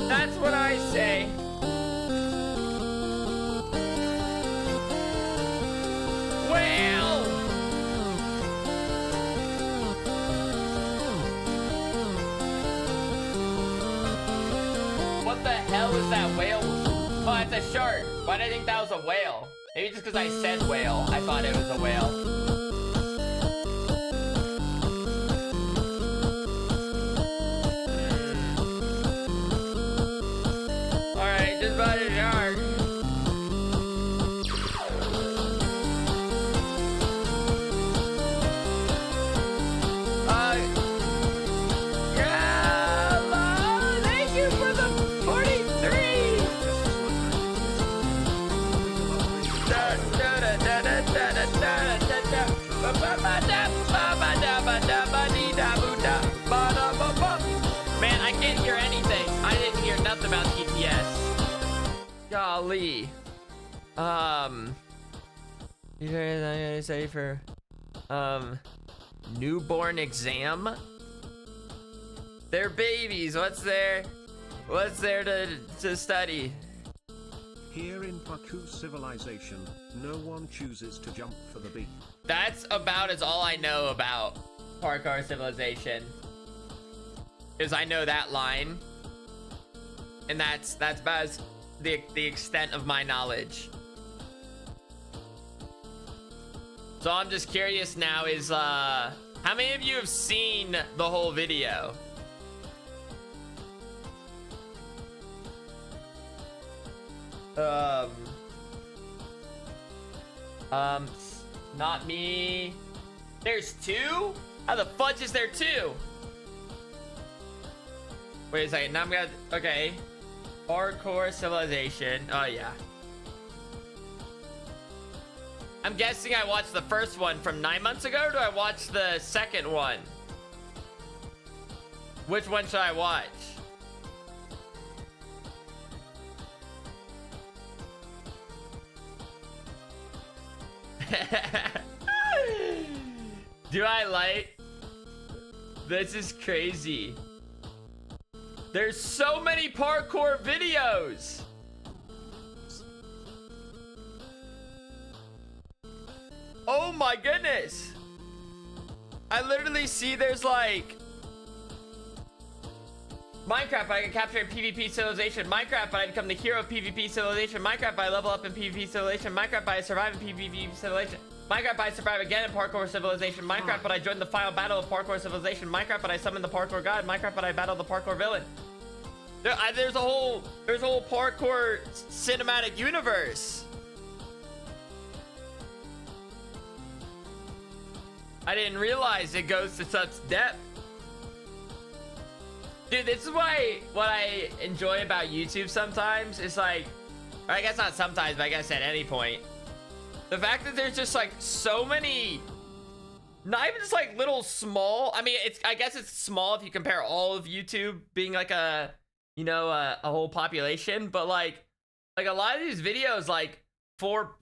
That's what I say. Well, what the hell is that whale? Oh, it's a shark. Why did I think that was a whale? Maybe just because I said whale, I thought it was a whale. Alright, just about a shark. Thank you for the 43! Man, I can't hear anything. I didn't hear nothing about TPS. Golly. You guys, I'm gonna say for newborn exam. They're babies. What's there to study? Here in Parkour civilization, no one chooses to jump for the bee. That's about as all I know about Parkour civilization. Is I know that line, and that's about as the extent of my knowledge. So I'm just curious now, is how many of you have seen the whole video? Not me. There's two? How the fudge is there two? Wait a second, now I'm gonna, okay. Parkour civilization, oh yeah. I'm guessing I watched the first one from 9 months ago, or do I watch the second one? Which one should I watch? Do I like? This is crazy. There's so many parkour videos. Oh my goodness. I literally see there's like Minecraft, but I can capture in PvP civilization. Minecraft, but I become the hero of PvP civilization. Minecraft, but I level up in PvP civilization. Minecraft, but I survive in PvP civilization. Minecraft, but I survive again in parkour civilization. Minecraft, but I join the final battle of parkour civilization. Minecraft, but I summon the parkour god. Minecraft, but I battle the parkour villain. There's a whole parkour cinematic universe. I didn't realize it goes to such depth. Dude, this is what I enjoy about YouTube sometimes. It's like, or I guess not sometimes, but I guess at any point. The fact that there's just like so many, not even just like little small, I mean, I guess it's small if you compare all of YouTube being like a, you know, a whole population, but like a lot of these videos, like 4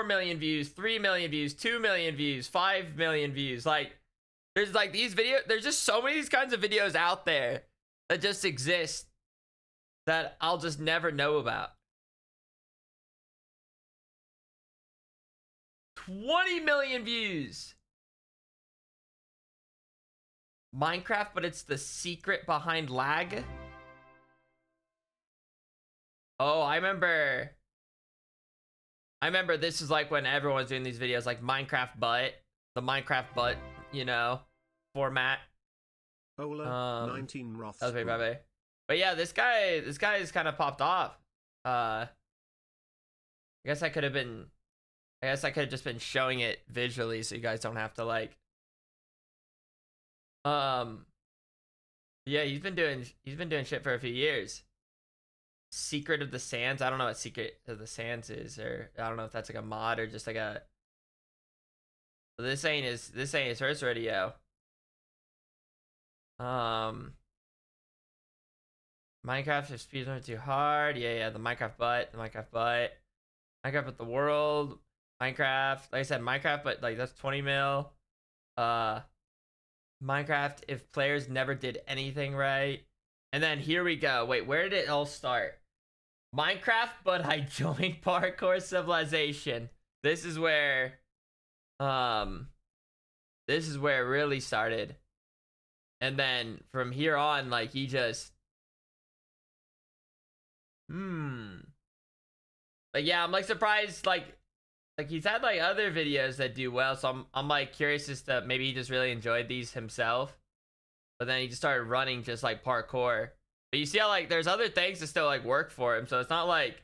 million views, 3 million views, 2 million views, 5 million views. Like there's like these videos, there's just so many of these kinds of videos out there that just exist that I'll just never know about. 20 million views. Minecraft, but it's the secret behind lag. Oh, I remember this is like when everyone's doing these videos, like Minecraft butt, the Minecraft butt, you know, format. Ola, 19 Roth. That was very bad. But yeah, this guy is kind of popped off. I guess I could have just been showing it visually so you guys don't have to like. Yeah, he's been doing shit for a few years. Secret of the Sands. I don't know what Secret of the Sands is, or I don't know if that's like a mod or just like a. This ain't his first video. Minecraft if speeds are too hard. Yeah, the Minecraft butt, Minecraft with the world, Minecraft. Like I said, Minecraft, but like that's 20 mil. Minecraft if players never did anything right. And then here we go. Wait, where did it all start? Minecraft, but I joined Parkour Civilization. This is where it really started. And then from here on, like, he just like, yeah, I'm like surprised, like he's had like other videos that do well, so I'm like curious as to maybe he just really enjoyed these himself, but then he just started running just like parkour. But you see how like there's other things that still like work for him, so it's not like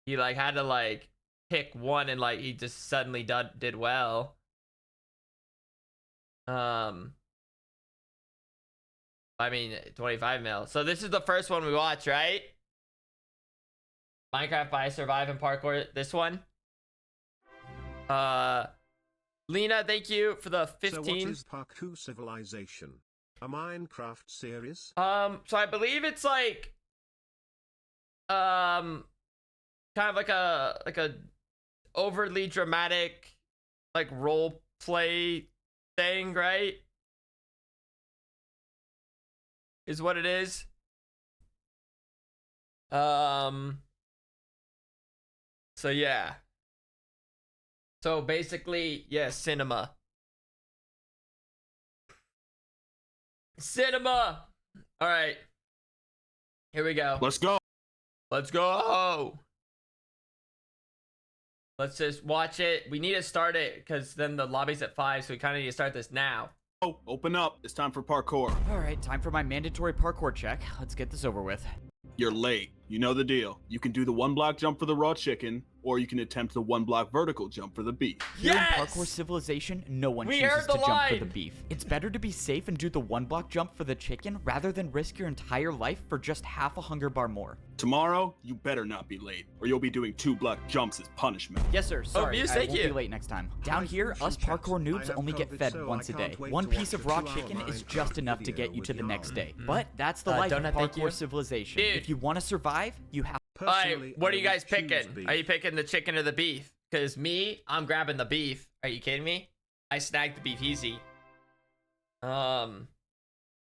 he like had to like pick one and like he just suddenly did well. I mean, 25 mil. So this is the first one we watch, right? Minecraft by Survive and Parkour. This one. Lena, thank you for the 15. So what is Parkour Civilization? A Minecraft series? So I believe it's like kind of like a overly dramatic like role play thing, right? Is what it is. So yeah. So basically, yeah, cinema. Cinema. All right. Here we go. Let's go. Let's go. Let's just watch it. We need to start it because then the lobby's at 5, so we kind of need to start this now. Oh, open up. It's time for parkour. All right, time for my mandatory parkour check. Let's get this over with. You're late. You know the deal. You can do the 1-block jump for the raw chicken, or you can attempt the 1-block vertical jump for the beef. Here Yes! in Parkour Civilization, no one We chooses heard the to jump for line! the beef. It's better to be safe and do the 1-block jump for the chicken rather than risk your entire life for just half a hunger bar more. Tomorrow, you better not be late, or you'll be doing 2-block jumps as punishment. Yes, sir. Sorry, Muse, I thank won't you. be late next time. Down here, us parkour noobs only get fed once a day. One piece of raw chicken is just enough to get you to the next day. But that's the life of Donut, thank you. Parkour Civilization. Dude. If you want to survive, you have. Alright, what are you guys picking? Are you picking the chicken or the beef? Because me, I'm grabbing the beef. Are you kidding me? I snagged the beef easy.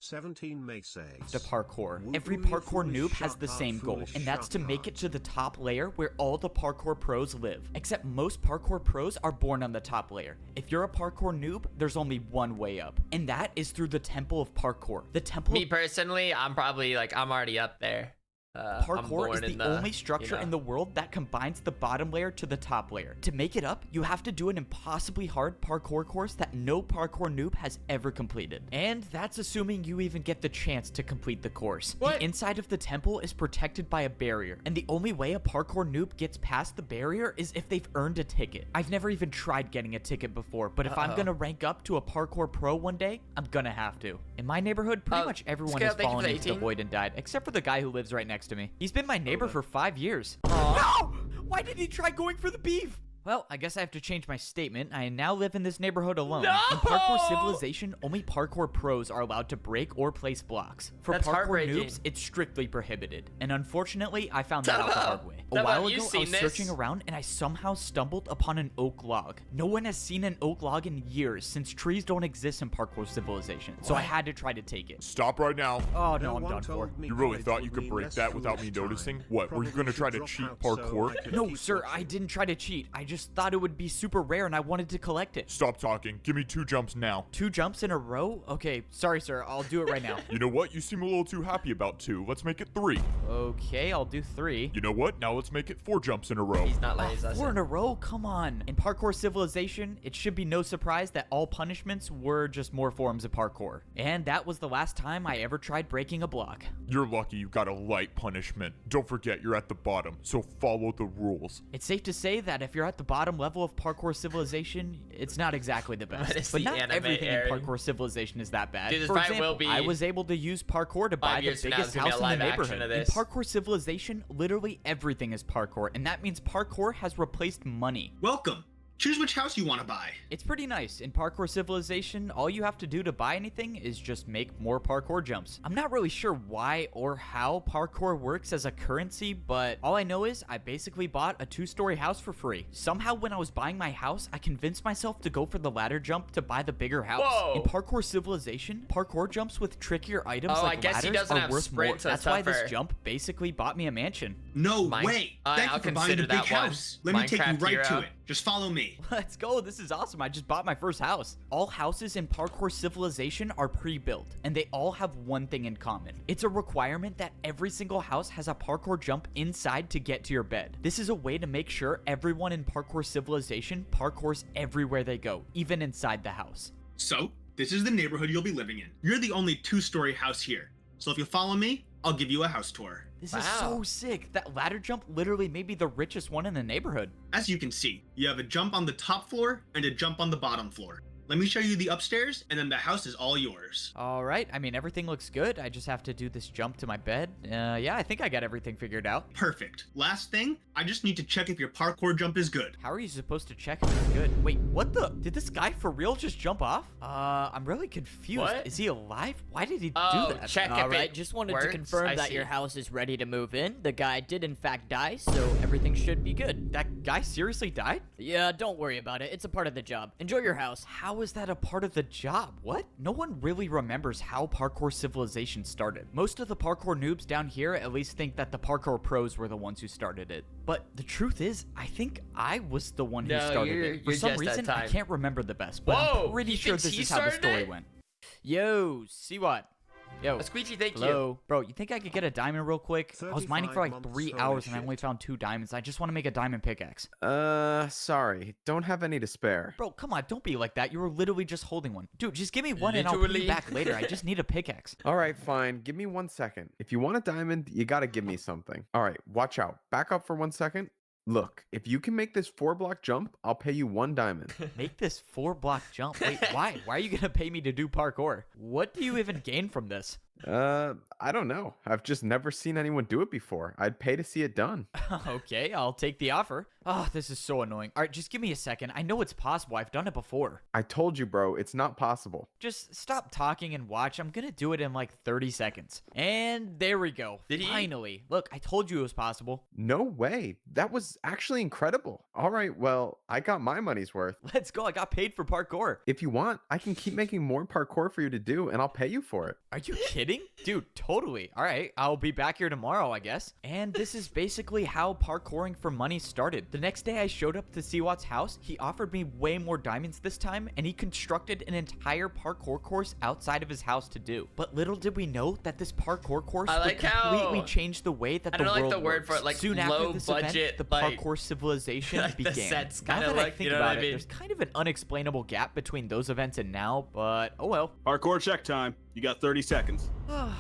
17 may say. To parkour. Every parkour noob has the same goal, and that's to make it to the top layer where all the parkour pros live. Except most parkour pros are born on the top layer. If you're a parkour noob, there's only one way up, and that is through the Temple of Parkour. The Temple Me personally, I'm probably like, I'm already up there. Parkour is the only structure in the world that combines the bottom layer to the top layer. To make it up, you have to do an impossibly hard parkour course that no parkour noob has ever completed. And that's assuming you even get the chance to complete the course. What? The inside of the temple is protected by a barrier, and the only way a parkour noob gets past the barrier is if they've earned a ticket. I've never even tried getting a ticket before, but if I'm gonna rank up to a parkour pro one day, I'm gonna have to. In my neighborhood, pretty much everyone has fallen into the void and died, except for the guy who lives right next to me. He's been my neighbor for 5 years. No! Why did he try going for the beef? Well, I guess I have to change my statement. I now live in this neighborhood alone. No! In Parkour Civilization, only parkour pros are allowed to break or place blocks. For That's parkour heartbreaking. noobs, it's strictly prohibited. And unfortunately, I found that out the hard way. A Tubbo, while you've ago, I seen was this? searching around and I somehow stumbled upon an oak log. No one has seen an oak log in years since trees don't exist in Parkour Civilization. So I had to try to take it. Stop right now. Oh no, I'm done for. You really thought you could break that without me noticing? What, were you gonna try to cheat parkour? No, sir, I didn't try to cheat. I just thought it would be super rare and I wanted to collect it. Stop talking. Give me 2 jumps now. 2 jumps in a row? Okay, sorry, sir. I'll do it right now. You know what? You seem a little too happy about 2. Let's make it 3. Okay, I'll do 3. You know what? Now let's make it 4 jumps in a row. He's not letting us 4 in a row? Come on. In Parkour Civilization, it should be no surprise that all punishments were just more forms of parkour. And that was the last time I ever tried breaking a block. You're lucky you got a light punishment. Don't forget, you're at the bottom, so follow the rules. It's safe to say that if you're at the bottom level of Parkour Civilization, it's not exactly the But it's best. But the not anime everything in area. Parkour Civilization is that bad. Dude, this For probably example, will be I was able to use parkour to buy 5 the years from now, biggest there's gonna be house a in the live action neighborhood. of In this. Parkour Civilization, literally everything is parkour, and that means parkour has replaced money. Welcome. Choose which house you want to buy. It's pretty nice. In Parkour Civilization, all you have to do to buy anything is just make more parkour jumps. I'm not really sure why or how parkour works as a currency, but all I know is I basically bought a 2-story house for free. Somehow when I was buying my house, I convinced myself to go for the ladder jump to buy the bigger house. Whoa. In Parkour Civilization, parkour jumps with trickier items like I guess he ladders doesn't are have worth more. sprint, so That's it's why tougher. this jump basically bought me a mansion. No way. Thank I'll you for buying consider a big that one. house. Let me take you Minecraft right to hero. it. Just follow me. Let's go. This is awesome. I just bought my first house. All houses in Parkour Civilization are pre-built, and they all have one thing in common. It's a requirement that every single house has a parkour jump inside to get to your bed. This is a way to make sure everyone in Parkour Civilization parkours everywhere they go, even inside the house. So, this is the neighborhood you'll be living in. You're the only 2-story house here. So if you follow me, I'll give you a house tour. This is so sick. That ladder jump literally made me the richest one in the neighborhood. As you can see, you have a jump on the top floor and a jump on the bottom floor. Let me show you the upstairs, and then the house is all yours. All right. I mean, everything looks good. I just have to do this jump to my bed. Yeah, I think I got everything figured out. Perfect. Last thing, I just need to check if your parkour jump is good. How are you supposed to check if it's good? Wait, what the? Did this guy for real just jump off? I'm really confused. What? Is he alive? Why did he do that? Check All if right, it just wanted works. to confirm I that see. your house is ready to move in. The guy did in fact die, so everything should be good. That guy seriously died? Yeah, don't worry about it. It's a part of the job. Enjoy your house. How is that a part of the job? What? No one really remembers how Parkour Civilization started. Most of the parkour noobs down here at least think that the parkour pros were the ones who started it. But the truth is, I think I was the one who No, started you're- it. For you're some just that reason, I type. can't remember the best, but Whoa, I'm pretty he sure thinks this he is how the started story it? went. Yo, see what? Yo. Squeegee, thank you. Hello. Bro, you think I could get a diamond real quick? I was mining for like 35 3 months, hours holy and I only shit. found 2 diamonds. I just want to make a diamond pickaxe. Sorry. Don't have any to spare. Bro, come on, don't be like that. You were literally just holding one. Dude, just give me one and I'll pay Literally. you back later. I just need a pickaxe. All right, fine. Give me 1 second. If you want a diamond, you gotta give me something. All right, watch out. Back up for 1 second. Look, if you can make this 4-block jump, I'll pay you 1 diamond. Make this 4-block jump. Wait, why? Why are you gonna pay me to do parkour? What do you even gain from this? I don't know. I've just never seen anyone do it before. I'd pay to see it done. Okay, I'll take the offer. Oh, this is so annoying. All right, just give me a second. I know it's possible. I've done it before. I told you, bro, it's not possible. Just stop talking and watch. I'm gonna do it in like 30 seconds. And there we go. Did he? Finally. Look, I told you it was possible. No way. That was actually incredible. All right, well, I got my money's worth. Let's go. I got paid for parkour. If you want, I can keep making more parkour for you to do, and I'll pay you for it. Are you kidding? Dude, totally. All right, I'll be back here tomorrow, I guess. And this is basically how parkouring for money started. The next day I showed up to Siwat's house. He offered me way more diamonds this time, and he constructed an entire parkour course outside of his house to do. But little did we know that this parkour course I would like how- completely change the way that I the don't like world the word for works. it, like, Soon low after this budget, event, the like- parkour civilization like the began. sets Now kinda that I look, think you know what about I it, mean? there's kind of an unexplainable gap between those events and now, but oh well. Parkour check time. You got 30 seconds.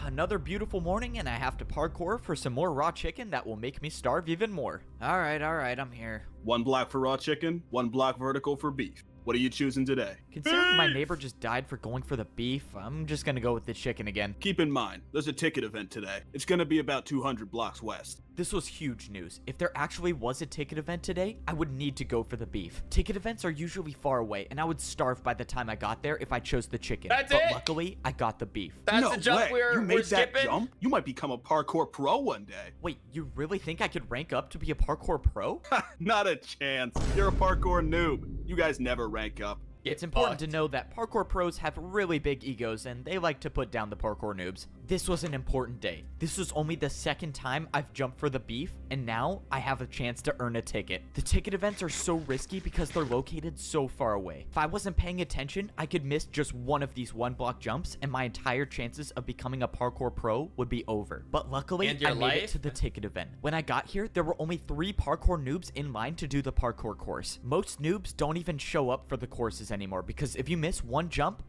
Another beautiful morning, and I have to parkour for some more raw chicken that will make me starve even more. All right, I'm here. 1 block for raw chicken, 1 block vertical for beef. What are you choosing today? Considering my neighbor just died for going for the beef, I'm just gonna go with the chicken again. Keep in mind, there's a ticket event today. It's gonna be about 200 blocks west. This was huge news. If there actually was a ticket event today, I would need to go for the beef. Ticket events are usually far away, and I would starve by the time I got there if I chose the chicken. That's but it? luckily, I got the beef. That's no the jump way. we're You made that skipping? jump? You might become a parkour pro one day. Wait, you really think I could rank up to be a parkour pro? Not a chance. You're a parkour noob. You guys never rank up. It's important to know that parkour pros have really big egos and they like to put down the parkour noobs. This was an important day. This was only the second time I've jumped for the beef, and now I have a chance to earn a ticket. The ticket events are so risky because they're located so far away. If I wasn't paying attention, I could miss just one of these 1-block jumps and my entire chances of becoming a parkour pro would be over. But luckily, And your I made life? it to the ticket event. When I got here, there were only 3 parkour noobs in line to do the parkour course. Most noobs don't even show up for the courses anymore because if you miss one jump,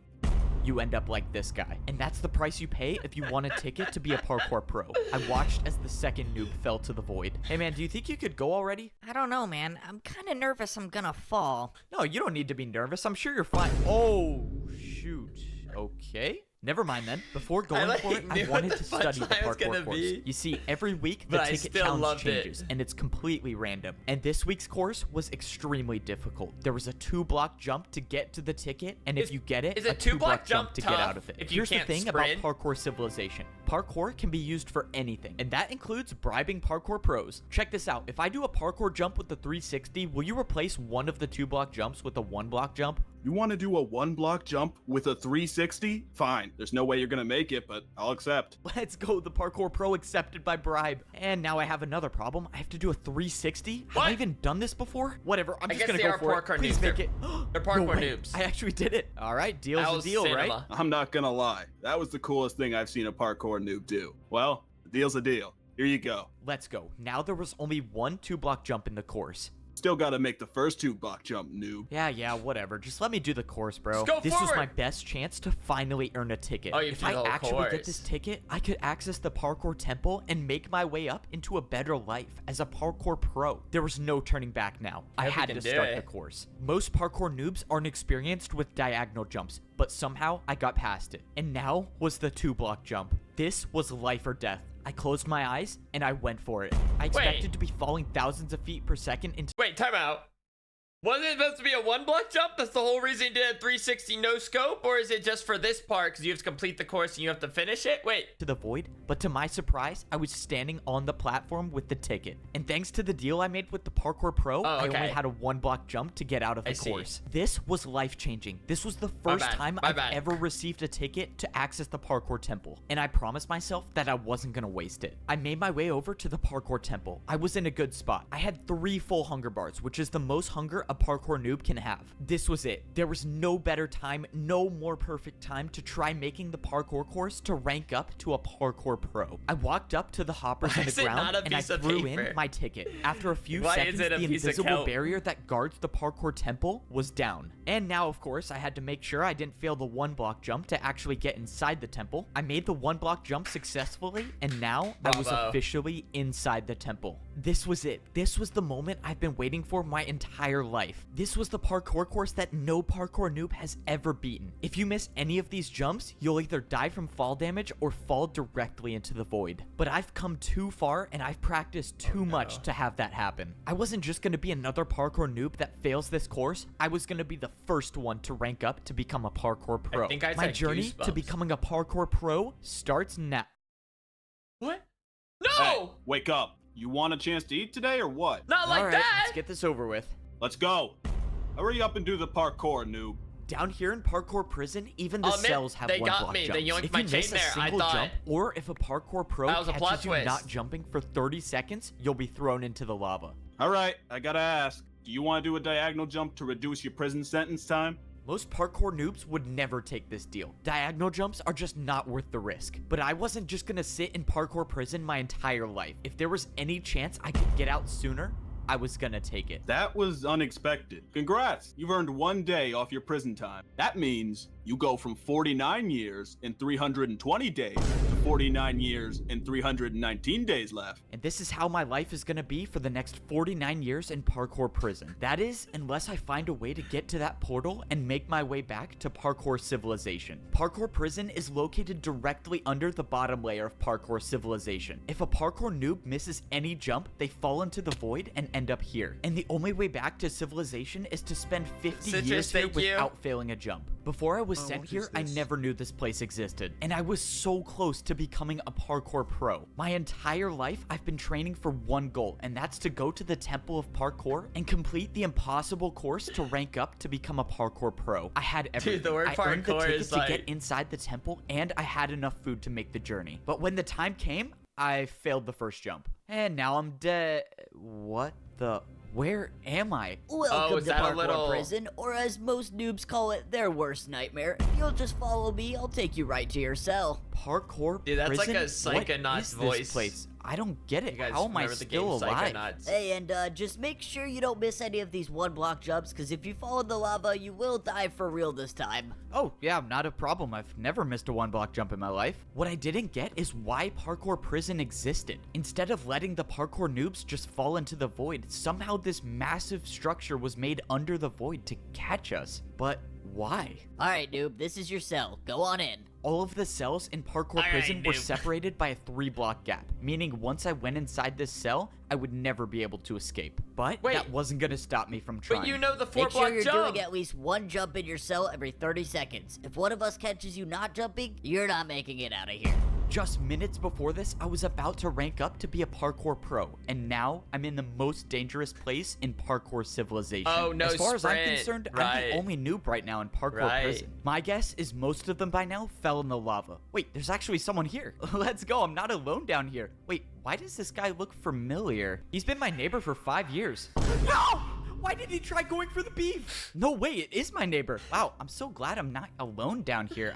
you end up like this guy. And that's the price you pay if you want a ticket to be a parkour pro. I watched as the second noob fell to the void. Hey man, do you think you could go already? I don't know, man. I'm kind of nervous I'm gonna fall. No, you don't need to be nervous. I'm sure you're fine. Oh, shoot. Okay. Never mind then. Before going like for it, I knew wanted what to the study the punchline was gonna parkour course. be. You see, every week the But I ticket still challenge loved it. changes, and it's completely random. And this week's course was extremely difficult. There was a 2-block jump to get to the ticket, and if you get it, is a a 2-block 2-block jump to get tough out of it. if you Here's the can't thing sprint? about parkour civilization. Parkour can be used for anything, and that includes bribing parkour pros. Check this out. If I do a parkour jump with the 360, will you replace one of the 2-block jumps with a 1-block jump? You want to do a 1-block jump with a 360? Fine. There's no way you're gonna make it, but I'll accept. Let's go, the parkour pro accepted by bribe. And now I have another problem. I have to do a 360? Have I What? even done this before? Whatever, I'm I just guess gonna they go are for it. parkour Please noobs. make They're- it. they're parkour No way. noobs. I actually did it. All right, deal's That a was deal, right? cinema. I'm not gonna lie. That was the coolest thing I've seen a parkour noob do. Well, the deal's a deal. Here you go. Let's go. Now there was only one 2-block jump in the course. Still gotta make the first 2-block jump, noob. Yeah, whatever. Just let me do the course, bro. Just go This was my forward. best chance to finally earn a ticket. Oh, you if do I the whole actually get course. this ticket, I could access the parkour temple and make my way up into a better life as a parkour pro. There was no turning back now. I hope you had can to do start it. the course. Most parkour noobs aren't experienced with diagonal jumps, but somehow I got past it. And now was the 2-block jump. This was life or death. I closed my eyes and I went for it. I expected to be falling thousands of feet per second into Wait, time out. Wasn't it supposed to be a 1-block jump? That's the whole reason you did a 360 no scope? Or is it just for this part because you have to complete the course and you have to finish it? Wait. the void, but to my surprise, I was standing on the platform with the ticket. And thanks to the deal I made with the parkour pro, I only okay. had a 1-block jump to get out of the I see. course. This was life-changing. This was the first bad, time my I've bad. ever received a ticket to access the parkour temple. And I promised myself that I wasn't gonna waste it. I made my way over to the parkour temple. I was in a good spot. I had 3 full hunger bars, which is the most hunger a parkour noob can have. This was it. There was no better time, no more perfect time to try making the parkour course to rank up to a parkour pro. I walked up to the hoppers Why in is the it ground not a and I piece of threw paper? in my ticket. After a few Why is seconds, it a the piece of invisible kelp? barrier that guards the parkour temple was down. And now, of course, I had to make sure I didn't fail the 1-block jump to actually get inside the temple. I made the 1-block jump successfully, and now I was Bravo. officially inside the temple. This was it. This was the moment I've been waiting for my entire life. This was the parkour course that no parkour noob has ever beaten. If you miss any of these jumps, you'll either die from fall damage or fall directly into the void. But I've come too far and I've practiced too much to have that happen. I wasn't just going to be another parkour noob that fails this course. I was going to be the first one to rank up to become a parkour pro. think I My said journey to goosebumps. becoming a parkour pro starts now. What? No! Hey, wake up. You want a chance to eat today or what? Not like All right, that! let's get this over with. Let's go. Hurry up and do the parkour, noob. Down here in parkour prison, even the I'll admit, cells have they 1-block got me. jumps. They yoinked If my you miss chain a there. I single thought- jump, or if a parkour pro That was a plot catches you twist. not jumping for 30 seconds, you'll be thrown into the lava. All right, I gotta ask. Do you want to do a diagonal jump to reduce your prison sentence time? Most parkour noobs would never take this deal. Diagonal jumps are just not worth the risk. But I wasn't just gonna sit in parkour prison my entire life. If there was any chance I could get out sooner, I was gonna take it. That was unexpected. Congrats, you've earned 1 day off your prison time. That means you go from 49 years and 320 days to 49 years and 319 days left. And this is how my life is gonna be for the next 49 years in parkour prison. That is, unless I find a way to get to that portal and make my way back to parkour civilization. Parkour prison is located directly under the bottom layer of parkour civilization. If a parkour noob misses any jump, they fall into the void and end up here. And the only way back to civilization is to spend 50 Citrus, years here thank you. without failing a jump. Before I was sent what here, is I this? never knew this place existed. And I was so close to becoming a parkour pro. My entire life, I've been training for one goal, and that's to go to the Temple of Parkour and complete the impossible course to rank up to become a parkour pro. I had everything. the word I earned the parkour ticket is to get like- inside the temple, and I had enough food to make the journey. But when the time came, I failed the first jump. And now I'm dead. What the... Where am I? Welcome is to that a Parkour little- Prison, or as most noobs call it, their worst nightmare. If you'll just follow me, I'll take you right to your cell. Parkour Dude, that's like prison? a What Psychonauts is voice. This place? I don't get it. You guys How am I remember the still game alive? Psychonauts? Hey, and just make sure you don't miss any of these 1-block jumps, because if you fall in the lava, you will die for real this time. Oh, yeah, not a problem. I've never missed a 1-block jump in my life. What I didn't get is why parkour prison existed. Instead of letting the parkour noobs just fall into the void, somehow this massive structure was made under the void to catch us. But Why? Alright, noob, this is your cell. Go on in. All of the cells in Parkour Prison were separated by a 3-block gap, meaning once I went inside this cell, I would never be able to escape. But that wasn't gonna stop me from trying. But you know the 4-block Make sure you're jump. doing at least one jump in your cell every 30 seconds. If one of us catches you not jumping, you're not making it out of here. Just minutes before this, I was about to rank up to be a parkour pro, and now I'm in the most dangerous place in parkour civilization. Oh, no As far as I'm sprint. concerned, I'm Right. the only noob right now in parkour prison. My guess is most of them by now fell in the lava. Wait, there's actually someone here. Let's go, I'm not alone down here. Wait, why does this guy look familiar? He's been my neighbor for 5 years. No! Why did he try going for the beef? No way, it is my neighbor. Wow, I'm so glad I'm not alone down here.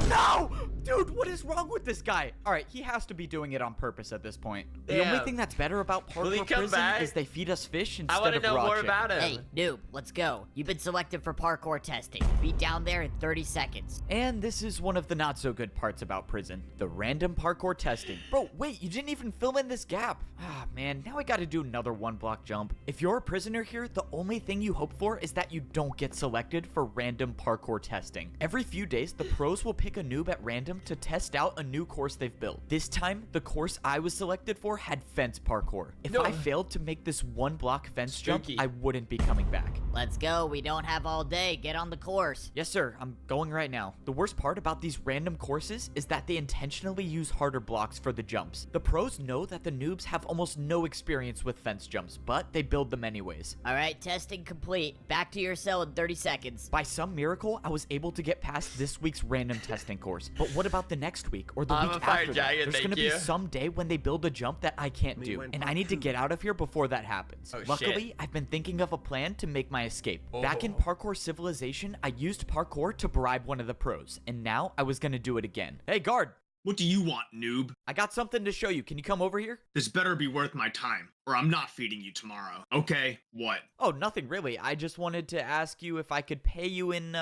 No! Dude, what is wrong with this guy? All right, he has to be doing it on purpose at this point. The only thing that's better about parkour prison is they feed us fish instead of raw chicken. I want to know more about him. Hey, noob, let's go. You've been selected for parkour testing. Be down there in 30 seconds. And this is one of the not so good parts about prison, the random parkour testing. Bro, wait, you didn't even fill in this gap. Ah, man, now I gotta do another 1-block jump. If you're a prisoner here, the only thing you hope for is that you don't get selected for random parkour testing. Every few days, the pros will pick a noob at random to test out a new course they've built. This time, the course I was selected for had fence parkour. If I failed to make this 1-block fence jump, I wouldn't be coming back. Let's go. We don't have all day. Get on the course. Yes, sir. I'm going right now. The worst part about these random courses is that they intentionally use harder blocks for the jumps. The pros know that the noobs have almost no experience with fence jumps, but they build them anyways. All right, testing complete. Back to your cell in 30 seconds. By some miracle, I was able to get past this week's random testing course. But what about the next week or the week after that? There's going to be some day when they build a jump that I can't do, and I need to get out of here before that happens. Luckily, I've been thinking of a plan to make my escape. Back in Parkour Civilization, I used parkour to bribe one of the pros, and now I was going to do it again. Hey, guard! What do you want, noob? I got something to show you. Can you come over here? This better be worth my time, or I'm not feeding you tomorrow. Okay, what? Oh, nothing really. I just wanted to ask you if I could pay you in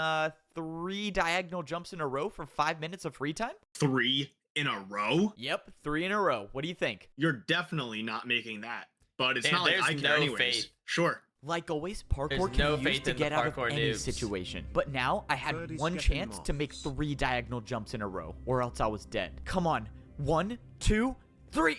3 diagonal jumps in a row for 5 minutes of free time? 3 in a row? Yep, 3 in a row. What do you think? You're definitely not making that. But it's not like I care anyways. Sure. Like always, parkour can be used to get out of any situation. But now, I had one chance to make 3 diagonal jumps in a row, or else I was dead. Come on. 1, 2, 3.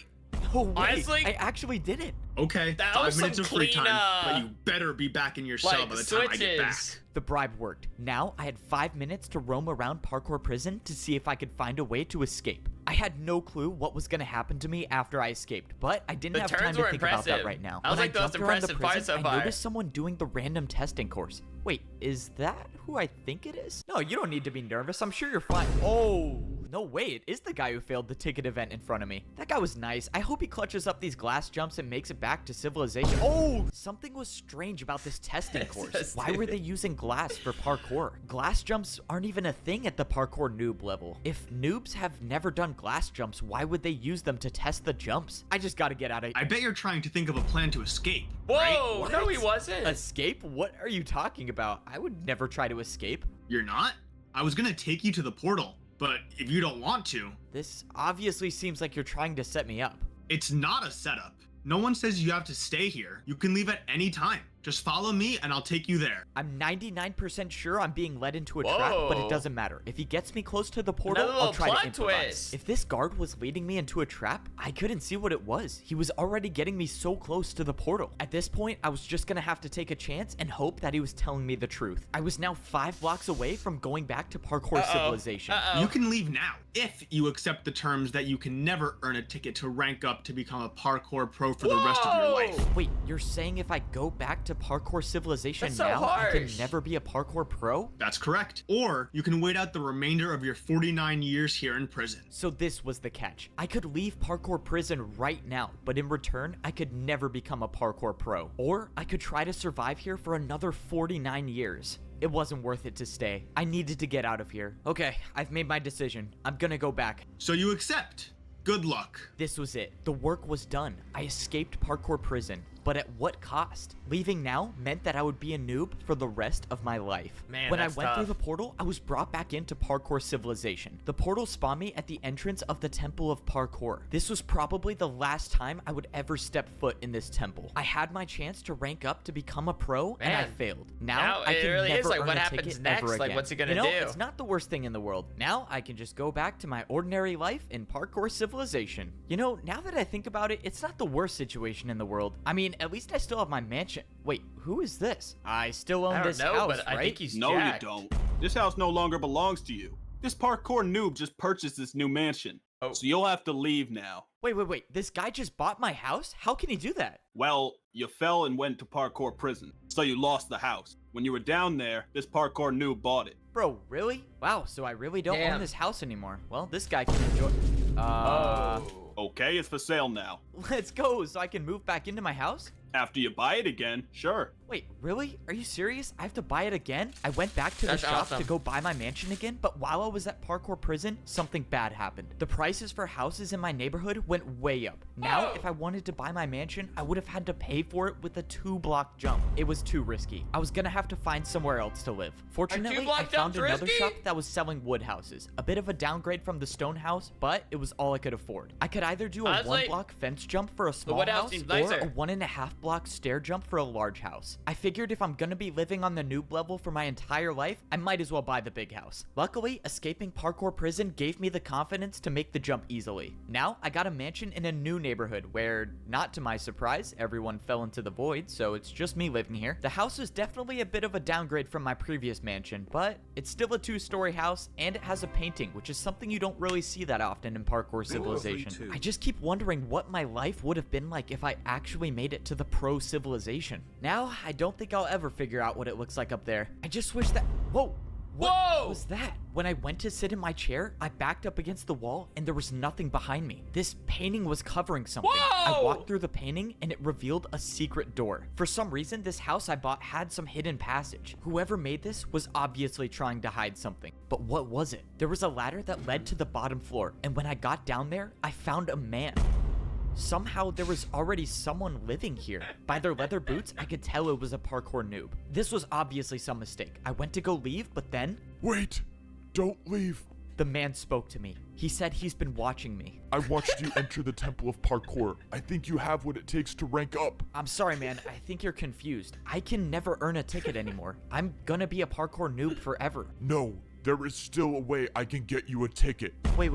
Oh, wait. Honestly, I actually did it. Okay, 5 minutes of free time, but you better be back in your cell by the time I get back. The bribe worked. Now, I had 5 minutes to roam around Parkour Prison to see if I could find a way to escape. I had no clue what was going to happen to me after I escaped, but I didn't have time to think about that right now. I was like the most impressive part so far. I noticed someone doing the random testing course. Wait, is that who I think it is? No, you don't need to be nervous. I'm sure you're fine. Oh, no way. It is the guy who failed the ticket event in front of me. That guy was nice. I hope he clutches up these glass jumps and makes it back to civilization. Oh, something was strange about this testing course. Why were they using glass for parkour? Glass jumps aren't even a thing at the parkour noob level. If noobs have never done glass jumps, why would they use them to test the jumps? I just gotta get out of here. I bet you're trying to think of a plan to escape. Whoa, right? no he wasn't. Escape? What are you talking about? I would never try to escape. You're not? I was gonna take you to the portal, but if you don't want to... This obviously seems like you're trying to set me up. It's not a setup. No one says you have to stay here. You can leave at any time. Just follow me and I'll take you there. I'm 99% sure I'm being led into a trap, but it doesn't matter. If he gets me close to the portal, I'll try to improvise. If this guard was leading me into a trap, I couldn't see what it was. He was already getting me so close to the portal. At this point, I was just gonna have to take a chance and hope that he was telling me the truth. I was now 5 blocks away from going back to Parkour Civilization. You can leave now if you accept the terms that you can never earn a ticket to rank up to become a parkour pro for the rest of your life. Wait, you're saying if I go back to Parkour Civilization now, I can never be a parkour pro? That's correct. Or you can wait out the remainder of your 49 years here in prison. So this was the catch. I could leave Parkour Prison right now, but in return, I could never become a parkour pro. Or I could try to survive here for another 49 years. It wasn't worth it to stay. I needed to get out of here. Okay, I've made my decision. I'm gonna go back. So you accept? Good luck. This was it. The work was done. I escaped Parkour Prison. but at what cost? Leaving now meant that I would be a noob for the rest of my life. Man, when I that's went tough. through the portal, I was brought back into Parkour Civilization. The portal spawned me at the entrance of the Temple of Parkour. This was probably the last time I would ever step foot in this temple. I had my chance to rank up to become a pro, and I Man. failed. Now Now I it can really is never like, earn what a happens ticket next? ever Like, again. what's he gonna You know, do? it's not the worst thing in the world. Now I can just go back to my ordinary life in Parkour Civilization. You know, now that I think about it, it's not the worst situation in the world. I mean, at least I still have my mansion. Wait, who is this? I still own I don't this know, house, but right? I think he's No, jacked. you don't. This house no longer belongs to you. This parkour noob just purchased this new mansion. Oh. So you'll have to leave now. Wait. This guy just bought my house? How can he do that? Well, you fell and went to parkour prison, so you lost the house. When you were down there, this parkour noob bought it. Bro, really? Wow, so I really don't Damn. own this house anymore. Well, this guy can enjoy... Oh. Okay, it's for sale now. Let's go so I can move back into my house? After you buy it again, sure. Wait, really? Are you serious? I have to buy it again? I went back to the That's shop awesome. to go buy my mansion again, but while I was at Parkour Prison, something bad happened. The prices for houses in my neighborhood went way up. Now, Oh. if I wanted to buy my mansion, I would have had to pay for it with a 2-block jump. It was too risky. I was gonna have to find somewhere else to live. Fortunately, 2-block I found jumps another risky? shop that was selling wood houses. A bit of a downgrade from the stone house, but it was all I could afford. I could either do a Honestly, 1-block fence jump for a small wood house house seems or nicer. a 1.5-block stair jump for a large house. I figured if I'm gonna be living on the noob level for my entire life, I might as well buy the big house. Luckily, escaping Parkour Prison gave me the confidence to make the jump easily. Now, I got a mansion in a new neighborhood where, not to my surprise, everyone fell into the void, so it's just me living here. The house is definitely a bit of a downgrade from my previous mansion, but it's still a 2-story house, and it has a painting, which is something you don't really see that often in Parkour Civilization. too. I just keep wondering what my life would have been like if I actually made it to the pro civilization. Now, I don't think I'll ever figure out what it looks like up there. I just wish that... Whoa! What Whoa! was that? When I went to sit in my chair, I backed up against the wall and there was nothing behind me. This painting was covering something. I Whoa! walked through the painting and it revealed a secret door. For some reason, this house I bought had some hidden passage. Whoever made this was obviously trying to hide something. But what was it? There was a ladder that led to the bottom floor, and when I got down there, I found a man. Somehow there was already someone living here. By their leather boots, I could tell it was a parkour noob. This was obviously some mistake. I went to go leave, but then Wait! Don't leave! the man spoke to me. He said he's been watching me. I watched you enter the Temple of Parkour. I think you have what it takes to rank up. I'm sorry, man. I think you're confused. I can never earn a ticket anymore. I'm gonna be a parkour noob forever. No, there is still a way I can get you a ticket. Wait.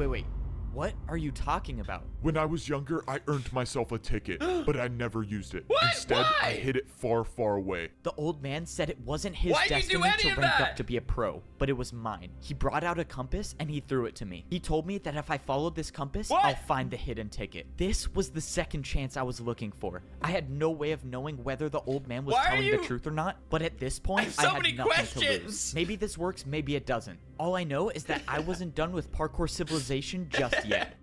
What are you talking about? When I was younger, I earned myself a ticket, but I never used it. What? Instead, I Why? hid it far, far away. The old man said it wasn't his Why'd you do destiny any to of rank that? up to be a pro, but it was mine. He brought out a compass and he threw it to me. He told me that if I followed this compass, What? I'll find the hidden ticket. This was the second chance I was looking for. I had no way of knowing whether the old man was Why are telling you- the truth or not, but at this point, have I so had many nothing to questions. lose. Maybe this works, maybe it doesn't. All I know is that I wasn't done with Parkour Civilization just yet.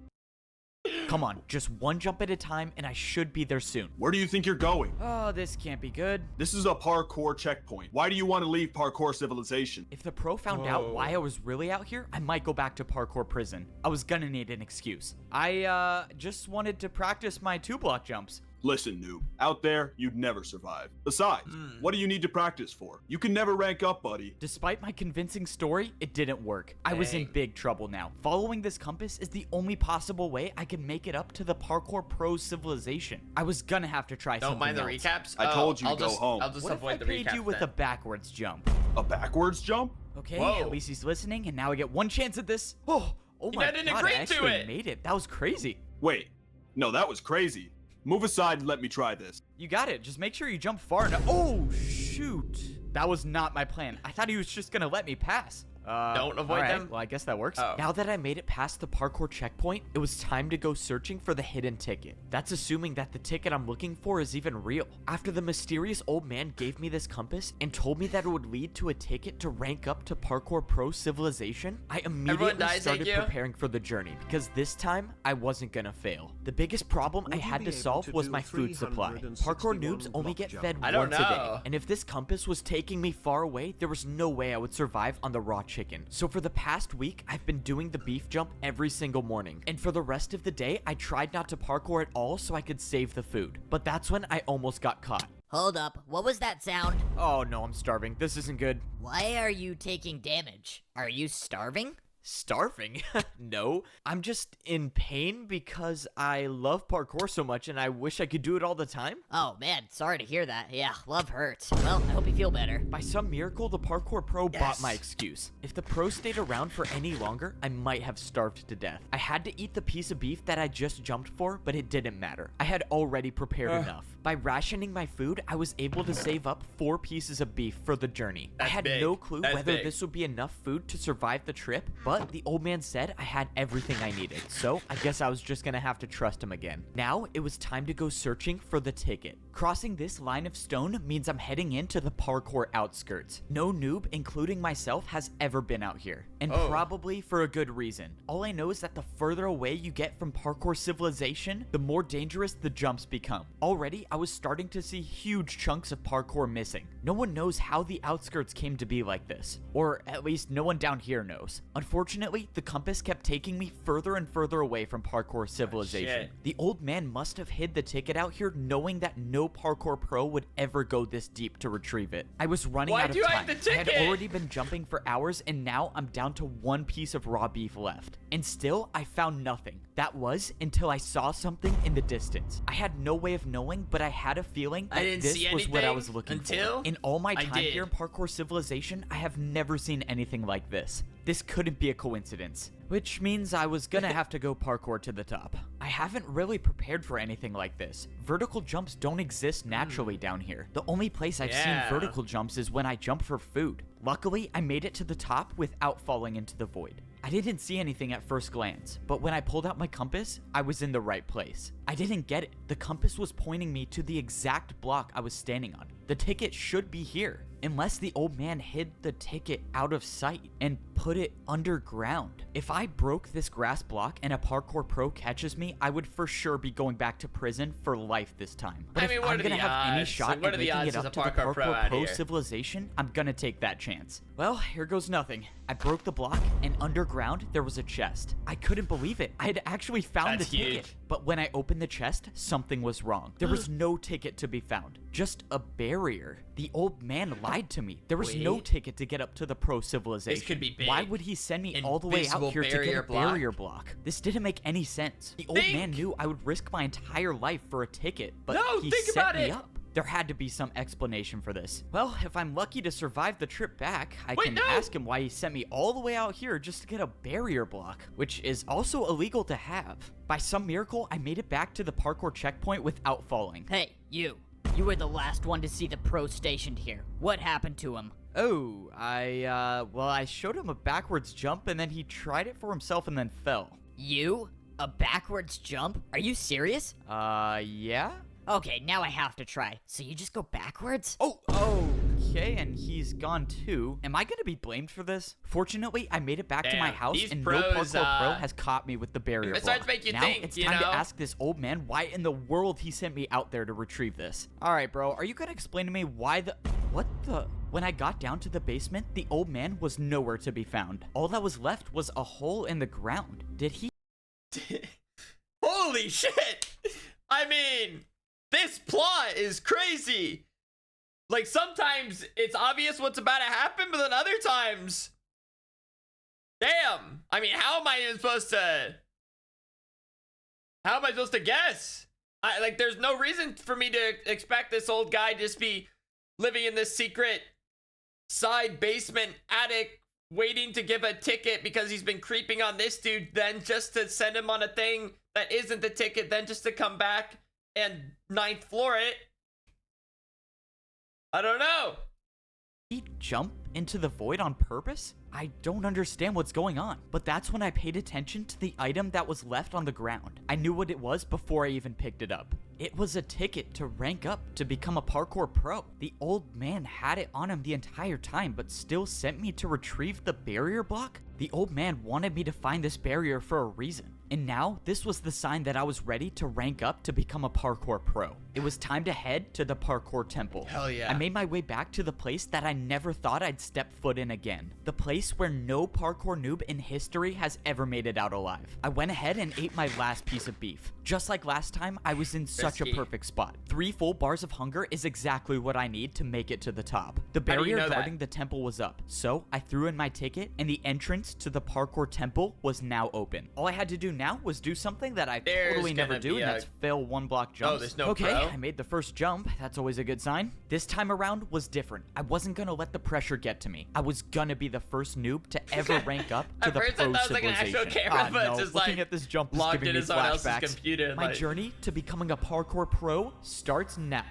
Come on, just one jump at a time and I should be there soon. Where do you think you're going? Oh, this can't be good. This is a parkour checkpoint. Why do you want to leave parkour civilization? If the pro found out why I was really out here, I might go back to Parkour Prison. I was gonna need an excuse. I just wanted to practice my 2-block jumps. Listen, noob. Out there, you'd never survive. Besides, what do you need to practice for? You can never rank up, buddy. Despite my convincing story, it didn't work. I was in Dang. big trouble now. Following this compass is the only possible way I can make it up to the Parkour Pro civilization. I was gonna have to try Don't something mind the else. recaps. I told you to I'll go just, home. I'll just What if I avoid the paid recaps. you with then. a backwards jump? A backwards jump? Okay, Whoa. at least he's listening, and now I get one chance at this. Oh my didn't god, agree I to actually it. made it. That was crazy. Wait. No, that was crazy. Move aside and let me try this. You got it. Just make sure you jump far enough. Oh, shoot. That was not my plan. I thought he was just gonna let me pass. Don't avoid alright, them? Well, I guess that works. Oh. Now that I made it past the parkour checkpoint, it was time to go searching for the hidden ticket. That's assuming that the ticket I'm looking for is even real. After the mysterious old man gave me this compass and told me that it would lead to a ticket to rank up to Parkour Pro Civilization, I immediately dies, started thank you. preparing for the journey because this time I wasn't gonna fail. The biggest problem I Would you had be to able solve to was do my food supply. 361 Parkour noobs only block get jump? fed I don't once a day, know. and if this compass was taking me far away, there was no way I would survive on the raw chicken. chicken. So for the past week, I've been doing the beef jump every single morning. And for the rest of the day, I tried not to parkour at all so I could save the food. But that's when I almost got caught. Hold up, what was that sound? Oh no, I'm starving. This isn't good. Why are you taking damage? Are you starving? Starving? No, I'm just in pain because I love parkour so much and I wish I could do it all the time. Oh man, sorry to hear that. Yeah, love hurts. Well, I hope you feel better. By some miracle, the parkour pro bought my excuse. If the pro stayed around for any longer, I might have starved to death. I had to eat the piece of beef that I just jumped for, but it didn't matter. I had already prepared enough. By rationing my food, I was able to save up 4 pieces of beef for the journey. I had no clue whether this would be enough food to survive the trip, but the old man said I had everything I needed, so I guess I was just gonna have to trust him again. Now, it was time to go searching for the ticket. Crossing this line of stone means I'm heading into the parkour outskirts. No noob, including myself, has ever been out here, and probably for a good reason. All I know is that the further away you get from parkour civilization, the more dangerous the jumps become. Already, I was starting to see huge chunks of parkour missing. No one knows how the outskirts came to be like this, or at least no one down here knows. Unfortunately, the compass kept taking me further and further away from parkour civilization. The old man must have hid the ticket out here knowing that no parkour pro would ever go this deep to retrieve it. I was running out of time. I had already been jumping for hours and now I'm down to 1 piece of raw beef left. And still, I found nothing. That was until I saw something in the distance. I had no way of knowing, but I had a feeling that this was what I was looking for. In all my time here in parkour civilization, I have never seen anything like this. This couldn't be a coincidence, which means I was gonna have to go parkour to the top. I haven't really prepared for anything like this. Vertical jumps don't exist naturally down here. The only place I've seen vertical jumps is when I jump for food. Luckily, I made it to the top without falling into the void. I didn't see anything at first glance, but when I pulled out my compass, I was in the right place. I didn't get it. The compass was pointing me to the exact block I was standing on. The ticket should be here, unless the old man hid the ticket out of sight and put it underground. If I broke this grass block and a parkour pro catches me, I would for sure be going back to prison for life this time. But if I'm gonna have any shot at making it up to the parkour pro civilization, I'm gonna take that chance. Well, here goes nothing. I broke the block, and underground there was a chest. I couldn't believe it. I had actually found the ticket. But when I opened the chest, something was wrong. There was no ticket to be found, just a barrier. The old man lied to me. There was no ticket to get up to the pro civilization. This could be big. Why would he send me all the way out here to get a barrier block? This didn't make any sense. The old man knew I would risk my entire life for a ticket, but he set me up. There had to be some explanation for this. Well, if I'm lucky to survive the trip back, I can ask him why he sent me all the way out here just to get a barrier block, which is also illegal to have. By some miracle, I made it back to the parkour checkpoint without falling. Hey, you. You were the last one to see the pro stationed here. What happened to him? Oh, well, I showed him a backwards jump and then he tried it for himself and then fell. You? A backwards jump? Are you serious? Yeah? Okay, now I have to try. So you just go backwards? Oh, okay, and he's gone too. Am I gonna be blamed for this? Fortunately, I made it back to my house, and no parkour pro has caught me with the barrier block. Now it's time to ask this old man why in the world he sent me out there to retrieve this. All right, bro, are you gonna explain to me why When I got down to the basement, the old man was nowhere to be found. All that was left was a hole in the ground. Did he? Holy shit! I mean, this plot is crazy. Like, sometimes it's obvious what's about to happen, but then other times, damn. I mean, how am I supposed to guess? Like, there's no reason for me to expect this old guy to just be living in this secret side basement attic waiting to give a ticket because he's been creeping on this dude, then just to send him on a thing that isn't the ticket, then just to come back and 9th floor it. I don't know. Did he jump into the void on purpose? I don't understand what's going on. But that's when I paid attention to the item that was left on the ground. I knew what it was before I even picked it up. It was a ticket to rank up to become a parkour pro. The old man had it on him the entire time, but still sent me to retrieve the barrier block? The old man wanted me to find this barrier for a reason. And now, this was the sign that I was ready to rank up to become a parkour pro. It was time to head to the parkour temple. Hell yeah. I made my way back to the place that I never thought I'd step foot in again. The place where no parkour noob in history has ever made it out alive. I went ahead and ate my last piece of beef. Just like last time, I was in such a Risky. perfect spot. 3 full bars of hunger is exactly what I need to make it to the top. The How do you barrier know that? guarding the temple was up, so I threw in my ticket and the entrance to the parkour temple was now open. All I had to do now was do something that I There's totally never gonna do, be and a- that's fail 1 block jumps. there's no Okay, pro? I made the first jump. That's always a good sign. This time around was different. I wasn't gonna let the pressure get to me. I was gonna be the first noob to ever rank up to At the first I pro thought it was like an actual civilization. camera, but no, it's just looking like at this jump is logged giving in me as someone else's flashbacks. computer, My like- journey to becoming a parkour pro starts now.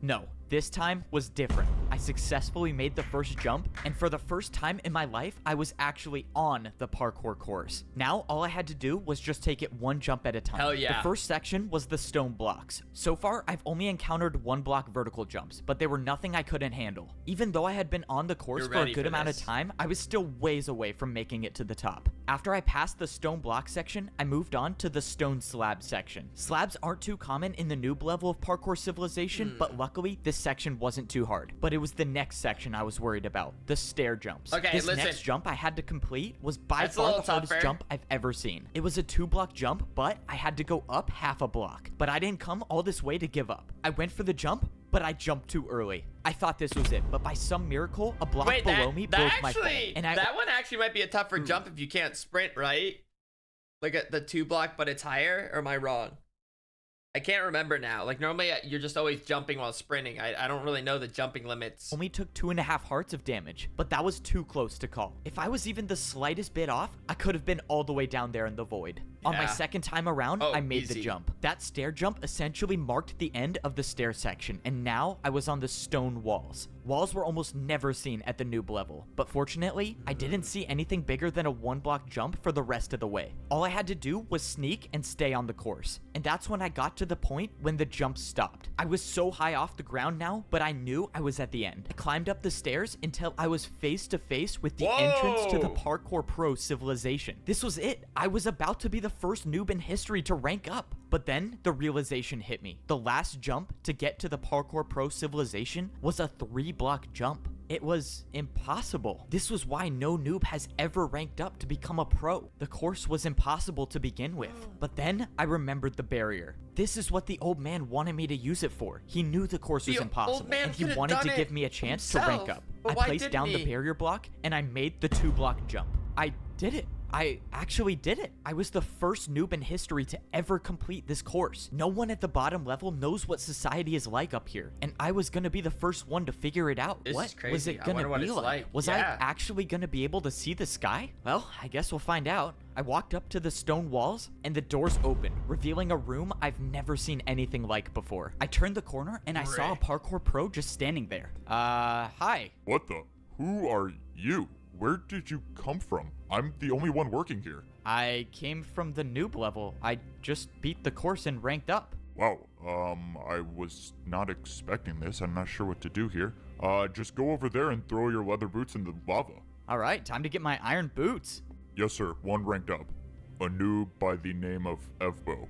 No, this time was different. I successfully made the first jump, and for the first time in my life, I was actually on the parkour course. Now, all I had to do was just take it 1 jump at a time. Hell yeah. The first section was the stone blocks. So far, I've only encountered 1 block vertical jumps, but they were nothing I couldn't handle. Even though I had been on the course You're for a ready good for amount of this. time, I was still ways away from making it to the top. After I passed the stone block section, I moved on to the stone slab section. Slabs aren't too common in the noob level of parkour civilization, but luckily, this section wasn't too hard. But it was the next section I was worried about, the stair jumps. Okay, this listen. next jump I had to complete was by That's a far the little hardest tougher. jump I've ever seen. It was a 2-block jump, but I had to go up half a block. But I didn't come all this way to give up. I went for the jump, but I jumped too early. I thought this was it, but by some miracle, a block Wait, below that, me that broke my fall. actually, And I that one actually might be a tougher jump if you can't sprint, right? Like at the 2 block, but it's higher, or am I wrong? I can't remember now. Like normally you're just always jumping while sprinting. I don't really know the jumping limits. only took 2.5 hearts of damage, but that was too close to call. If I was even the slightest bit off, I could have been all the way down there in the void. On my Yeah. second time around, Oh, I made the easy. jump. That stair jump essentially marked the end of the stair section, and now I was on the stone walls. Walls were almost never seen at the noob level, but fortunately, I didn't see anything bigger than a 1-block jump for the rest of the way. All I had to do was sneak and stay on the course, and that's when I got to the point when the jump stopped. I was so high off the ground now, but I knew I was at the end. I climbed up the stairs until I was face to face with the entrance to the Whoa! parkour pro civilization. This was it. I was about to be the first noob in history to rank up. But then the realization hit me. The last jump to get to the parkour pro civilization was a 3-block jump. It was impossible. This was why no noob has ever ranked up to become a pro. The course was impossible to begin with. But then I remembered the barrier. This is what the old man wanted me to use it for. He knew the course was The old impossible, man and he could've wanted done to it give me a chance to rank himself. up. But I why placed didn't down the he? barrier block, and I made the 2-block jump. I did it. I actually did it. I was the first noob in history to ever complete this course. No one at the bottom level knows what society is like up here, and I was gonna be the first one to figure it out. This What is crazy. was it I gonna wonder what be it's like? like. Was Yeah. I actually gonna be able to see the sky? Well, I guess we'll find out. I walked up to the stone walls, and the doors opened, revealing a room I've never seen anything like before. I turned the corner, and I saw a parkour pro just standing there. Hi. What the? Who are you? Where did you come from? I'm the only one working here. I came from the noob level. I just beat the course and ranked up. Wow, I was not expecting this. I'm not sure what to do here. Just go over there and throw your leather boots in the lava. All right, time to get my iron boots. Yes, sir. 1 ranked up. A noob by the name of Evbo.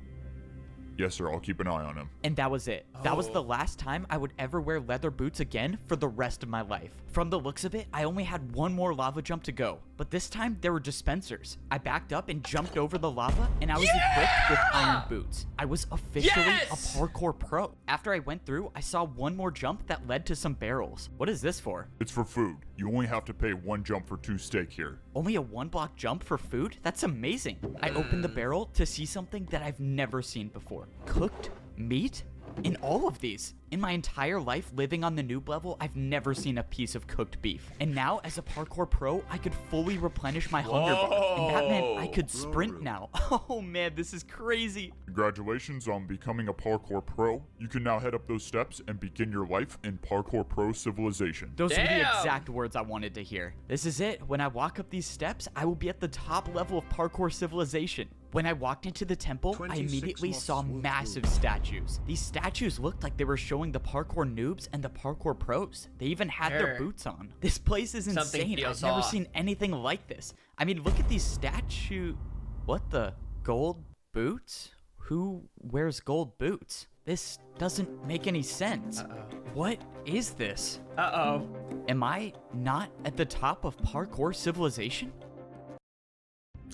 Yes, sir. I'll keep an eye on him. And that was it. That was the last time I would ever wear leather boots again for the rest of my life. From the looks of it, I only had 1 more lava jump to go. But this time, there were dispensers. I backed up and jumped over the lava, and I was equipped with iron boots. I was officially Yes! a parkour pro. After I went through, I saw 1 more jump that led to some barrels. What is this for? It's for food. You only have to pay 1 jump for 2 steak here. Only a 1-block jump for food? That's amazing. I opened the barrel to see something that I've never seen before. Cooked meat? In all of these. In my entire life living on the noob level, I've never seen a piece of cooked beef. And now, as a parkour pro, I could fully replenish my hunger bar. And that meant I could sprint now. Oh man, this is crazy. Congratulations on becoming a parkour pro. You can now head up those steps and begin your life in parkour pro civilization. Those were the Damn. exact words I wanted to hear. This is it. When I walk up these steps, I will be at the top level of parkour civilization. When I walked into the temple, I 26 immediately lost saw wolf massive group. statues. These statues looked like they were showing the parkour noobs and the parkour pros. They even had their Sure. boots on. This place is Something insane. I've feels never off. seen anything like this. I mean, look at these What the? Gold boots? Who wears gold boots? This doesn't make any sense. What is this? Am I not at the top of parkour civilization?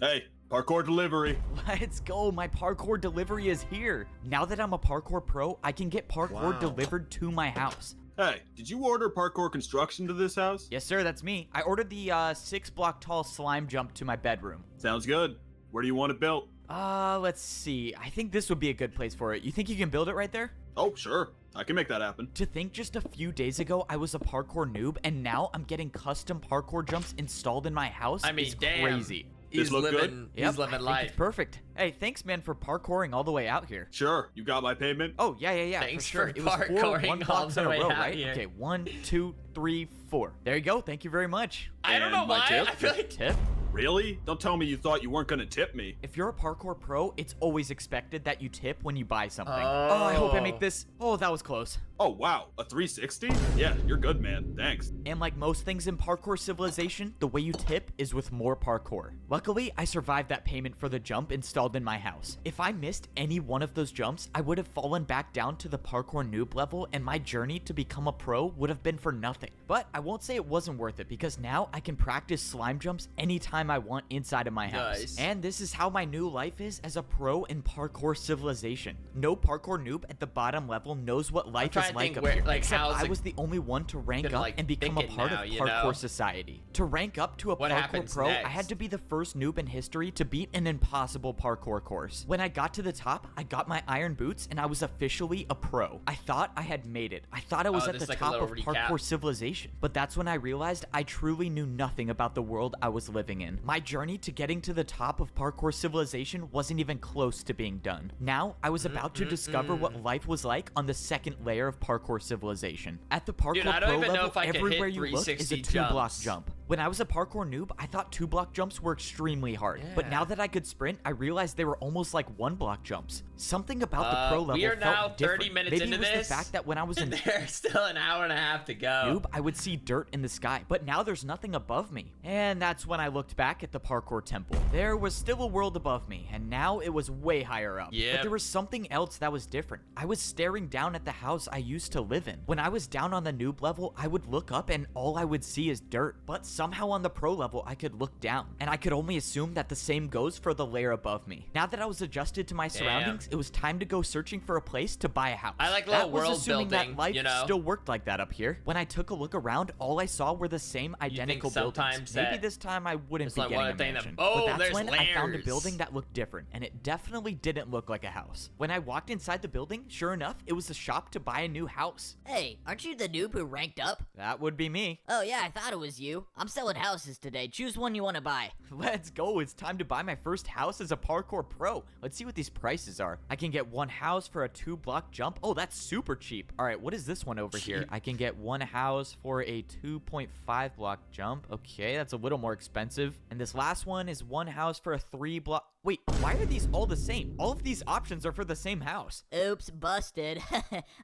Hey, parkour delivery. Let's go, my parkour delivery is here. Now that I'm a parkour pro, I can get parkour delivered to my house. Hey, did you order parkour construction to this house? Yes, sir, that's me. I ordered the 6-block tall slime jump to my bedroom. Sounds good. Where do you want it built? Let's see. I think this would be a good place for it. You think you can build it right there? Oh, sure. I can make that happen. To think just a few days ago I was a parkour noob, and now I'm getting custom parkour jumps installed in my house. I mean, is damn. crazy. This look good? He's living I think life. it's perfect. Hey, thanks, man, for parkouring all the way out here. Sure. You got my payment? Oh, yeah. Thanks for sure. for It was 4 parkouring 1 all blocks the in a way row, out right? here. Okay, 1, 2, 3, 4. There you go. Thank you very much. I don't know And my why. tip? I feel like Tip? Really? Don't tell me you thought you weren't gonna tip me. If you're a parkour pro, it's always expected that you tip when you buy something. Oh, I hope I make this. Oh, that was close. Oh, wow. A 360? Yeah, you're good, man. Thanks. And like most things in parkour civilization, the way you tip is with more parkour. Luckily, I survived that payment for the jump installed in my house. If I missed any one of those jumps, I would have fallen back down to the parkour noob level, and my journey to become a pro would have been for nothing. But I won't say it wasn't worth it, because now I can practice slime jumps anytime I want inside of my house. Nice. And this is how my new life is as a pro in parkour civilization. No parkour noob at the bottom level knows what life trying is to like think up where- here, like, except how's I it was the only one to rank gonna, up like, and become a think it part now, of you parkour know? society. To rank up to a What parkour happens pro, I next? had to be the first noob in history to beat an impossible parkour course. When I got to the top, I got my iron boots and I was officially a pro. I thought I had made it. I thought I was Oh, at this the is like a top little of recap. parkour civilization. But that's when I realized I truly knew nothing about the world I was living in. My journey to getting to the top of parkour civilization wasn't even close to being done. Now, I was about to discover what life was like on the second layer of parkour civilization. At the parkour Dude, I don't pro even know level, if I could everywhere hit you look is a 360 2-block jumps. jump. When I was a parkour noob, I thought 2-block jumps were extremely hard. But now that I could sprint, I realized they were almost like 1-block jumps. Something about the pro level we are now felt 30 different. minutes Maybe into it was this. the fact that when I was in There's still an hour and a half to go. noob, I would see dirt in the sky, but now there's nothing above me. And that's when I looked back at the parkour temple. There was still a world above me, and now it was way higher up. Yep. But there was something else that was different. I was staring down at the house I used to live in. When I was down on the noob level, I would look up and all I would see is dirt. But somehow on the pro level, I could look down, and I could only assume that the same goes for the layer above me. Now that I was adjusted to my surroundings, it was time to go searching for a place to buy a house. I like that little was world assuming building, that life you know? still worked like that up here. When I took a look around, all I saw were the same identical buildings. sometimes Maybe that this time I wouldn't it's be like getting one a of the thing that- mansion. oh, but that's there's when I found a layers. building that looked different, and it definitely didn't look like a house. When I walked inside the building, sure enough, it was a shop to buy a new house. Hey, aren't you the noob who ranked up? That would be me. Oh yeah, I thought it was you. I'm selling houses today. Choose one you want to buy. Let's go. It's time to buy my first house as a parkour pro. Let's see what these prices are. I can get one house for a 2-block jump. Oh, that's super cheap. All right, what is this one over here? I can get one house for a 2.5 block jump. Okay, that's a little more expensive. And this last one is one house for a 3-block. Wait, why are these all the same? All of these options are for the same house. Oops, busted.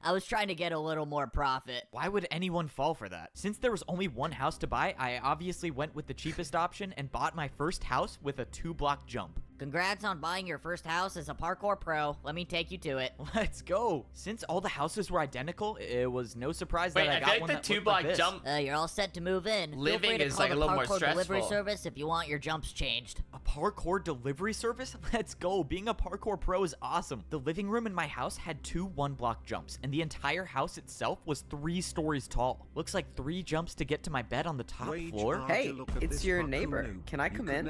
I was trying to get a little more profit. Why would anyone fall for that? Since there was only one house to buy, I obviously went with the cheapest option and bought my first house with a 2-block jump. Congrats on buying your first house as a parkour pro. Let me take you to it. Let's go. Since all the houses were identical, it was no surprise Wait, that I I got feel like one the that looked 2-block like this. jump. You're all set to move in. Feel Living free to is, call like, a the little more parkour delivery stressful. service if you want your jumps changed. A parkour delivery service? Let's go. Being a parkour pro is awesome. The living room in my house had 2 1-block jumps, and the entire house itself was 3 stories tall. Looks like 3 jumps to get to my bed on the top floor. Hey, it's your neighbor. Can I come in?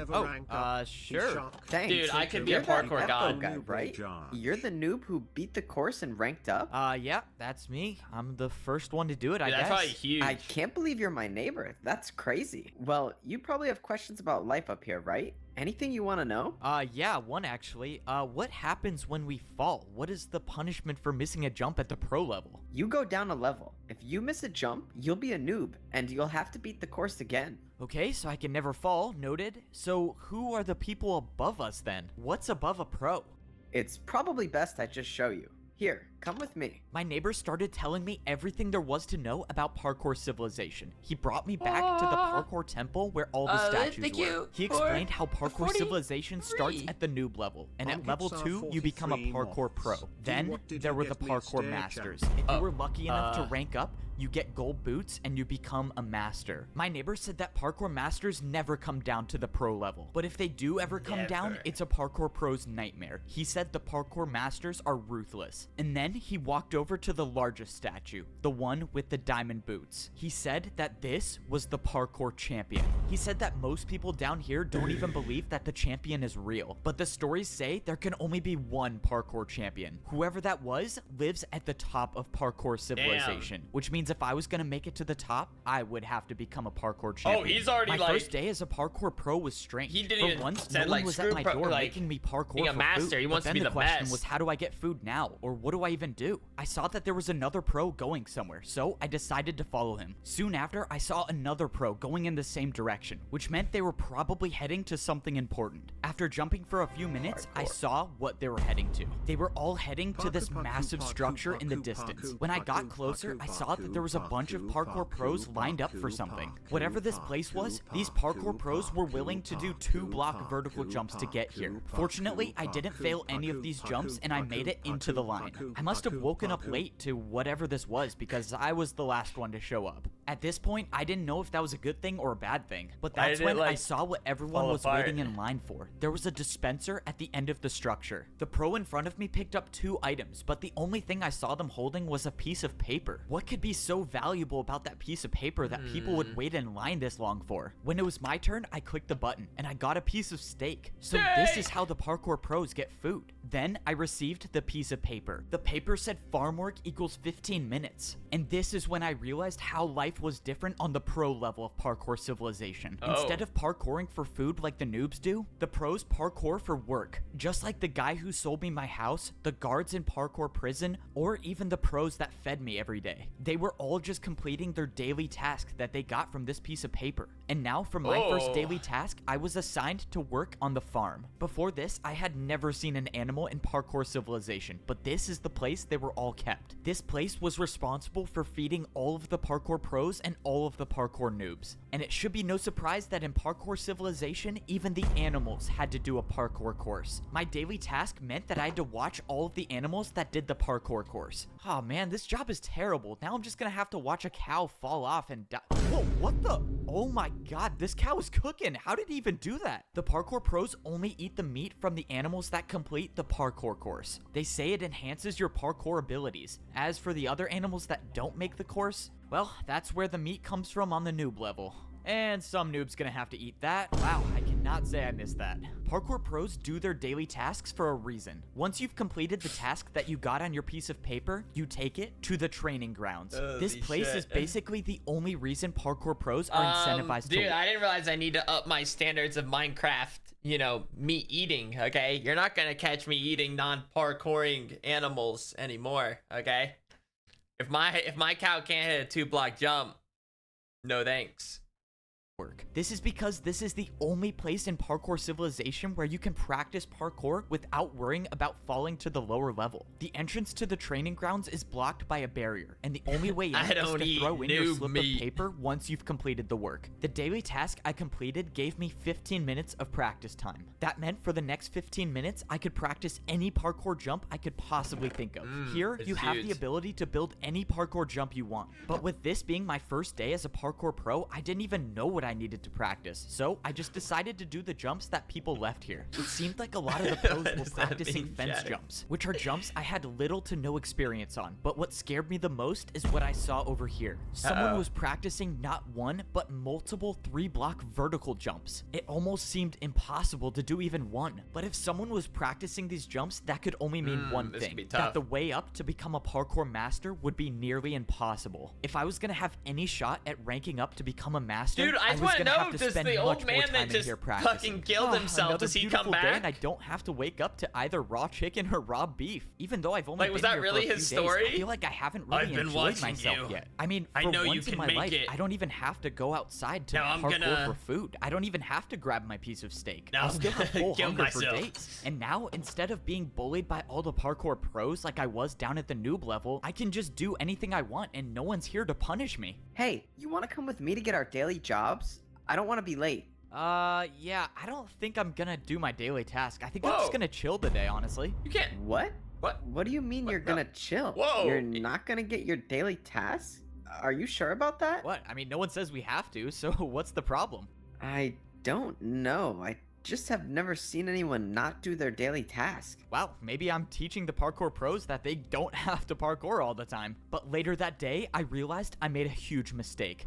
Sure. Thanks. Dude, I could be a You're that parkour Echo god. guy, right? You're the noob who beat the course and ranked up? Yeah, that's me. I'm the first one to do it, I Dude, guess. that's probably huge. I can't believe you're my neighbor. That's crazy. Well, you probably have questions about life up here, right? Anything you want to know? Yeah, one actually. What happens when we fall? What is the punishment for missing a jump at the pro level? You go down a level. If you miss a jump, you'll be a noob, and you'll have to beat the course again. Okay, so I can never fall, noted. So who are the people above us then? What's above a pro? It's probably best I just show you. Here, Come with me. My neighbor started telling me everything there was to know about parkour civilization. He brought me back to the parkour temple where all the statues were. He explained how parkour civilization starts at the noob level, and at level 2, you become a parkour pro. Then, there were the parkour masters. If you were lucky enough to rank up, you get gold boots and you become a master. My neighbor said that parkour masters never come down to the pro level, but if they do ever come down, it's a parkour pro's nightmare. He said the parkour masters are ruthless. And then he walked over to the largest statue, the one with the diamond boots. He said that this was the parkour champion. He said that most people down here don't even believe that the champion is real, but the stories say there can only be one parkour champion. Whoever that was lives at the top of parkour civilization, which means if I was gonna make it to the top, I would have to become a parkour champion. Oh, he's already my first day as a parkour pro was strange. He didn't even once, said, no one was at my door like, making me parkour being a for master. food. He wants but to then be the the question best. was, how do I get food now, or what do I even do? I saw that there was another pro going somewhere, so I decided to follow him. Soon after, I saw another pro going in the same direction, which meant they were probably heading to something important. After jumping for a few minutes, I saw what they were heading to. They were all heading to this massive structure in the distance. When I got closer, I saw that there was a bunch of parkour pros lined up for something. Whatever this place was, these parkour pros were willing to do 2-block vertical jumps to get here. Fortunately, I didn't fail any of these jumps and I made it into the line. I must have woken up late to whatever this was because I was the last one to show up. At this point, I didn't know if that was a good thing or a bad thing, but that's when I saw what everyone was waiting in line for. There was a dispenser at the end of the structure. The pro in front of me picked up 2 items, but the only thing I saw them holding was a piece of paper. What could be so valuable about that piece of paper that people would wait in line this long for? When it was my turn, I clicked the button and I got a piece of steak. So this is how the parkour pros get food. Then I received the piece of paper. The paper said farm work equals 15 minutes. And this is when I realized how life was different on the pro level of parkour civilization. Instead of parkouring for food like the noobs do, the pros parkour for work. Just like the guy who sold me my house, the guards in parkour prison, or even the pros that fed me every day. They were all just completing their daily task that they got from this piece of paper. And now for my first daily task, I was assigned to work on the farm. Before this, I had never seen an animal in parkour civilization, but this is the place they were all kept. This place was responsible for feeding all of the parkour pros and all of the parkour noobs. And it should be no surprise that in parkour civilization, even the animals had to do a parkour course. My daily task meant that I had to watch all of the animals that did the parkour course. Oh man, this job is terrible. Now I'm just gonna have to watch a cow fall off and die. Whoa, what the? Oh my god, this cow is cooking. How did he even do that? The parkour pros only eat the meat from the animals that complete the parkour course. They say it enhances your parkour abilities. As for the other animals that don't make the course, well, that's where the meat comes from on the noob level. And some noob's gonna have to eat that. Wow, I cannot say I missed that. Parkour pros do their daily tasks for a reason. Once you've completed the task that you got on your piece of paper, you take it to the training grounds. This place is basically the only reason parkour pros are incentivized to Dude, I didn't realize I need to up my standards of Minecraft, you know, meat eating, okay? You're not gonna catch me eating non-parkouring animals anymore, okay? If my cow can't hit a 2-block jump, no thanks. work. This is because this is the only place in parkour civilization where you can practice parkour without worrying about falling to the lower level. The entrance to the training grounds is blocked by a barrier, and the only way in is to throw in your slip of paper once you've completed the work. The daily task I completed gave me 15 minutes of practice time. That meant for the next 15 minutes, I could practice any parkour jump I could possibly think of. Here, you have the ability to build any parkour jump you want. But with this being my first day as a parkour pro, I didn't even know what I needed to practice. So I just decided to do the jumps that people left here. It seemed like a lot of the pros were practicing fence jumps, which are jumps I had little to no experience on. But what scared me the most is what I saw over here. Someone was practicing not one, but multiple 3-block vertical jumps. It almost seemed impossible to do even one. But if someone was practicing these jumps, that could only mean one thing, that the way up to become a parkour master would be nearly impossible. If I was gonna have any shot at ranking up to become a master, dude, I I just was want to gonna know, have to does spend the much old more man time that in just here practicing. fucking killed himself, Another does he come beautiful day, back? and I don't have to wake up to either raw chicken or raw beef. Even though I've only Like, been was that here for really a few his days, story? I feel like I haven't really I've been enjoyed watching myself you. yet. I mean, I for know you once in can my make life, it. I don't even have to go outside to Now I'm parkour gonna- for food. I don't even have to grab my piece of steak. Now I'll I'm still have gonna full kill hunger for myself. days. And now, instead of being bullied by all the parkour pros like I was down at the noob level, I can just do anything I want and no one's here to punish me. Hey, you want to come with me to get our daily jobs? I don't want to be late. Yeah, I don't think I'm gonna do my daily task. I think I'm Whoa. just gonna chill today, honestly. You can't. What? What? What do you mean you're No. gonna chill? Whoa. You're not gonna get your daily tasks? Are you sure about that? What? I mean, no one says we have to, so what's the problem? I don't know. I just have never seen anyone not do their daily task. Wow, maybe I'm teaching the parkour pros that they don't have to parkour all the time. But later that day, I realized I made a huge mistake.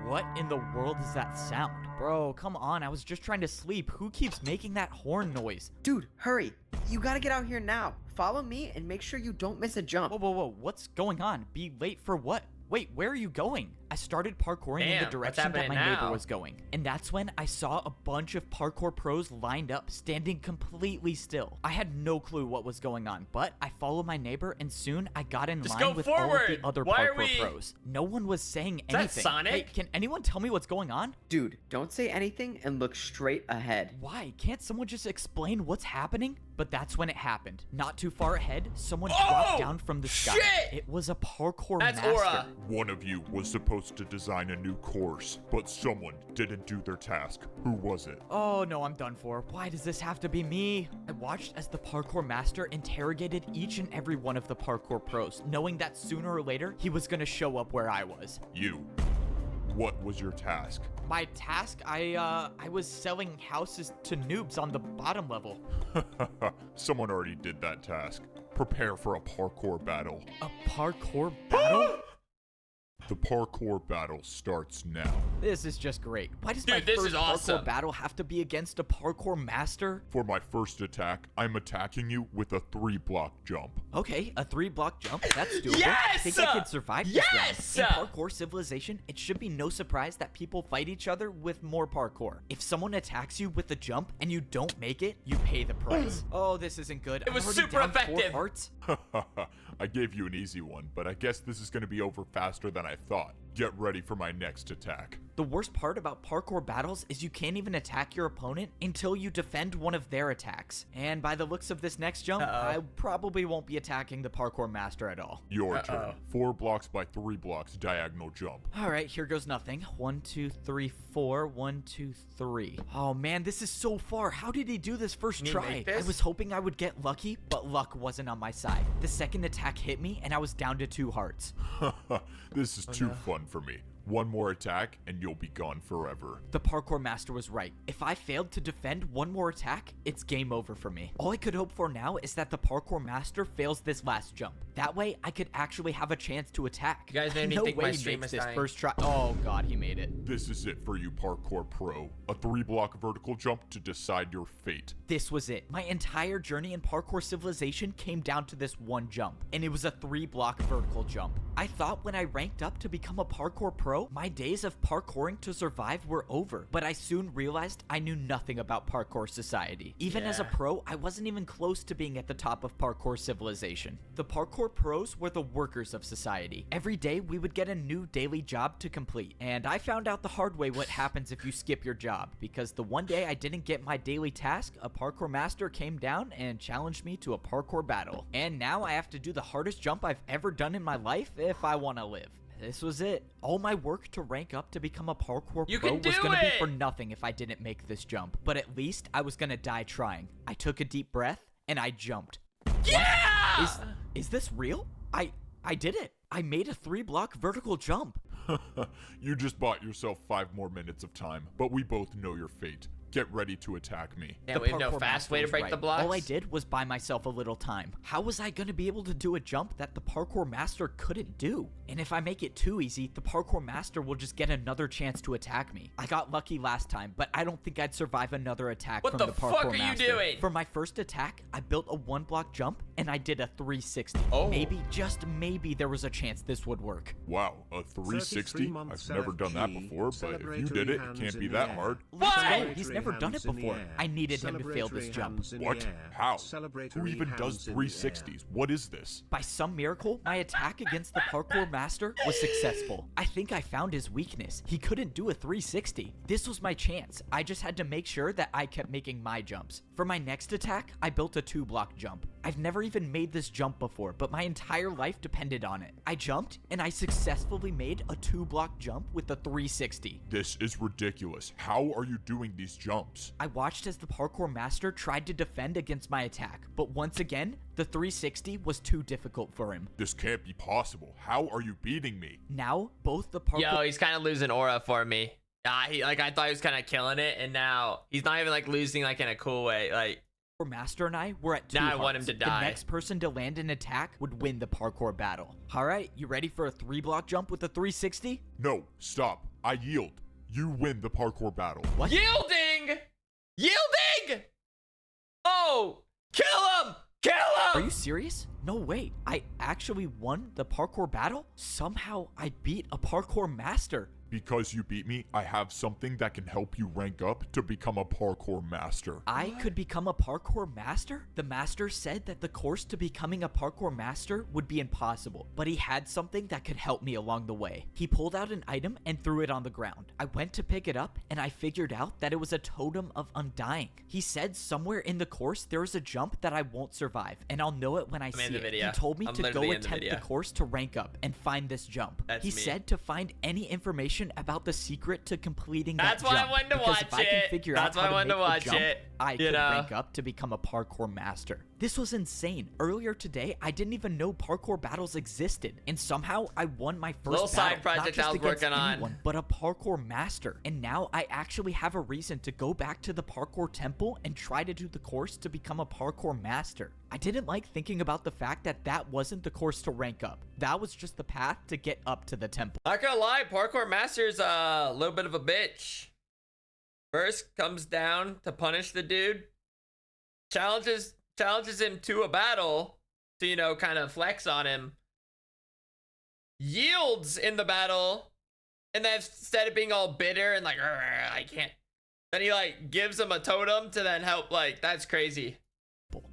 What in the world is that sound? Bro, come on, I was just trying to sleep. Who keeps making that horn noise? Dude, hurry. You gotta get out here now. Follow me and make sure you don't miss a jump. Whoa, what's going on? Be late for what? Wait, where are you going? I started parkouring in the Damn, what's direction that my happening neighbor now? was going. And that's when I saw a bunch of parkour pros lined up, standing completely still. I had no clue what was going on, but I followed my neighbor and soon I got in Just line go with all of forward. the other Why are parkour we- pros. No one was saying that anything. Sonic? Hey, can anyone tell me what's going on? Dude, don't say anything and look straight ahead. Why? Can't someone just explain what's happening? But that's when it happened. Not too far ahead, someone Oh, dropped down from the sky. shit! It was a parkour That's master. Aura. One of you was supposed to design a new course, but someone didn't do their task. Who was it? Oh no, I'm done for. Why does this have to be me? I watched as the parkour master interrogated each and every one of the parkour pros, knowing that sooner or later he was gonna show up where I was. You. What was your task? My task, I was selling houses to noobs on the bottom level. Someone already did that task. Prepare for a parkour battle. A parkour battle? The parkour battle starts now. This is just great. Why does Dude, my this first is parkour awesome. battle have to be against a parkour master? For my first attack, I'm attacking you with a 3-block jump. Okay, a 3-block jump, that's doable. I Yes! think I could survive this Yes! round. In parkour civilization, it should be no surprise that people fight each other with more parkour. If someone attacks you with a jump and you don't make it, you pay the price. Oh, this isn't good. It was I'm already super down 4 effective. hearts. I gave you an easy one, but I guess this is going to be over faster than I thought. Get ready for my next attack. The worst part about parkour battles is you can't even attack your opponent until you defend one of their attacks. And by the looks of this next jump, I probably won't be attacking the parkour master at all. Your turn. 4 blocks by 3 blocks diagonal jump. All right, here goes nothing. 1, 2, 3, 4. 1, 2, 3. Oh man, this is so far. How did he do this first Can you try? make this? I was hoping I would get lucky, but luck wasn't on my side. The second attack hit me, and I was down to 2 hearts. This is too fun for me. One more attack and you'll be gone forever. The parkour master was right. If I failed to defend one more attack, it's game over for me. All I could hope for now is that the parkour master fails this last jump. That way, I could actually have a chance to attack. You guys made me no think way my he stream makes is this dying. first try. Oh god, he made it. This is it for you, parkour pro. A 3-block vertical jump to decide your fate. This was it. My entire journey in parkour civilization came down to this one jump, and it was a 3-block vertical jump. I thought when I ranked up to become a parkour pro, my days of parkouring to survive were over, but I soon realized I knew nothing about parkour society. Even as a pro, I wasn't even close to being at the top of parkour civilization. The parkour pros were the workers of society. Every day we would get a new daily job to complete, and I found out the hard way what happens if you skip your job, because the one day I didn't get my daily task, a parkour master came down and challenged me to a parkour battle. And now I have to do the hardest jump I've ever done in my life if I want to live. This was it. All my work to rank up to become a parkour You pro can do was gonna be it! for nothing if I didn't make this jump. But at least I was gonna die trying. I took a deep breath and I jumped. Yeah! Is this real? I did it. I made a 3-block vertical jump. You just bought yourself 5 more minutes of time, but we both know your fate. get ready to attack me. And The we have no parkour fast master way to was break right. the blocks. All I did was buy myself a little time. How was I gonna be able to do a jump that the parkour master couldn't do? And if I make it too easy, the parkour master will just get another chance to attack me. I got lucky last time, but I don't think I'd survive another attack What from the the parkour fuck are you master. doing? For my first attack, I built a 1-block jump and I did a 360. Oh. Maybe, just maybe, there was a chance this would work. Wow, a 360? 33 months I've never done that LFG, before, but if you celebratory did it, it hands can't in be the that air. hard. Let's Why? go. He's never done it Hands in the before. air. I needed him to fail this Celebratory jump. hands in the What? air. How? Celebratory Who even does hands in the air. 360s? What is this? By some miracle, my attack against the parkour master was successful. I think I found his weakness. He couldn't do a 360. This was my chance. I just had to make sure that I kept making my jumps. For my next attack, I built a 2-block jump. I've never even made this jump before, but my entire life depended on it. I jumped, and I successfully made a 2-block jump with a 360. This is ridiculous. How are you doing these jumps? I watched as the parkour master tried to defend against my attack, but once again, the 360 was too difficult for him. This can't be possible. How are you beating me? Now, both the parkour Yo, he's kind of losing aura for me. I thought he was kind of killing it, and now he's not even like losing like in a cool way. Like, master and I were at 2 Now I want him hearts. to die. The next person to land an attack would win the parkour battle. All right, you ready for a 3-block jump with a 360? No, stop. I yield. You win the parkour battle. What? yielding, yielding. Oh, kill him, kill Are him. you serious? No way. I actually won the parkour battle? Somehow I beat a parkour master. Because you beat me, I have something that can help you rank up to become a parkour master. I could become a parkour master? The master said that the course to becoming a parkour master would be impossible, but he had something that could help me along the way. He pulled out an item and threw it on the ground. I went to pick it up and I figured out that it was a totem of undying. He said somewhere in the course there is a jump that I won't survive, and I'll know it when I see in the it. video. He told me I'm to literally go in the attempt the video. course to rank up and find this jump. That's He me. said to find any information about the secret to completing That's that why I jump. wanted to Because watch if I can it. figure That's out why I how wanted to to make the watch jump, it, I you could know? rank up to become a parkour master. This was insane. Earlier today, I didn't even know parkour battles existed, and somehow I won my first Little side battle, not project just I was against working on. anyone, but a parkour master. And now I actually have a reason to go back to the parkour temple and try to do the course to become a parkour master. I didn't like thinking about the fact that that wasn't the course to rank up. That was just the path to get up to the temple. Not gonna lie, parkour master's a little bit of a bitch. First comes down to punish the dude, challenges him to a battle to, you know, kind of flex on him, yields in the battle, and then instead of being all bitter and like, I can't, then he like gives him a totem to then help. Like, that's crazy.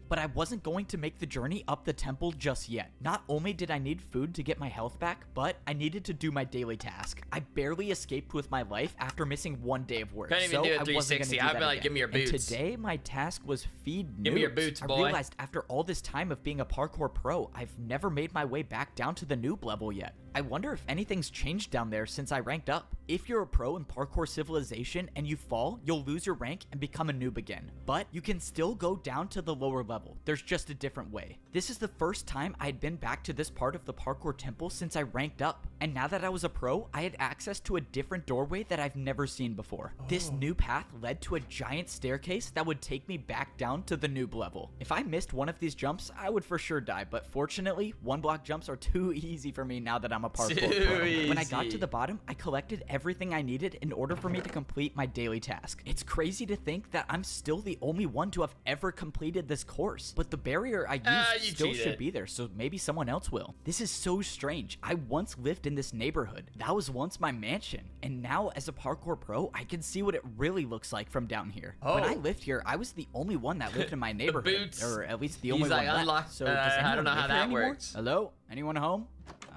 But I wasn't going to make the journey up the temple just yet. Not only did I need food to get my health back, but I needed to do my daily task. I barely escaped with my life after missing 1 day of work. Couldn't even so do a I wasn't gonna 360. do I'd that be like, again. give me your boots. And today, my task was feed noobs. Give me your boots, boy. I realized after all this time of being a parkour pro, I've never made my way back down to the noob level yet. I wonder if anything's changed down there since I ranked up. If you're a pro in parkour civilization and you fall, you'll lose your rank and become a noob again. But you can still go down to the lower level. There's just a different way. This is the first time I had been back to this part of the parkour temple since I ranked up. And now that I was a pro, I had access to a different doorway that I've never seen before. This new path led to a giant staircase that would take me back down to the noob level. If I missed one of these jumps, I would for sure die, but fortunately, 1-block jumps are too easy for me now that I'm a parkour pro. When I got to the bottom, I collected everything I needed in order for me to complete my daily task. It's crazy to think that I'm still the only one to have ever completed this course, but the barrier I used you still cheated. should be there, so maybe someone else will. This is so strange. I once lived in this neighborhood. That was once my mansion, and now as a parkour pro, I can see what it really looks like from down here. When I Oh. lived here, I was the only one that lived in my neighborhood, boots. or at least the He's only like, one unlock- left. So I does don't anyone know how live here that anymore? works. Hello? Anyone home?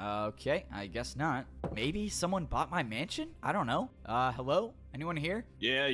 Okay, I guess not. Maybe someone bought my mansion? I don't know. Hello? Anyone here? Yeah,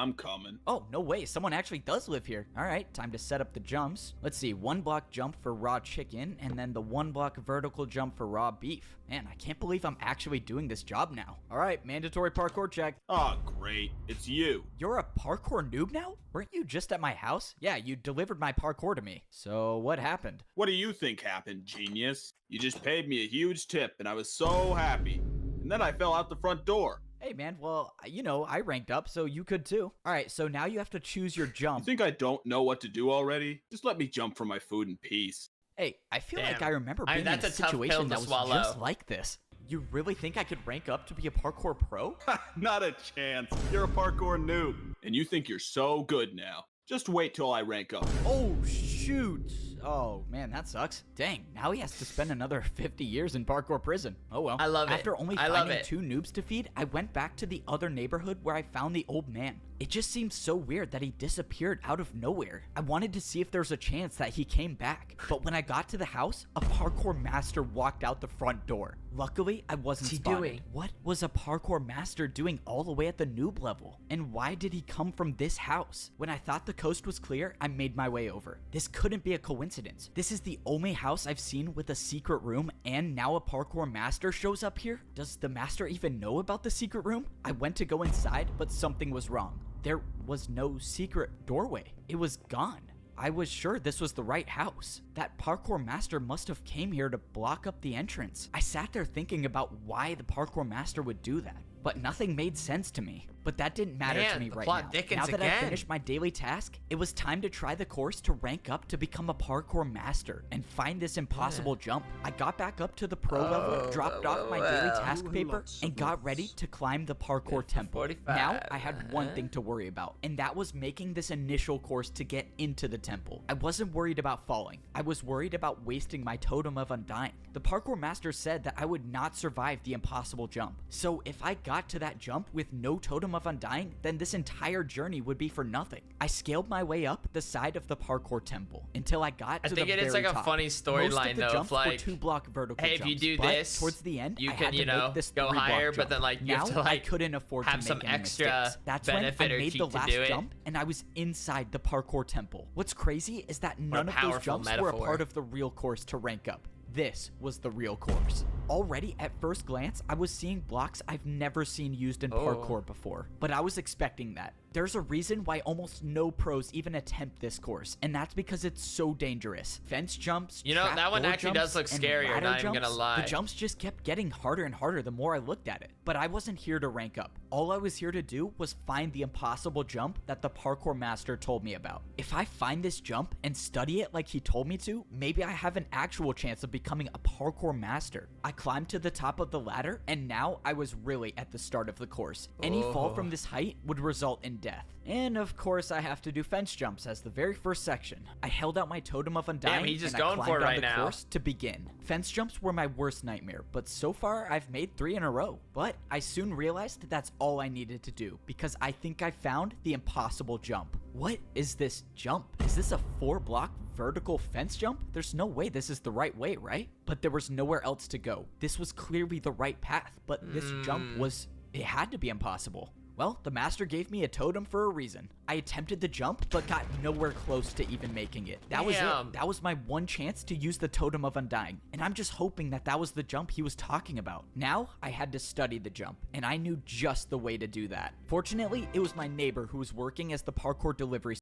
I'm coming. Oh, no way. Someone actually does live here. All right, time to set up the jumps. Let's see, 1-block jump for raw chicken, and then the 1-block vertical jump for raw beef. Man, I can't believe I'm actually doing this job now. All right, mandatory parkour check. Oh, great. It's you. You're a parkour noob now? Weren't you just at my house? Yeah, you delivered my parkour to me. So what happened? What do you think happened, genius? You just paid me a huge tip, and I was so happy. And then I fell out the front door. Hey, man, well, you know, I ranked up, so you could too. All right, so now you have to choose your You jump. think I don't know what to do already? Just let me jump for my food in peace. Hey, I feel like Damn. I remember I being mean, in a that's a tough pill situation to that was swallow. just like this. You really think I could rank up to be a parkour pro? Not a chance. You're a parkour noob. And you think you're so good now. Just wait till I rank up. Oh, shoot. Oh, man, that sucks. Dang, now he has to spend another 50 years in parkour prison. Oh, well. I love it. After only I love finding it. 2 noobs to feed, I went back to the other neighborhood where I found the old man. It just seems so weird that he disappeared out of nowhere. I wanted to see if there's a chance that he came back. But when I got to the house, a parkour master walked out the front door. Luckily, I wasn't spotted. What was a parkour master doing all the way at the noob level? And why did he come from this house? When I thought the coast was clear, I made my way over. This couldn't be a coincidence. This is the only house I've seen with a secret room, and now a parkour master shows up here? Does the master even know about the secret room? I went to go inside, but something was wrong. There was no secret doorway. It was gone. I was sure this was the right house. That parkour master must have came here to block up the entrance. I sat there thinking about why the parkour master would do that, but nothing made sense to me. But that didn't matter Man, to me the right plot now. thickens Now that I again. finished my daily task, it was time to try the course to rank up to become a parkour master and find this impossible jump. I got back up to the pro level, dropped off my daily task paper, and got ready to climb the parkour temple. 45, Now I had one thing to worry about, and that was making this initial course to get into the temple. I wasn't worried about falling. I was worried about wasting my totem of undying. The parkour master said that I would not survive the impossible jump. So if I got to that jump with no totem of undying, then this entire journey would be for nothing. I scaled my way up the side of the parkour temple until I got to the very top. I think it is like a funny storyline though, jumps of were like, 2-block vertical hey, if you jumps, do but this, towards the end, you I can, had to you know, make this go 3-block higher, jump. but then like you now have to I like couldn't afford have to some make any extra mistakes. That's when I benefit or made the cheat to last do it. jump, and I was inside the parkour temple. What's crazy is that none of those powerful jumps were a metaphor. part of the real course to rank up. This was the real course. Already at first glance, I was seeing blocks I've never seen used in parkour before, but I was expecting that. There's a reason why almost no pros even attempt this course, and that's because it's so dangerous. Fence jumps, You know, that one trapdoor actually does jumps, look and scarier, ladder not even jumps. gonna lie. The jumps just kept getting harder and harder the more I looked at it. But I wasn't here to rank up. All I was here to do was find the impossible jump that the parkour master told me about. If I find this jump and study it like he told me to, maybe I have an actual chance of becoming a parkour master. I climbed to the top of the ladder, and now I was really at the start of the course. Any fall from this height would result in death. And of course, I have to do fence jumps as the very first section. I held out my totem of undying, Damn, he's just and I going climbed for it on right the now. course to begin. Fence jumps were my worst nightmare, but so far I've made 3 in a row. But I soon realized that's all I needed to do, because I think I found the impossible jump. What is this jump? Is this a 4-block vertical fence jump? There's no way this is the right way, right? But there was nowhere else to go. This was clearly the right path, but this jump was, it had to be impossible. Well, the master gave me a totem for a reason. I attempted the jump, but got nowhere close to even making it. That was Damn. it. That was my one chance to use the totem of undying, and I'm just hoping that that was the jump he was talking about. Now, I had to study the jump, and I knew just the way to do that. Fortunately, it was my neighbor who was working as the parkour delivery.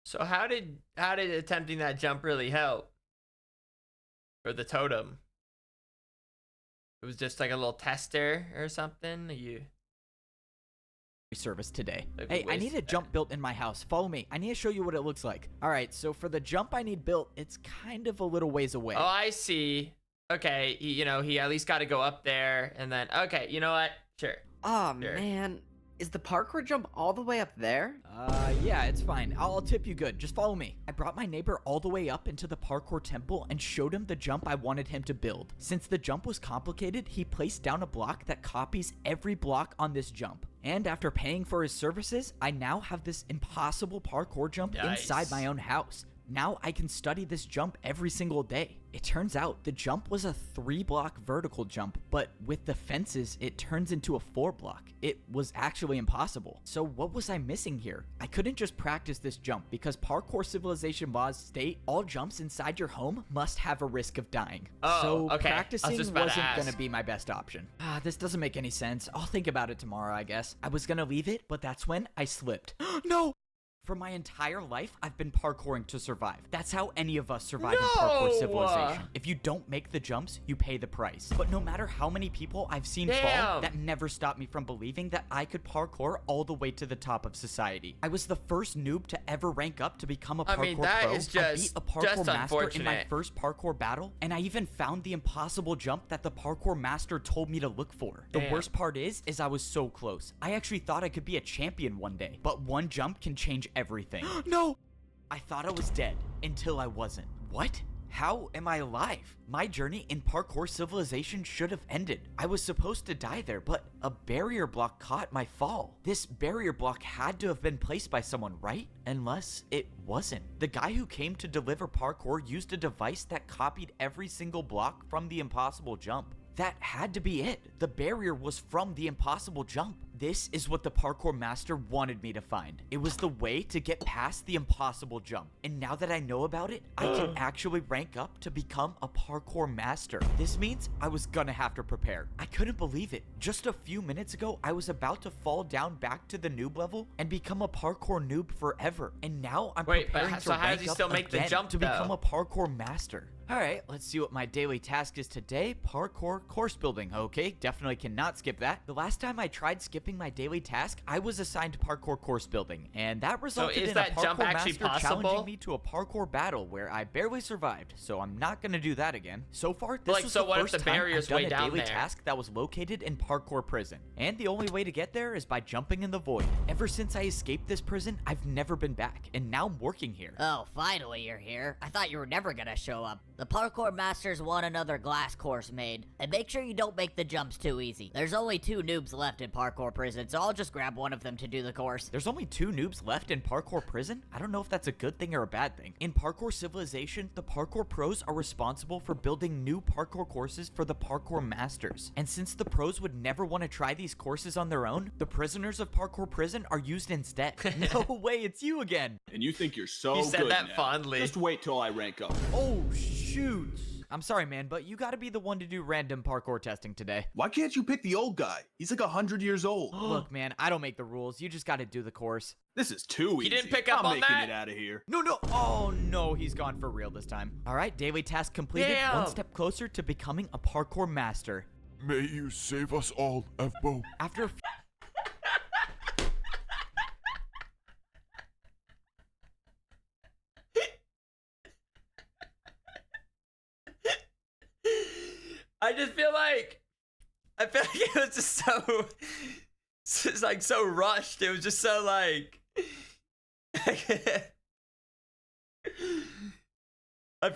So how did attempting that jump really help? For the totem? It was just like a little tester or something? Service today. Like, Hey, I need a waste- jump built in my house. Follow me. I need to show you what it looks like. All right, so for the jump I need built, it's kind of a little ways away. Oh, I see. Okay, he at least got to go up there, and then, okay, you know what? Sure. Oh Sure. man, is the parkour jump all the way up there? Yeah, it's fine. I'll tip you good. Just follow me. I brought my neighbor all the way up into the parkour temple and showed him the jump I wanted him to build. Since the jump was complicated, he placed down a block that copies every block on this jump. And after paying for his services, I now have this impossible parkour jump inside my own house. Now I can study this jump every single day. It turns out the jump was a 3-block vertical jump, but with the fences, it turns into a 4-block. It was actually impossible. So what was I missing here? I couldn't just practice this jump because parkour civilization laws state all jumps inside your home must have a risk of dying. Oh, so okay. I was practicing just about to wasn't ask. gonna be my best option. This doesn't make any sense. I'll think about it tomorrow, I guess. I was gonna leave it, but that's when I slipped. No! For my entire life, I've been parkouring to survive. That's how any of us survive in No! parkour civilization. If you don't make the jumps, you pay the price. But no matter how many people I've seen fall, Damn. that never stopped me from believing that I could parkour all the way to the top of society. I was the first noob to ever rank up to become a parkour that pro. is I beat just a parkour master in my unfortunate. first parkour battle, and I even found the impossible jump that the parkour master told me to look for. The Damn. worst part is I was so close. I actually thought I could be a champion one day, but one jump can change everything. No! I thought I was dead until I wasn't. What? How am I alive? My journey in parkour civilization should have ended. I was supposed to die there, but a barrier block caught my fall. This barrier block had to have been placed by someone, right? Unless it wasn't. The guy who came to deliver parkour used a device that copied every single block from the impossible jump. That had to be it. The barrier was from the impossible jump. This is what the parkour master wanted me to find. It was the way to get past the impossible jump. And now that I know about it, I can actually rank up to become a parkour master. This means I was gonna have to prepare. I couldn't believe it. Just a few minutes ago, I was about to fall down back to the noob level and become a parkour noob forever. And now I'm preparing to so how rank does he up still make the again jump, to become though? a parkour master. All right, let's see what my daily task is today. Parkour course building. Okay, definitely cannot skip that. The last time I tried skipping my daily task, I was assigned is course building, and that resulted is in that a parkour jump actually master possible? challenging me to a parkour battle where I barely survived. So I'm not gonna do that again. So far, this Like, was so the what if first the time I've barrier's done way a down daily there? task that was located in parkour prison, and the only way to get there is by jumping in the void. Ever since I escaped this prison, I've never been back, and now I'm working here. Oh, finally you're here. I thought you were never gonna show up. The parkour masters want another glass course made, and make sure you don't make the jumps too easy. There's only 2 noobs left in parkour prison, so I'll just grab one of them to do the course. There's only 2 noobs left in parkour prison? I don't know if that's a good thing or a bad thing. In parkour civilization, the parkour pros are responsible for building new parkour courses for the parkour masters. And since the pros would never want to try these courses on their own, the prisoners of parkour prison are used instead. No way, it's you again. And you think you're so He said good that now. fondly. Just wait till I rank up. Oh, shoot. I'm sorry, man, but you gotta be the one to do random parkour testing today. Why can't you pick the old guy? He's like 100 years old. Look, man, I don't make the rules. You just gotta do the course. This is too easy. He didn't pick up I'm on making that? it out of here. No. Oh, no, he's gone for real this time. All right, daily task completed. Damn. One step closer to becoming a parkour master. May you save us all, F-Bo. After a I just feel like it was just so it's like so rushed. It was just so like I feel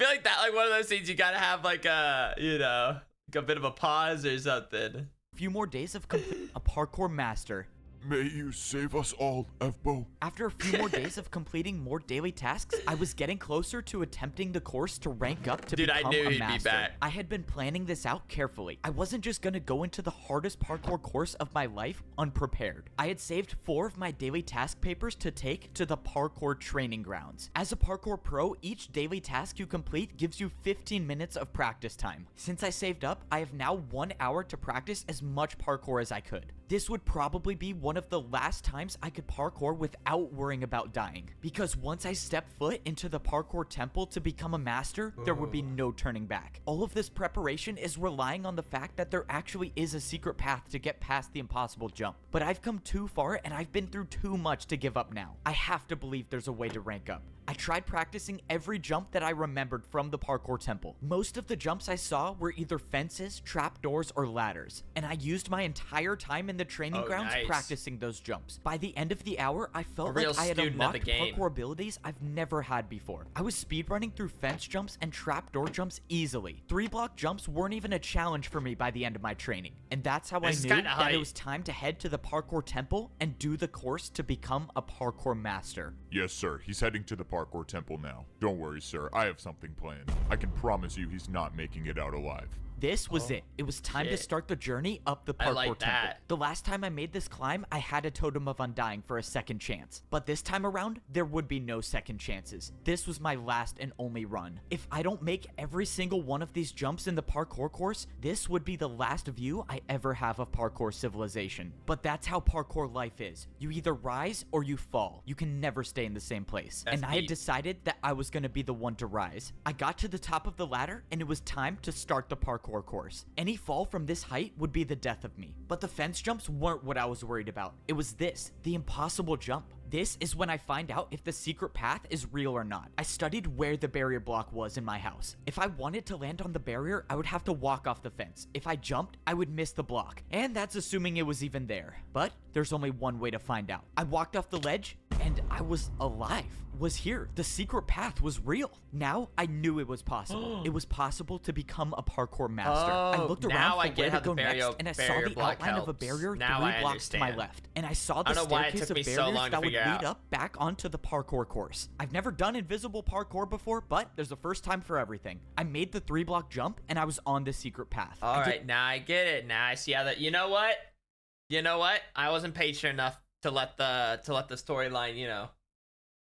like that like one of those things you gotta have like a like a bit of a pause or something. few more days of completing a parkour master. May you save us all, F-Bo. After a few more days of completing more daily tasks, I was getting closer to attempting the course to rank up to Dude, I become knew a he'd be master. back. I had been planning this out carefully. I wasn't just gonna go into the hardest parkour course of my life unprepared. I had saved 4 of my daily task papers to take to the parkour training grounds. As a parkour pro, each daily task you complete gives you 15 minutes of practice time. Since I saved up, I have now 1 hour to practice as much parkour as I could. This would probably be one of the last times I could parkour without worrying about dying. Because once I step foot into the parkour temple to become a master, there would be no turning back. All of this preparation is relying on the fact that there actually is a secret path to get past the impossible jump. But I've come too far and I've been through too much to give up now. I have to believe there's a way to rank up. I tried practicing every jump that I remembered from the parkour temple. Most of the jumps I saw were either fences, trapdoors, or ladders, and I used my entire time in the training grounds nice. practicing those jumps. By the end of the hour, I felt A real like I had student of the unlocked game. parkour abilities I've never had before. I was speedrunning through fence jumps and trapdoor jumps easily. 3-block jumps weren't even a challenge for me by the end of my training, and that's how This is I knew kinda that hype. it was time to head to the parkour temple and do the course to become a parkour master. Yes, sir. He's heading to the parkour temple now. Don't worry, sir. I have something planned. I can promise you he's not making it out alive. This was it. It was time to shit. start the journey up the I parkour like temple. that. The last time I made this climb, I had a totem of undying for a second chance. But this time around, there would be no second chances. This was my last and only run. If I don't make every single one of these jumps in the parkour course, this would be the last view I ever have of parkour civilization. But that's how parkour life is. You either rise or you fall. You can never stay in the same place. That's And I had deep. decided that I was going to be the one to rise. I got to the top of the ladder and it was time to start the parkour course. Any fall from this height would be the death of me. But the fence jumps weren't what I was worried about. It was this, the impossible jump. This is when I find out if the secret path is real or not. I studied where the barrier block was in my house. If I wanted to land on the barrier, I would have to walk off the fence. If I jumped, I would miss the block. And that's assuming it was even there. But there's only one way to find out. I walked off the ledge and I was alive. Was here. The secret path was real. Now I knew it was possible. It was possible to become a parkour master. I looked around now for I where get to how go the barrier, next, and I saw barrier the block outline of a helps. barrier Now 3 I blocks to my understand. left. And I saw I the don't know why it staircase took of me so barriers long to that would figure lead out. up back onto the parkour course. I've never done invisible parkour before, but there's a first time for everything. I made the 3-block jump and I was on the secret path. All right, now I get it. Now I see how that. You know what? I wasn't patient enough to let the storyline.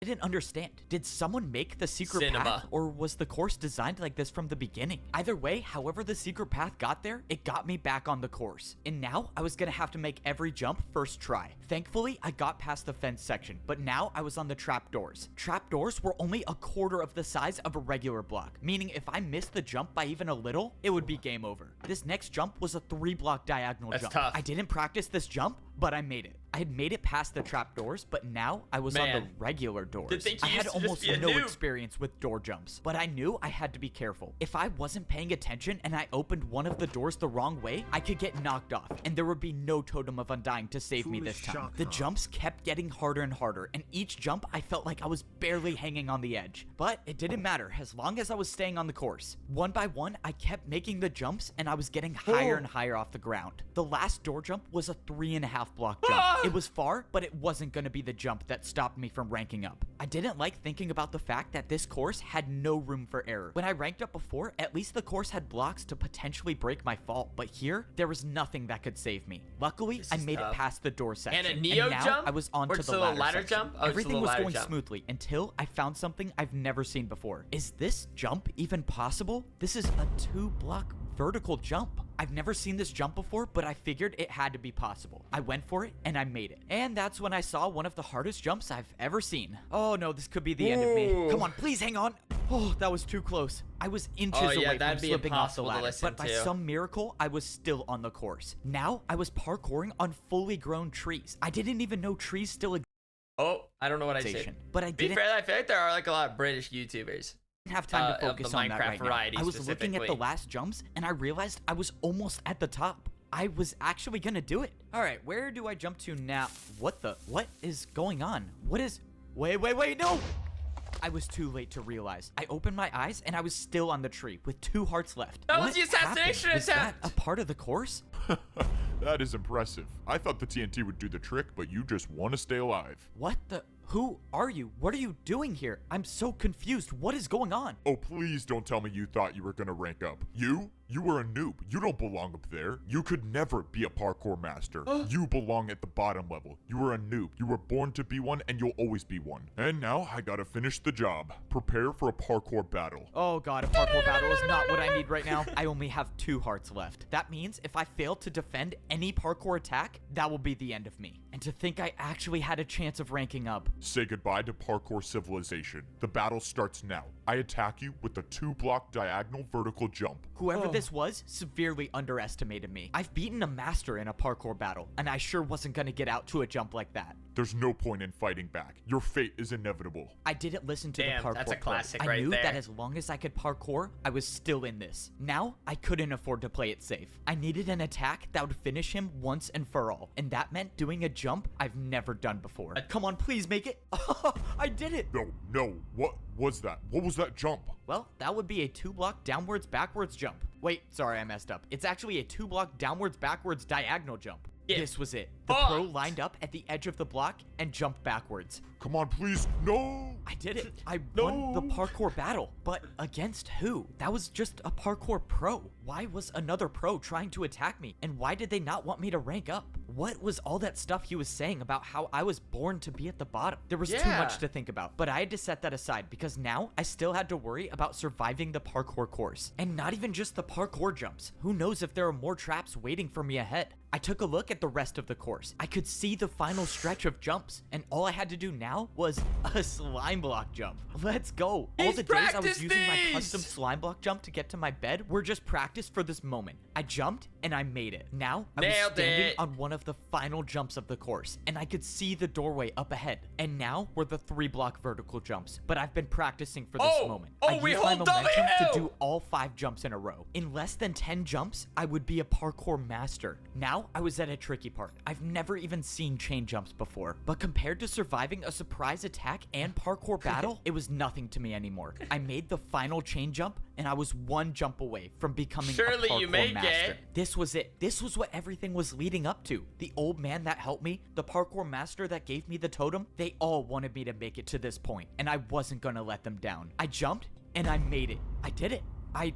I didn't understand. Did someone make the secret Cinema. path, or was the course designed like this from the beginning? Either way, however the secret path got there, it got me back on the course. And now I was gonna have to make every jump first try. Thankfully, I got past the fence section, but now I was on the trapdoors. Trapdoors were only a quarter of the size of a regular block, meaning if I missed the jump by even a little, it would be game over. This next jump was a 3-block diagonal That's jump. tough. I didn't practice this jump, but I made it. I had made it past the trapdoors, but now I was on the Man. regular doors. Did think you I had used to just almost be a no noob. experience with door jumps, but I knew I had to be careful. If I wasn't paying attention and I opened one of the doors the wrong way, I could get knocked off, and there would be no totem of undying to save me this Foolish time. shock The heart. jumps kept getting harder and harder, and each jump I felt like I was barely hanging on the edge. But it didn't matter, as long as I was staying on the course. One by one, I kept making the jumps, and I was getting higher and higher off the ground. The last door jump was a 3.5-block jump. It was far, but it wasn't going to be the jump that stopped me from ranking up. I didn't like thinking about the fact that this course had no room for error. When I ranked up before, at least the course had blocks to potentially break my fall, but here, there was nothing that could save me. Luckily, This I is made tough. it past the door section. And a Neo now jump? I was onto Or just the a little ladder, ladder section. jump? Oh, just a Everything little was ladder going jump. smoothly until I found something I've never seen before. Is this jump even possible? This is a 2-block vertical jump. I've never seen this jump before, but I figured it had to be possible. I went for it and I made it. And that's when I saw one of the hardest jumps I've ever seen. Oh no, this could be the end of me. Ooh. Come on, please hang on. Oh, that was too close. I was inches Oh, yeah, away from that'd be slipping off the impossible to ladder, listen but by to. some miracle, I was still on the course. Now, I was parkouring on fully grown trees. I didn't even know trees still Oh, I don't know what I said. existed, but I To be didn't fair, I feel like there are like a lot of British YouTubers. have time to of the focus on that Minecraft right now. variety I was looking at the specifically. last jumps and I realized I was almost at the top. I was actually gonna do it. All right, where do I jump to now? What is going on? Wait, no! I was too late to realize. I opened my eyes and I was still on the tree with 2 hearts left. That was What the assassination happened? Was that attempt! a part of the course? That is impressive. I thought the TNT would do the trick, but you just want to stay alive. What the? Who are you? What are you doing here? I'm so confused. What is going on? Oh, please don't tell me you thought you were gonna rank up. You were a noob. You don't belong up there. You could never be a parkour master. You belong at the bottom level. You were a noob. You were born to be one, and you'll always be one. And now I gotta finish the job. Prepare for a parkour battle. Oh god, a parkour battle is not what I need right now. I only have 2 hearts left. That means if I fail to defend any parkour attack, that will be the end of me. And to think I actually had a chance of ranking up. Say goodbye to parkour civilization. The battle starts now. I attack you with a 2-block diagonal vertical jump. Whoever this was severely underestimated me. I've beaten a master in a parkour battle, and I sure wasn't gonna get out to a jump like that. There's no point in fighting back. Your fate is inevitable. I didn't listen to Damn, the parkour that's a pro. classic I right knew there. that as long as I could parkour, I was still in this. Now, I couldn't afford to play it safe. I needed an attack that would finish him once and for all, and that meant doing a jump I've never done before. Come on, please make it. I did it. No, what was that? What was that jump? Well, that would be a 2-block downwards backwards jump. Wait, sorry, I messed up. It's actually a 2-block downwards backwards diagonal jump. Yeah. This was it. The Fuck. pro lined up at the edge of the block and jumped backwards. Come on, please. No. I did it. I won the parkour battle. But against who? That was just a parkour pro. Why was another pro trying to attack me? And why did they not want me to rank up? What was all that stuff he was saying about how I was born to be at the bottom? There was too much to think about, but I had to set that aside because now I still had to worry about surviving the parkour course. And not even just the parkour jumps. Who knows if there are more traps waiting for me ahead? I took a look at the rest of the course. I could see the final stretch of jumps, and all I had to do now was a slime block jump. Let's go. All the days I was using my custom slime block jump to get to my bed were just practice for this moment. I jumped and I made it. Now I was standing on one of the final jumps of the course, and I could see the doorway up ahead. And now were the 3-block vertical jumps. But I've been practicing for this moment. I used my momentum to do all 5 jumps in a row. In less than 10 jumps, I would be a parkour master. Now I was at a tricky part. I've never even seen chain jumps before, but compared to surviving a surprise attack and parkour battle, it was nothing to me anymore. I made the final chain jump, and I was 1 jump away from becoming a parkour master. This was it. This was what everything was leading up to. The old man that helped me, the parkour master that gave me the totem, they all wanted me to make it to this point, and I wasn't gonna let them down. I jumped, and I made it. I did it. I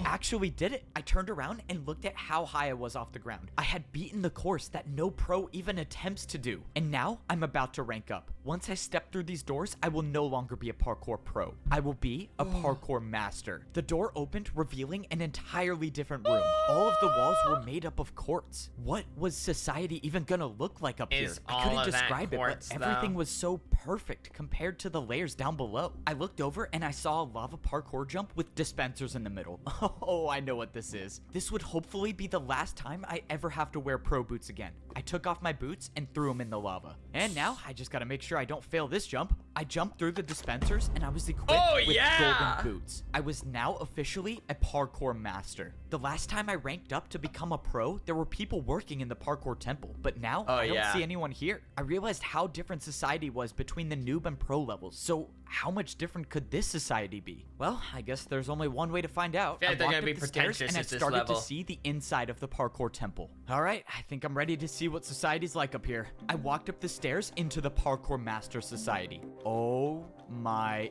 actually did it. I turned around and looked at how high I was off the ground. I had beaten the course that no pro even attempts to do. And now I'm about to rank up. Once I step through these doors, I will no longer be a parkour pro. I will be a parkour master. The door opened, revealing an entirely different room. All of the walls were made up of quartz. What was society even gonna look like up here? I couldn't describe it, but everything was so perfect compared to the layers down below. I looked over and I saw a lava parkour jump with dispensers in the middle. Oh, I know what this is. This would hopefully be the last time I ever have to wear pro boots again. I took off my boots and threw them in the lava. And now I just gotta make sure I don't fail this jump. I jumped through the dispensers and I was equipped with golden boots. I was now officially a parkour master. The last time I ranked up to become a pro, there were people working in the parkour temple, but now I don't see anyone here. I realized how different society was between the noob and pro levels. So how much different could this society be? Well, I guess there's only one way to find out. I walked up the stairs and I started to see the inside of the parkour temple. All right, I think I'm ready to see what society's like up here. I walked up the stairs into the parkour master society. Oh my.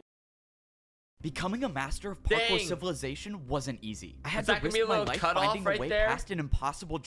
Becoming a master of parkour civilization wasn't easy. I had to risk my life finding a way past an impossible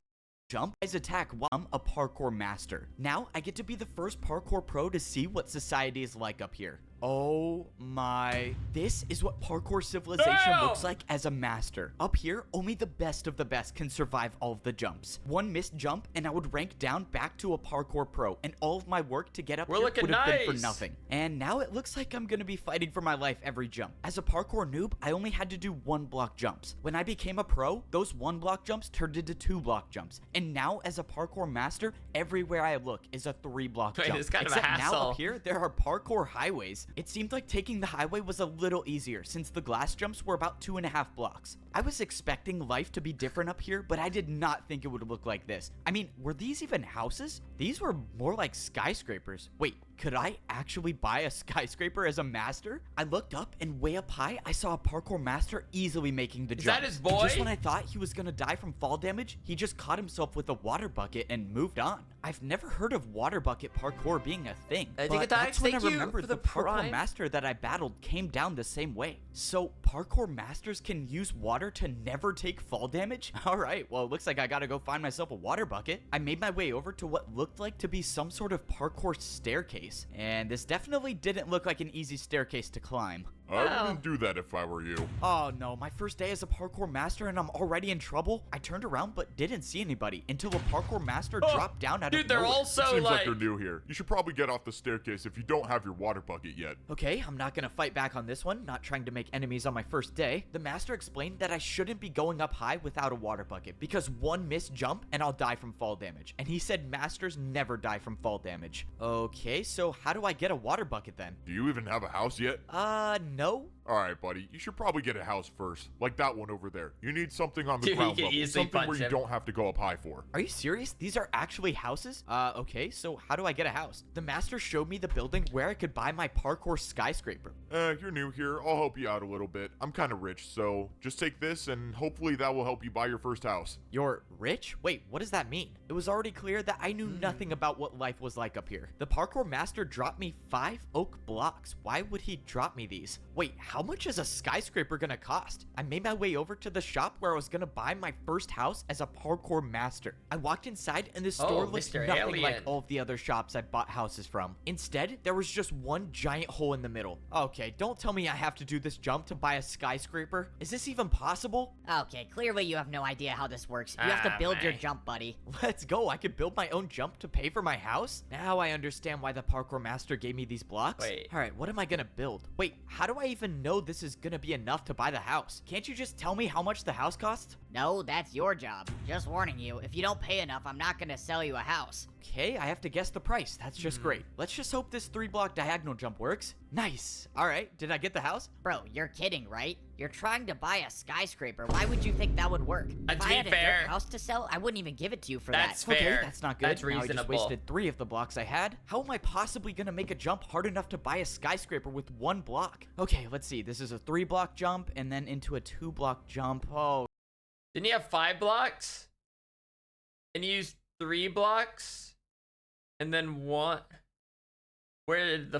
jump as attack while I'm a parkour master. Now I get to be the first parkour pro to see what society is like up here. Oh my. This is what parkour civilization looks like as a master. Up here, only the best of the best can survive all of the jumps. One missed jump and I would rank down back to a parkour pro, and all of my work to get up here would have been for nothing. And now it looks like I'm gonna be fighting for my life every jump. As a parkour noob, I only had to do 1-block jumps. When I became a pro, those 1-block jumps turned into 2-block jumps. And now as a parkour master, everywhere I look is a 3-block jump. Except now up here, there are parkour highways. It seemed like taking the highway was a little easier since the glass jumps were about 2.5 blocks. I was expecting life to be different up here, but I did not think it would look like this. I mean, were these even houses? These were more like skyscrapers. Wait, could I actually buy a skyscraper as a master? I looked up and way up high, I saw a parkour master easily making the jump. Is that his boy? And just when I thought he was gonna die from fall damage, he just caught himself with a water bucket and moved on. I've never heard of water bucket parkour being a thing, but that's when I remembered the parkour master that I battled came down the same way. So parkour masters can use water to never take fall damage? Alright, well it looks like I gotta go find myself a water bucket. I made my way over to what looked like to be some sort of parkour staircase, and this definitely didn't look like an easy staircase to climb. I wouldn't do that if I were you. Oh no, my first day as a parkour master and I'm already in trouble? I turned around but didn't see anybody until a parkour master dropped down out of nowhere. Dude, they're also Seems like you're new here. You should probably get off the staircase if you don't have your water bucket yet. Okay, I'm not gonna fight back on this one, not trying to make enemies on my first day. The master explained that I shouldn't be going up high without a water bucket because one missed jump and I'll die from fall damage. And he said masters never die from fall damage. Okay, so how do I get a water bucket then? Do you even have a house yet? No. All right, buddy. You should probably get a house first, like that one over there. You need something on the Dude, ground he could level, easily something punch where you him. don't have to go up high for. Are you serious? These are actually houses? Okay, so how do I get a house? The master showed me the building where I could buy my parkour skyscraper. You're new here. I'll help you out a little bit. I'm kind of rich, so just take this and hopefully that will help you buy your first house. You're rich? Wait, what does that mean? It was already clear that I knew nothing about what life was like up here. The parkour master dropped me 5 oak blocks. Why would he drop me these? Wait, how much is a skyscraper gonna cost? I made my way over to the shop where I was gonna buy my first house as a parkour master. I walked inside and the store looked Mr. nothing Alien. like all of the other shops I bought houses from. Instead, there was just one giant hole in the middle. Okay, don't tell me I have to do this jump to buy a skyscraper. Is this even possible? Okay, clearly you have no idea how this works. You have to build your man. jump, buddy. Let's go. I could build my own jump to pay for my house? Now I understand why the parkour master gave me these blocks. Wait. All right, what am I gonna build? Wait, how do I even know this is gonna be enough to buy the house? Can't you just tell me how much the house costs? No, that's your job. Just warning you, if you don't pay enough, I'm not gonna sell you a house. Okay, I have to guess the price. That's just great. Let's just hope this 3-block diagonal jump works. Nice. All right, did I get the house? Bro, you're kidding, right? You're trying to buy a skyscraper. Why would you think that would work? If To I be had a fair, dirt house to sell, I wouldn't even give it to you for that's that. fair. Okay, that's not good. That's Now I just reasonable. wasted 3 of the blocks I had. How am I possibly gonna make a jump hard enough to buy a skyscraper with 1 block? Okay, let's see. This is a 3-block jump and then into a 2-block jump. Oh, Didn't you have 5 blocks? And you used 3 blocks? And then 1? Where did the...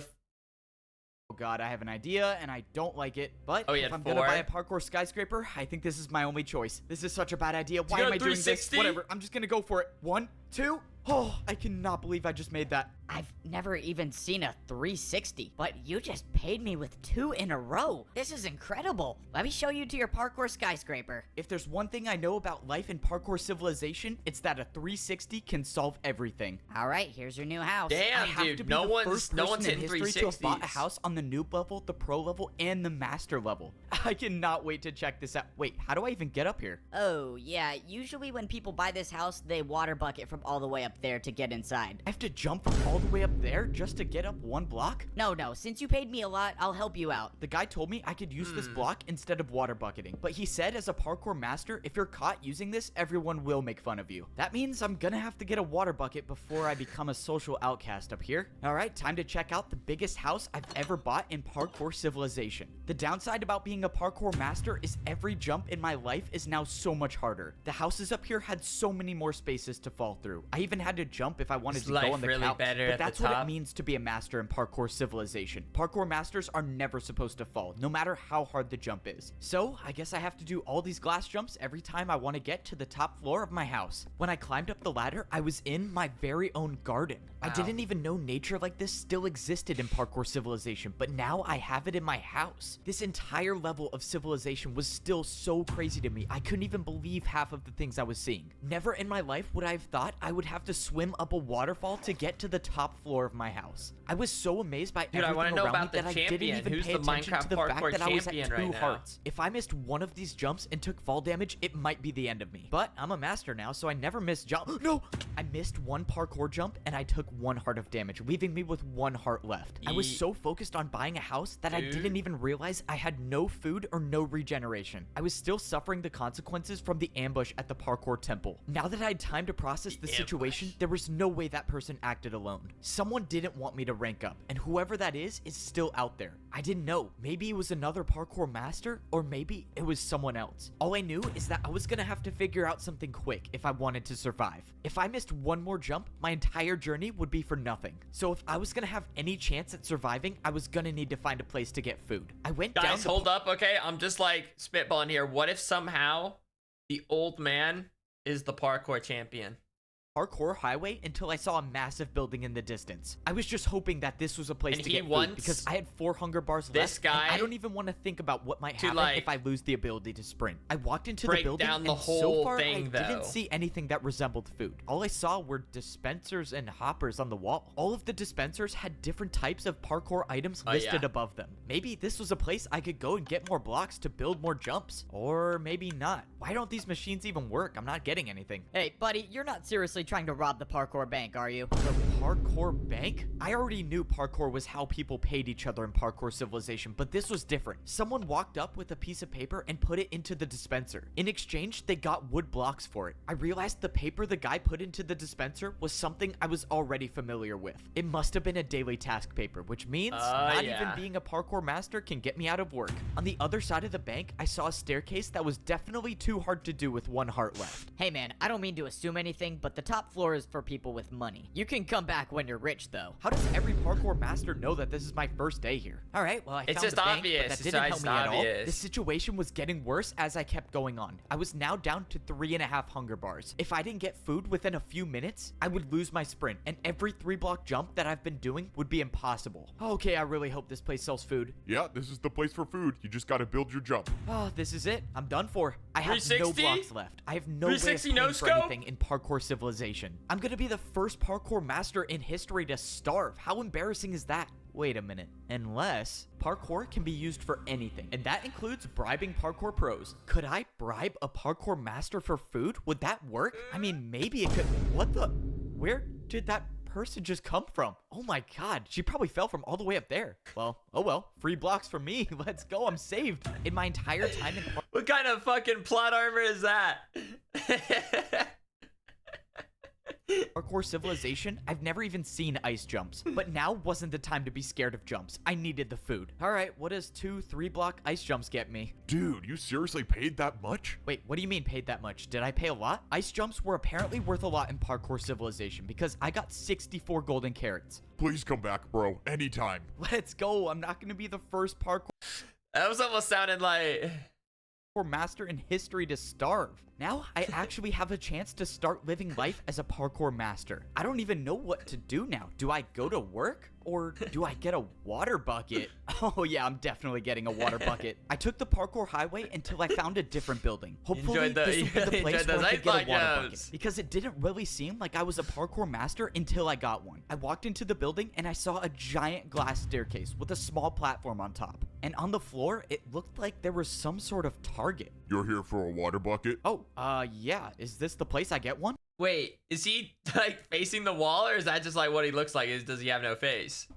oh god, I have an idea and I don't like it. But Oh, you if had I'm gonna buy 4? a parkour skyscraper, I think this is my only choice. This is such a bad idea. Why go am I doing this? 360? Whatever, I'm just gonna go for it. 1, 2. Oh, I cannot believe I just made that. I've never even seen a 360, but you just paid me with 2 in a row. This is incredible. Let me show you to your parkour skyscraper. If there's one thing I know about life in parkour civilization, it's that a 360 can solve everything. All right, here's your new house. I Damn, have to dude. be No the one's first no person one's in hitting history to have bought a 360s. house on the noob level, the pro level, and the master level. I cannot wait to check this out. Wait, how do I even get up here? Oh, yeah, usually when people buy this house, they water bucket from all the way up there to get inside. I have to jump from all the way up there just to get up 1 block? No, since you paid me a lot, I'll help you out. The guy told me I could use this block instead of water bucketing, but he said as a parkour master, if you're caught using this, everyone will make fun of you. That means I'm gonna have to get a water bucket before I become a social outcast up here. All right, time to check out the biggest house I've ever bought in parkour civilization. The downside about being a parkour master is every jump in my life is now so much harder. The houses up here had so many more spaces to fall through. I even had to jump if I wanted Is to go life on the really couch. better But at the that's what it top? means to be a master in parkour civilization. Parkour masters are never supposed to fall, no matter how hard the jump is. So, I guess I have to do all these glass jumps every time I want to get to the top floor of my house. When I climbed up the ladder, I was in my very own garden. I didn't even know nature like this still existed in parkour civilization, but now I have it in my house. This entire level of civilization was still so crazy to me. I couldn't even believe half of the things I was seeing. Never in my life would I have thought I would have to swim up a waterfall to get to the top floor of my house. I was so amazed by Dude, I wanna everything know around me about the that I didn't champion. even Who's pay the attention to Minecraft the fact parkour that I was at champion 2 right now? hearts. If I missed one of these jumps and took fall damage, it might be the end of me. But I'm a master now, so I never miss jump. No! I missed 1 parkour jump and I took 1 heart of damage, leaving me with 1 heart left. I was so focused on buying a house that I didn't even realize I had no food or no regeneration. I was still suffering the consequences from the ambush at the parkour temple. Now that I had time to process the situation, there was no way that person acted alone. Someone didn't want me to rank up, and whoever that is still out there. I didn't know. Maybe it was another parkour master, or maybe it was someone else. All I knew is that I was gonna have to figure out something quick if I wanted to survive. If I missed 1 more jump, my entire journey would be for nothing. So if I was gonna have any chance at surviving, I was gonna need to find a place to get food. I went down Guys, the hold up, okay? I'm just like spitballing here. What if somehow the old man is the parkour champion? parkour highway until I saw a massive building in the distance. I was just hoping that this was a place And to he get food wants because I had 4 hunger bars this left. guy And I don't even want to think about what might to, happen like, if I lose the ability to sprint. I walked into the break building down the and whole so far thing, I though. didn't see anything that resembled food. All I saw were dispensers and hoppers on the wall. All of the dispensers had different types of parkour items listed yeah. above them. Maybe this was a place I could go and get more blocks to build more jumps. Or maybe not. Why don't these machines even work? I'm not getting anything. Hey, buddy, you're not seriously trying to rob the parkour bank, are you? The parkour bank? I already knew parkour was how people paid each other in Parkour Civilization, but this was different. Someone walked up with a piece of paper and put it into the dispenser. In exchange, they got wood blocks for it. I realized the paper the guy put into the dispenser was something I was already familiar with. It must have been a daily task paper, which means not even being a parkour master can get me out of work. On the other side of the bank, I saw a staircase that was definitely too hard to do with 1 heart left. Hey man, I don't mean to assume anything, but the top floor is for people with money. You can come back when you're rich, though. How does every parkour master know that this is my first day here? All right, well, I found just the bank, obvious. but that It's didn't help just me at all. obvious. The situation was getting worse as I kept going on. I was now down to 3.5 hunger bars. If I didn't get food within a few minutes, I would lose my sprint, and every 3-block jump that I've been doing would be impossible. Okay, I really hope this place sells food. Yeah, this is the place for food. You just gotta build your jump. Oh, this is it. I'm done for. I have no 360? blocks left. I have no way of 360 paying no for scope? anything in Parkour Civilization. I'm gonna be the first parkour master in history to starve. How embarrassing is that? Wait a minute. Unless parkour can be used for anything, and that includes bribing parkour pros. Could I bribe a parkour master for food? Would that work? I mean, maybe it could. What the? Where did that person just come from? Oh my god, she probably fell from all the way up there. Well, oh well, free blocks for me. Let's go, I'm saved. In my entire time in What kind of fucking plot armor is that? Parkour Civilization, I've never even seen ice jumps, but now wasn't the time to be scared of jumps. I needed the food. All right, what does 2 3-block ice jumps get me? Dude, you seriously paid that much? Wait, what do you mean paid that much? Did I pay a lot? Ice jumps were apparently worth a lot in Parkour Civilization because I got 64 golden carrots. Please come back, bro. Anytime. Let's go. I'm not going to be the first parkour That was almost sounded like... master in history to starve. Now I actually have a chance to start living life as a parkour master. I don't even know what to do now. Do I go to work? Or do I get a water bucket? Oh yeah, I'm definitely getting a water bucket. I took the parkour highway until I found a different building. Hopefully this will be the place where I could get a water bucket. Because it didn't really seem like I was a parkour master until I got one. I walked into the building and I saw a giant glass staircase with a small platform on top. And on the floor, it looked like there was some sort of target. You're here for a water bucket? Oh, yeah. Is this the place I get one? Wait, is he like facing the wall, or is that just like what he looks like? Does he have no face?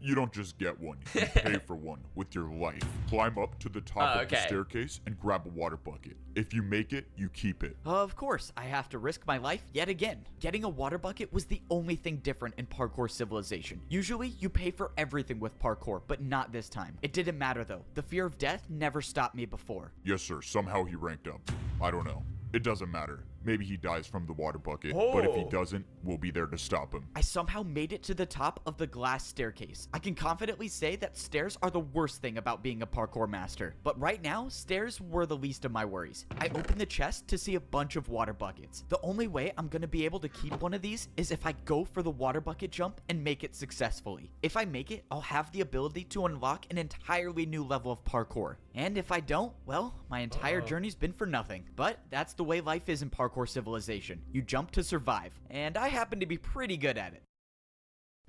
You don't just get one, you pay for one with your life. Climb up to the top of the staircase and grab a water bucket. If you make it, you keep it. Of course, I have to risk my life yet again. Getting a water bucket was the only thing different in Parkour Civilization. Usually, you pay for everything with parkour, but not this time. It didn't matter though. The fear of death never stopped me before. Yes, sir. Somehow he ranked up. I don't know. It doesn't matter. Maybe he dies from the water bucket, but if he doesn't, we'll be there to stop him. I somehow made it to the top of the glass staircase. I can confidently say that stairs are the worst thing about being a parkour master. But right now, stairs were the least of my worries. I opened the chest to see a bunch of water buckets. The only way I'm gonna be able to keep one of these is if I go for the water bucket jump and make it successfully. If I make it, I'll have the ability to unlock an entirely new level of parkour. And if I don't, well, my entire journey's been for nothing. But that's the way life is in Parkour Civilization. You jump to survive, and I happen to be pretty good at it.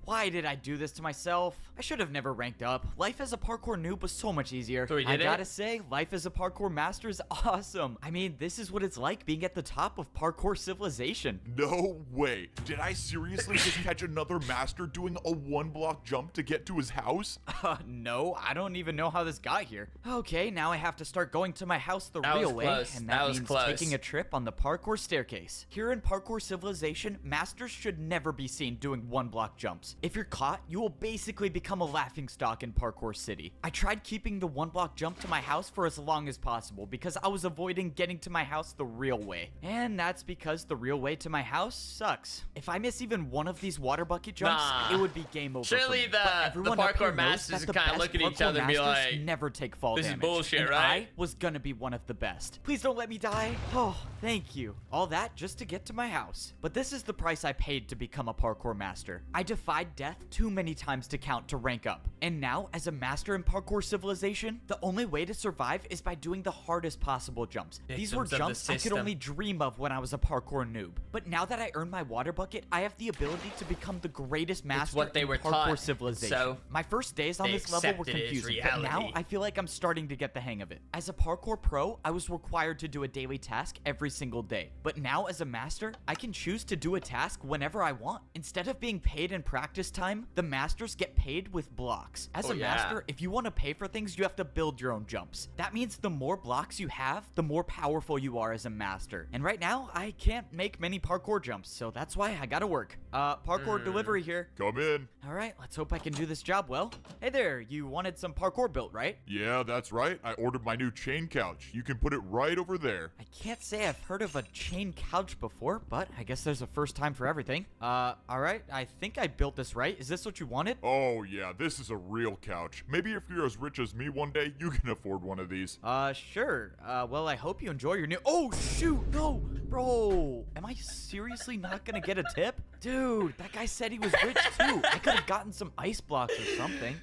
Why did I do this to myself? I should have never ranked up. Life as a parkour noob was so much easier. So I gotta say, life as a parkour master is awesome. I mean, this is what it's like being at the top of Parkour Civilization. No way. Did I seriously just catch another master doing a 1-block jump to get to his house? No, I don't even know how this got here. Okay, now I have to start going to my house the real way, and that means taking a trip on the parkour staircase. Here in Parkour Civilization, masters should never be seen doing 1-block jumps. If you're caught, you will basically become a laughingstock in Parkour City. I tried keeping the 1-block jump to my house for as long as possible because I was avoiding getting to my house the real way. And that's because the real way to my house sucks. If I miss even one of these water bucket jumps, it would be game over. Surely the parkour masters kind of look at each other and be like, never take fall this damage. is bullshit, and right? I was gonna be one of the best. Please don't let me die. Oh, thank you. All that just to get to my house. But this is the price I paid to become a parkour master. I defied tried death too many times to count to rank up. And now, as a master in parkour civilization, the only way to survive is by doing the hardest possible jumps. These were jumps I could only dream of when I was a parkour noob. But now that I earned my water bucket, I have the ability to become the greatest master in parkour civilization. So my first days on this level were confusing, but now I feel like I'm starting to get the hang of it. As a parkour pro, I was required to do a daily task every single day. But now as a master, I can choose to do a task whenever I want. Instead of being paid in practice time, the masters get paid with blocks. As a master, if you want to pay for things, you have to build your own jumps. That means the more blocks you have, the more powerful you are as a master. And right now, I can't make many parkour jumps, so that's why I gotta work. Parkour delivery here. Come in. All right, let's hope I can do this job well. Hey there, you wanted some parkour built, right? Yeah, that's right. I ordered my new chain couch. You can put it right over there. I can't say I've heard of a chain couch before, but I guess there's a first time for everything. All right, I think I built this right. Is this what you wanted? Oh, yeah, this is a real couch. Maybe if you're as rich as me one day, you can afford one of these. Sure. Well, I hope you enjoy your new— Oh, shoot, no! Bro, am I seriously not gonna get a tip? Dude, that guy said he was rich too. I could have gotten some ice blocks or something.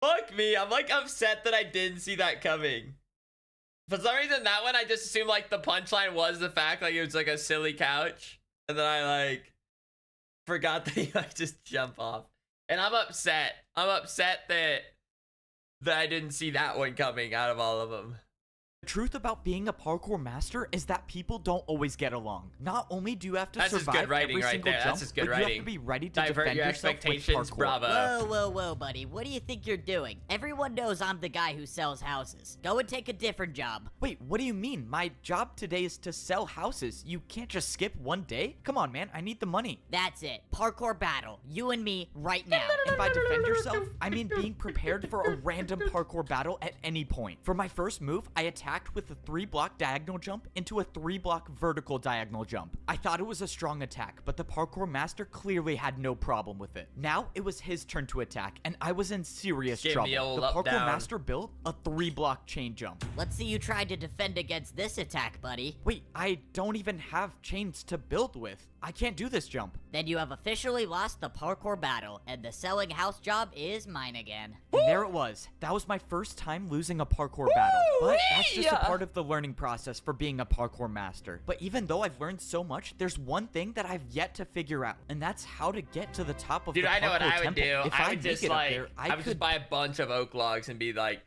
Fuck me, I'm like upset that I didn't see that coming. For some reason, that one I just assumed like the punchline was the fact like it was like a silly couch, and then I like forgot that he like just jump off. And I'm upset. I'm upset that I didn't see that one coming out of all of them. The truth about being a parkour master is that people don't always get along. Not only do you have to survive good writing every right single there. jump, That's just good but writing. you have to be ready to Divert defend your yourself with expectations, parkour. bravo. Whoa, buddy. What do you think you're doing? Everyone knows I'm the guy who sells houses. Go and take a different job. Wait, what do you mean? My job today is to sell houses. You can't just skip one day? Come on, man. I need the money. That's it. Parkour battle. You and me right now. And by defend yourself, I mean being prepared for a random parkour battle at any point. For my first move, I attacked with a 3-block diagonal jump into a 3-block vertical diagonal jump. I thought it was a strong attack, but the parkour master clearly had no problem with it. Now it was his turn to attack, and I was in serious trouble. The parkour master built a 3-block chain jump. Let's see you try to defend against this attack, buddy. Wait, I don't even have chains to build with. I can't do this jump. Then you have officially lost the parkour battle, and the selling house job is mine again. And there it was. That was my first time losing a parkour battle. But that's just a part of the learning process for being a parkour master. But even though I've learned so much, there's one thing that I've yet to figure out, and that's how to get to the top of the parkour temple. Dude, I know what I would do. If I would just like, there, I would just buy a bunch of oak logs and be like,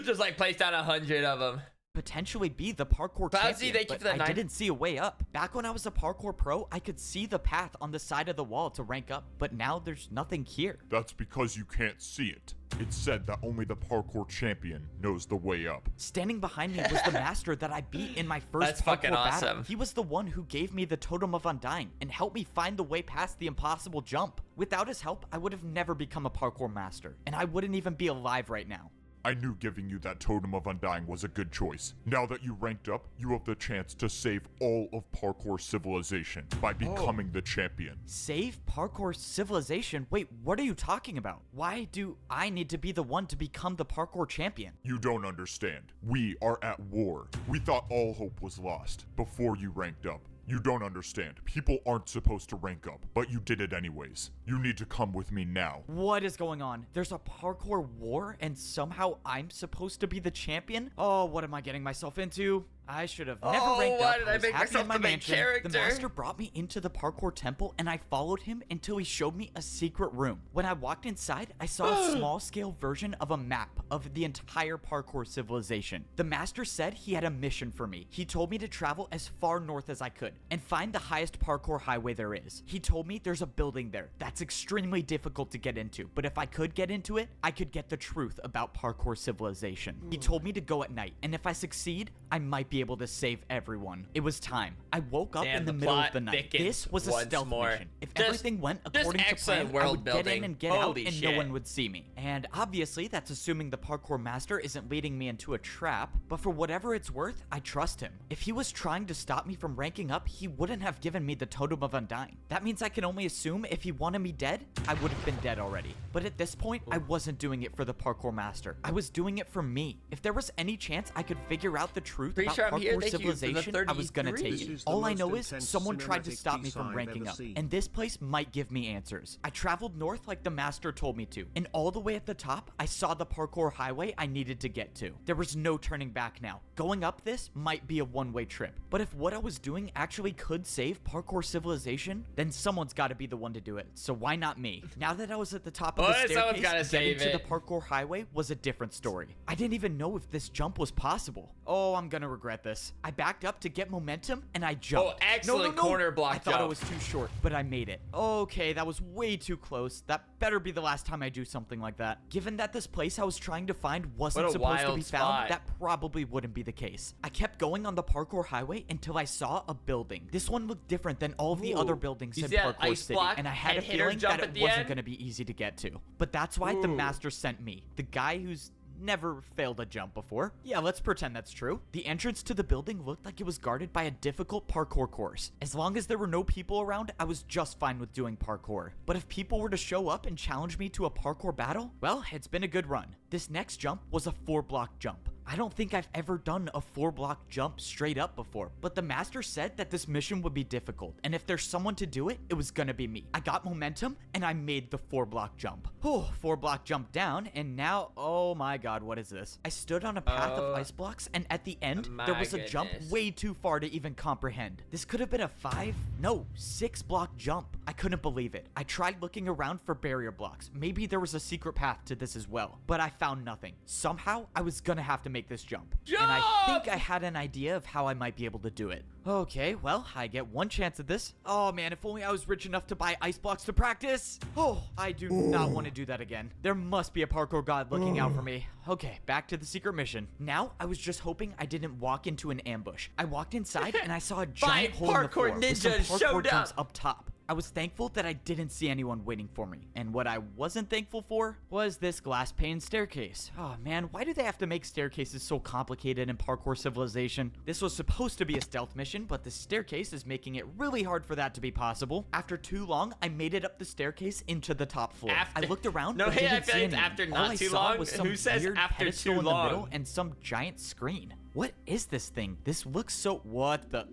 just like place down 100 of them. Potentially be the parkour champion, thank you for the I didn't see a way up. Back when I was a parkour pro, I could see the path on the side of the wall to rank up, but now there's nothing here. That's because you can't see it. It's said that only the parkour champion knows the way up. Standing behind me was the master that I beat in my first That's parkour fucking battle. awesome. He was the one who gave me the Totem of Undying and helped me find the way past the impossible jump. Without his help, I would have never become a parkour master, and I wouldn't even be alive right now. I knew giving you that Totem of Undying was a good choice. Now that you ranked up, you have the chance to save all of parkour civilization by becoming the champion. Save parkour civilization? Wait, what are you talking about? Why do I need to be the one to become the parkour champion? You don't understand. We are at war. We thought all hope was lost before you ranked up. You don't understand. People aren't supposed to rank up, but you did it anyways. You need to come with me now. What is going on? There's a parkour war and somehow I'm supposed to be the champion? Oh, what am I getting myself into? I should have never ranked up. Why did I make myself the main character? The master brought me into the parkour temple and I followed him until he showed me a secret room. When I walked inside, I saw a small scale version of a map of the entire parkour civilization. The master said he had a mission for me. He told me to travel as far north as I could and find the highest parkour highway there is. He told me there's a building there that's extremely difficult to get into, but if I could get into it, I could get the truth about parkour civilization. He told me to go at night, and if I succeed, I might be able to save everyone. It was time. I woke up in the middle of the night. This was a stealth mission. If everything went according to plan, I would get in and get out and no one would see me. And obviously, that's assuming the parkour master isn't leading me into a trap, but for whatever it's worth, I trust him. If he was trying to stop me from ranking up, he wouldn't have given me the Totem of Undying. That means I can only assume if he wanted me dead, I would have been dead already. But at this point, I wasn't doing it for the parkour master. I was doing it for me. If there was any chance I could figure out the truth truth Pretty about sure I'm here. Parkour Thank you for the Civilization, I was gonna 33. take This it. is the All I most know is intense someone tried to cinematic stop me teaser from I've ranking ever up, seen. and this place might give me answers. I traveled north like the master told me to, and all the way at the top, I saw the parkour highway I needed to get to. There was no turning back now. Going up this might be a one-way trip, but if what I was doing actually could save Parkour Civilization, then someone's got to be the one to do it. So why not me? Now that I was at the top of the Well, someone's staircase, gotta getting save to it. the parkour highway was a different story. I didn't even know if this jump was possible. Oh, I'm gonna regret this. I backed up to get momentum and I jumped. Oh, excellent corner block I thought jump. it was too short, but I made it. Okay, that was way too close. That better be the last time I do something like that. Given that this place I was trying to find wasn't What a supposed to wild be spot. found, that probably wouldn't be the case. I kept going on the parkour highway until I saw a building. This one looked different than all of the Ooh. other buildings You in see that Parkour ice City, block and I had a head hitter feeling jump that at it the wasn't end? going to be easy to get to. But that's why the Ooh. master sent me, the guy who's never failed a jump before. Yeah, let's pretend that's true. The entrance to the building looked like it was guarded by a difficult parkour course. As long as there were no people around, I was just fine with doing parkour. But if people were to show up and challenge me to a parkour battle, well, it's been a good run. This next jump was a 4-block jump. I don't think I've ever done a 4-block jump straight up before, but the master said that this mission would be difficult, and if there's someone to do it, it was gonna be me. I got momentum, and I made the 4-block jump. Whew, 4-block jump down, and now, oh my god, what is this? I stood on a path of ice blocks, and at the end, there was a jump goodness. way too far to even comprehend. This could have been a 6-block jump. I couldn't believe it. I tried looking around for barrier blocks. Maybe there was a secret path to this as well, but I found nothing. Somehow, I was gonna have to make this jump. And I think I had an idea of how I might be able to do it. Okay, well, I get one chance at this. Oh man, if only I was rich enough to buy ice blocks to practice. Oh, I do not want to do that again. There must be a parkour god looking out for me. Okay, back to the secret mission. Now, I was just hoping I didn't walk into an ambush. I walked inside and I saw a giant hole in the floor with some ninjas parkour showed jumps up. up top. I was thankful that I didn't see anyone waiting for me. And what I wasn't thankful for was this glass pane staircase. Oh man, why do they have to make staircases so complicated in Parkour Civilization? This was supposed to be a stealth mission, but the staircase is making it really hard for that to be possible. After too long, I made it up the staircase into the top floor. I looked around, No, but hey, I didn't feel see like it's anyone. after All not I too saw long. was some Who says weird after pedestal too in the middle long? and some giant screen. What is this thing? This looks so... What the...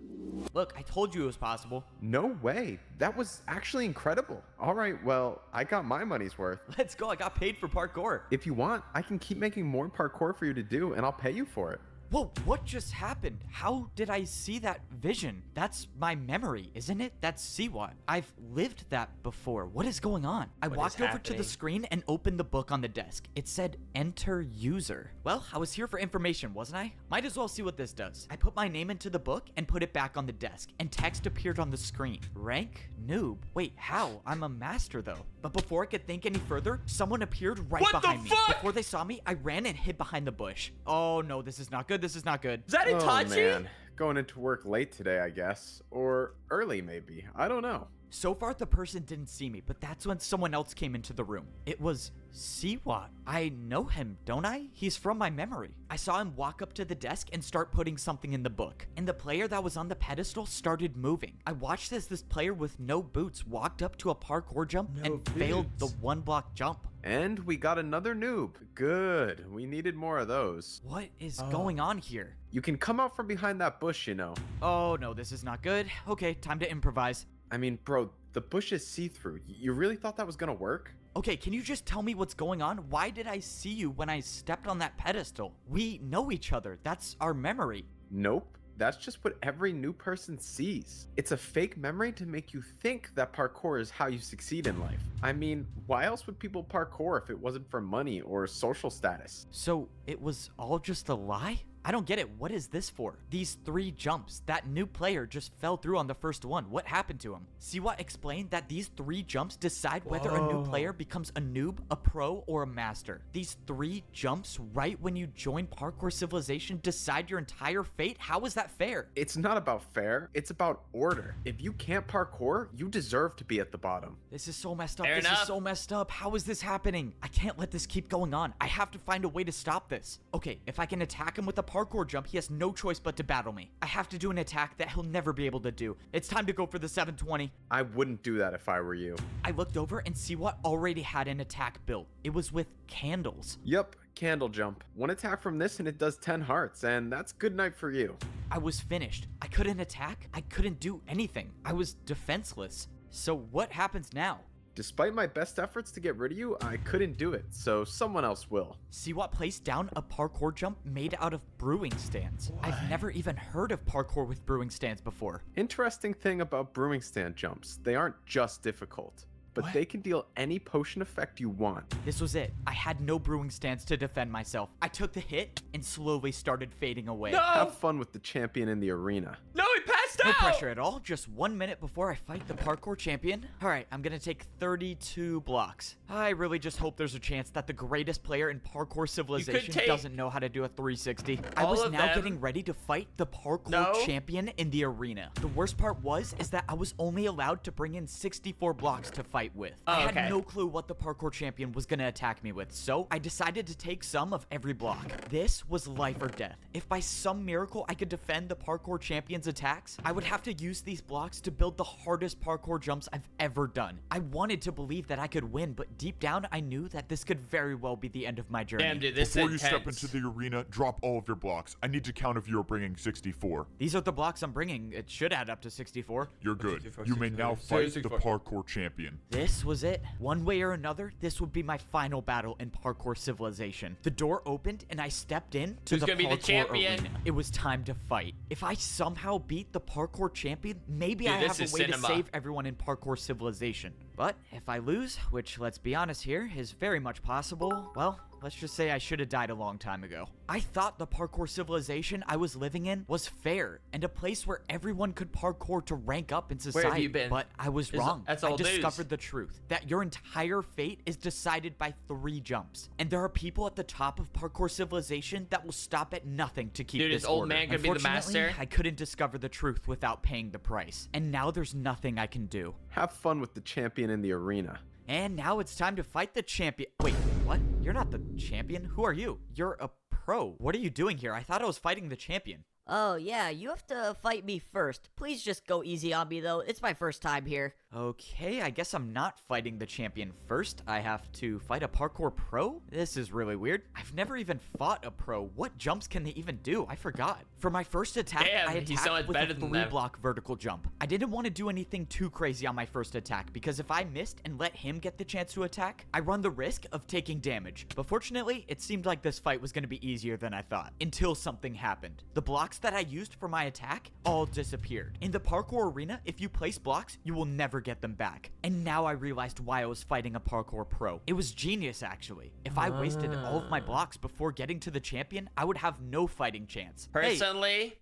Look, I told you it was possible. No way. That was actually incredible. All right, well, I got my money's worth. Let's go. I got paid for parkour. If you want, I can keep making more parkour for you to do, and I'll pay you for it. Whoa, what just happened? How did I see that vision? That's my memory, isn't it? That's Siwat. I've lived that before. What is going on? I walked over to the screen and opened the book on the desk. It said, enter user. Well, I was here for information, wasn't I? Might as well see what this does. I put my name into the book and put it back on the desk, and text appeared on the screen. Rank? Noob. Wait, how? I'm a master, though. But before I could think any further, someone appeared right behind me. Before they saw me, I ran and hid behind the bush. Oh no, this is not good. This is not good. Is that Itachi? Oh man, going into work late today, I guess. Or early maybe, I don't know. So far, the person didn't see me, but that's when someone else came into the room. It was Siwat. I know him, don't I? He's from my memory. I saw him walk up to the desk and start putting something in the book. And the player that was on the pedestal started moving. I watched as this player with no boots walked up to a parkour jump and failed the 1-block jump. And we got another noob. Good. We needed more of those. What is going on here? You can come out from behind that bush, you know. Oh no, this is not good. Okay, time to improvise. I mean, bro, the bush is see-through. You really thought that was gonna work? Okay, can you just tell me what's going on? Why did I see you when I stepped on that pedestal? We know each other. That's our memory. Nope. That's just what every new person sees. It's a fake memory to make you think that parkour is how you succeed in life. I mean, why else would people parkour if it wasn't for money or social status? So it was all just a lie? I don't get it. What is this for? These 3 jumps. That new player just fell through on the first one. What happened to him? Siwat explained that these 3 jumps decide whether a new player becomes a noob, a pro, or a master. These 3 jumps right when you join Parkour Civilization decide your entire fate? How is that fair? It's not about fair, it's about order. If you can't parkour, you deserve to be at the bottom. This is so messed up. Fair This enough. is so messed up. How is this happening? I can't let this keep going on. I have to find a way to stop this. Okay, if I can attack him with a parkour jump, he has no choice but to battle me. I have to do an attack that he'll never be able to do. It's time to go for the 720. I wouldn't do that if I were you. I looked over and Siwat already had an attack built. It was with candles. Yup, Candle jump. One attack from this and it does 10 hearts, and that's good night for you. I was finished. I couldn't attack. I couldn't do anything. I was defenseless. So what happens now? Despite my best efforts to get rid of you, I couldn't do it, so someone else will. Siwat placed down a parkour jump made out of brewing stands. I've never even heard of parkour with brewing stands before. Interesting thing about brewing stand jumps, they aren't just difficult, but they can deal any potion effect you want. This was it. I had no brewing stands to defend myself. I took the hit and slowly started fading away. No! Have fun with the champion in the arena. No, he passed No out! pressure at all. Just 1 minute before I fight the parkour champion. All right, I'm gonna take 32 blocks. I really just hope there's a chance that the greatest player in parkour civilization take doesn't know how to do a 360. I all was of now them. getting ready to fight the parkour No. champion in the arena. The worst part is that I was only allowed to bring in 64 blocks to fight with. Oh, I had okay. no clue what the parkour champion was gonna attack me with, so I decided to take some of every block. This was life or death. If by some miracle I could defend the parkour champion's attacks, I would have to use these blocks to build the hardest parkour jumps I've ever done. I wanted to believe that I could win, but deep down I knew that this could very well be the end of my journey. Damn, dude, this Before is you step intense. into the arena, drop all of your blocks. I need to count if you are bringing 64. These are the blocks I'm bringing. It should add up to 64. You're good. 64, You may 64. now fight the 64. parkour champion. This was it. One way or another, this would be my final battle in parkour civilization. The door opened and I stepped in to Who's the gonna be the parkour champion? arena. It was time to fight. If I somehow beat the parkour champion, maybe Dude, I this have a is way cinema. to save everyone in parkour civilization. But if I lose, which let's be honest here, is very much possible, well, let's just say I should have died a long time ago. I thought the parkour civilization I was living in was fair and a place where everyone could parkour to rank up in society. Where have you been? But I was wrong. That's I old news. discovered the truth that your entire fate is decided by 3 jumps. And there are people at the top of parkour civilization that will stop at nothing to keep Dude, this is old order. man gonna be the Unfortunately, master? I couldn't discover the truth without paying the price. And now there's nothing I can do. Have fun with the champion in the arena. And now it's time to fight the champion. Wait, what? You're not the champion? Who are you? You're a pro. What are you doing here? I thought I was fighting the champion. Oh, yeah, you have to fight me first. Please just go easy on me, though. It's my first time here. Okay, I guess I'm not fighting the champion first. I have to fight a parkour pro? This is really weird. I've never even fought a pro. What jumps can they even do? I forgot. For my first attack, Damn, I he's attacked so much with better a than them. 3-block vertical jump. I didn't want to do anything too crazy on my first attack because if I missed and let him get the chance to attack, I run the risk of taking damage. But fortunately, it seemed like this fight was going to be easier than I thought until something happened. The blocks that I used for my attack all disappeared. In the parkour arena, if you place blocks, you will never get them back. And now I realized why I was fighting a parkour pro. It was genius, actually. If I wasted all of my blocks before getting to the champion, I would have no fighting chance. Hey, Personally,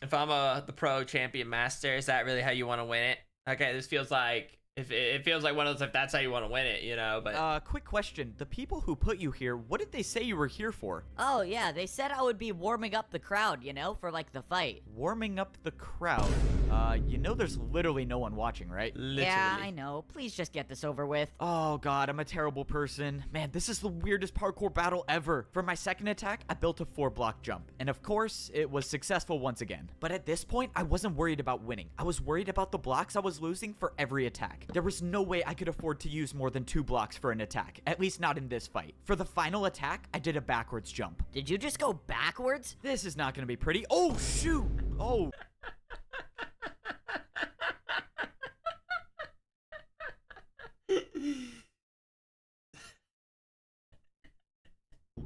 if I'm the pro champion master, is that really how you want to win it? Okay, this feels like if it feels like one of those if that's how you want to win it, you know. But quick question. The people who put you here, what did they say you were here for? Oh, yeah, they said I would be warming up the crowd, you know, for, like, the fight. Warming up the crowd. You know there's literally no one watching, right? literally. Yeah, I know. Please just get this over with. Oh god, I'm a terrible person. Man, this is the weirdest parkour battle ever. For my second attack, I built a 4-block jump. And of course, it was successful once again. But at this point, I wasn't worried about winning. I was worried about the blocks I was losing for every attack. There was no way I could afford to use more than 2 blocks for an attack. At least not in this fight. For the final attack, I did a backwards jump. Did you just go backwards? This is not gonna be pretty. Oh, shoot! Oh.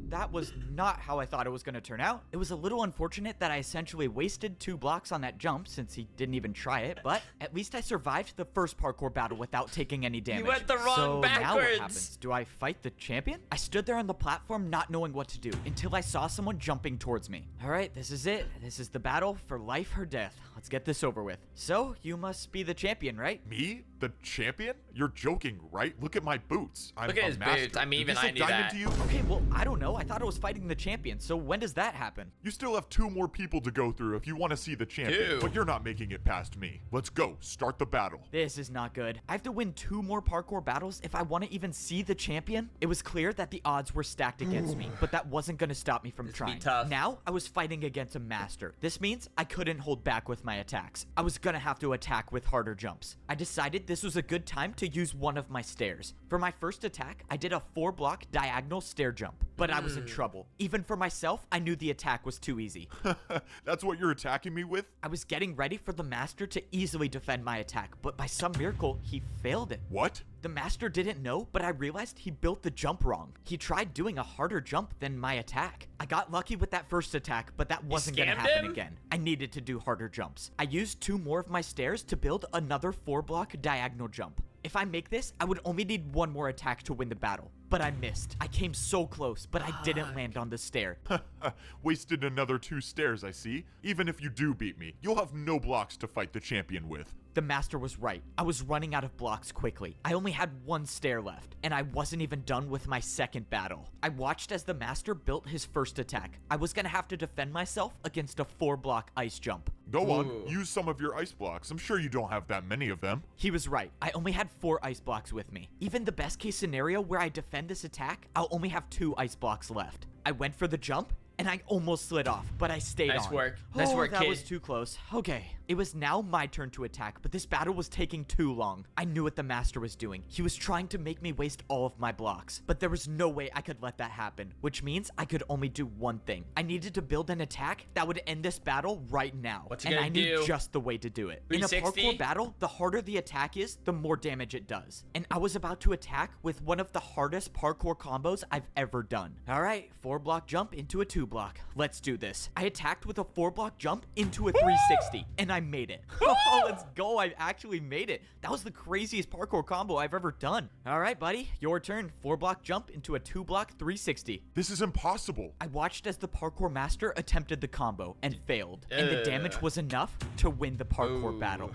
That was not how I thought it was going to turn out. It was a little unfortunate that I essentially wasted 2 blocks on that jump since he didn't even try it, but at least I survived the first parkour battle without taking any damage. went the wrong so now what backwards. happens? Do I fight the champion? I stood there on the platform not knowing what to do until I saw someone jumping towards me. All right, this is it. This is the battle for life or death. Let's get this over with. So, you must be the champion, right? Me? The champion? You're joking, right? Look at my boots. I'm Look at a his master. boots. I mean, Did even this I look knew diamond that. to you? Okay, well, I don't know. I thought I was fighting the champion, so when does that happen? You still have 2 more people to go through if you want to see the champion, 2. but you're not making it past me. Let's go. Start the battle. This is not good. I have to win 2 more parkour battles if I want to even see the champion. It was clear that the odds were stacked against me, but that wasn't going to stop me from This would be trying. tough. Now, I was fighting against a master. This means I couldn't hold back with my attacks. I was going to have to attack with harder jumps. I decided this this was a good time to use one of my stairs. For my first attack, I did a 4-block diagonal stair jump, but I was in trouble. Even for myself, I knew the attack was too easy. That's what you're attacking me with? I was getting ready for the master to easily defend my attack, but by some miracle, he failed it. What? The master didn't know, but I realized he built the jump wrong. He tried doing a harder jump than my attack. I got lucky with that first attack, but that wasn't gonna happen again. I needed to do harder jumps. I used 2 more of my stairs to build another 4-block diagonal jump. If I make this, I would only need 1 more attack to win the battle. But I missed. I came so close, but I didn't land on the stair. Wasted another 2 stairs, I see. Even if you do beat me, you'll have no blocks to fight the champion with. The master was right. I was running out of blocks quickly. I only had 1 stair left, and I wasn't even done with my second battle. I watched as the master built his first attack. I was gonna have to defend myself against a 4-block ice jump. Go on, use some of your ice blocks. I'm sure you don't have that many of them. He was right. I only had 4 ice blocks with me. Even the best case scenario where I defend this attack, I'll only have 2 ice blocks left. I went for the jump, and I almost slid off, but I stayed on. Nice work. Nice work, that kid. was too close. Okay. It was now my turn to attack, but this battle was taking too long. I knew what the master was doing. He was trying to make me waste all of my blocks, but there was no way I could let that happen, which means I could only do one thing. I needed to build an attack that would end this battle right now. What's he and gonna I knew do? just the way to do it. In a 360? parkour battle, the harder the attack is, the more damage it does. And I was about to attack with one of the hardest parkour combos I've ever done. All right, 4-block jump into a 2-block. Let's do this. I attacked with a 4-block jump into a 360, and I made it. Oh, let's go. I actually made it. That was the craziest parkour combo I've ever done. All right, buddy, your turn. 4-block jump into a 2-block 360. This is impossible. I watched as the parkour master attempted the combo and failed, and the damage was enough to win the parkour battle.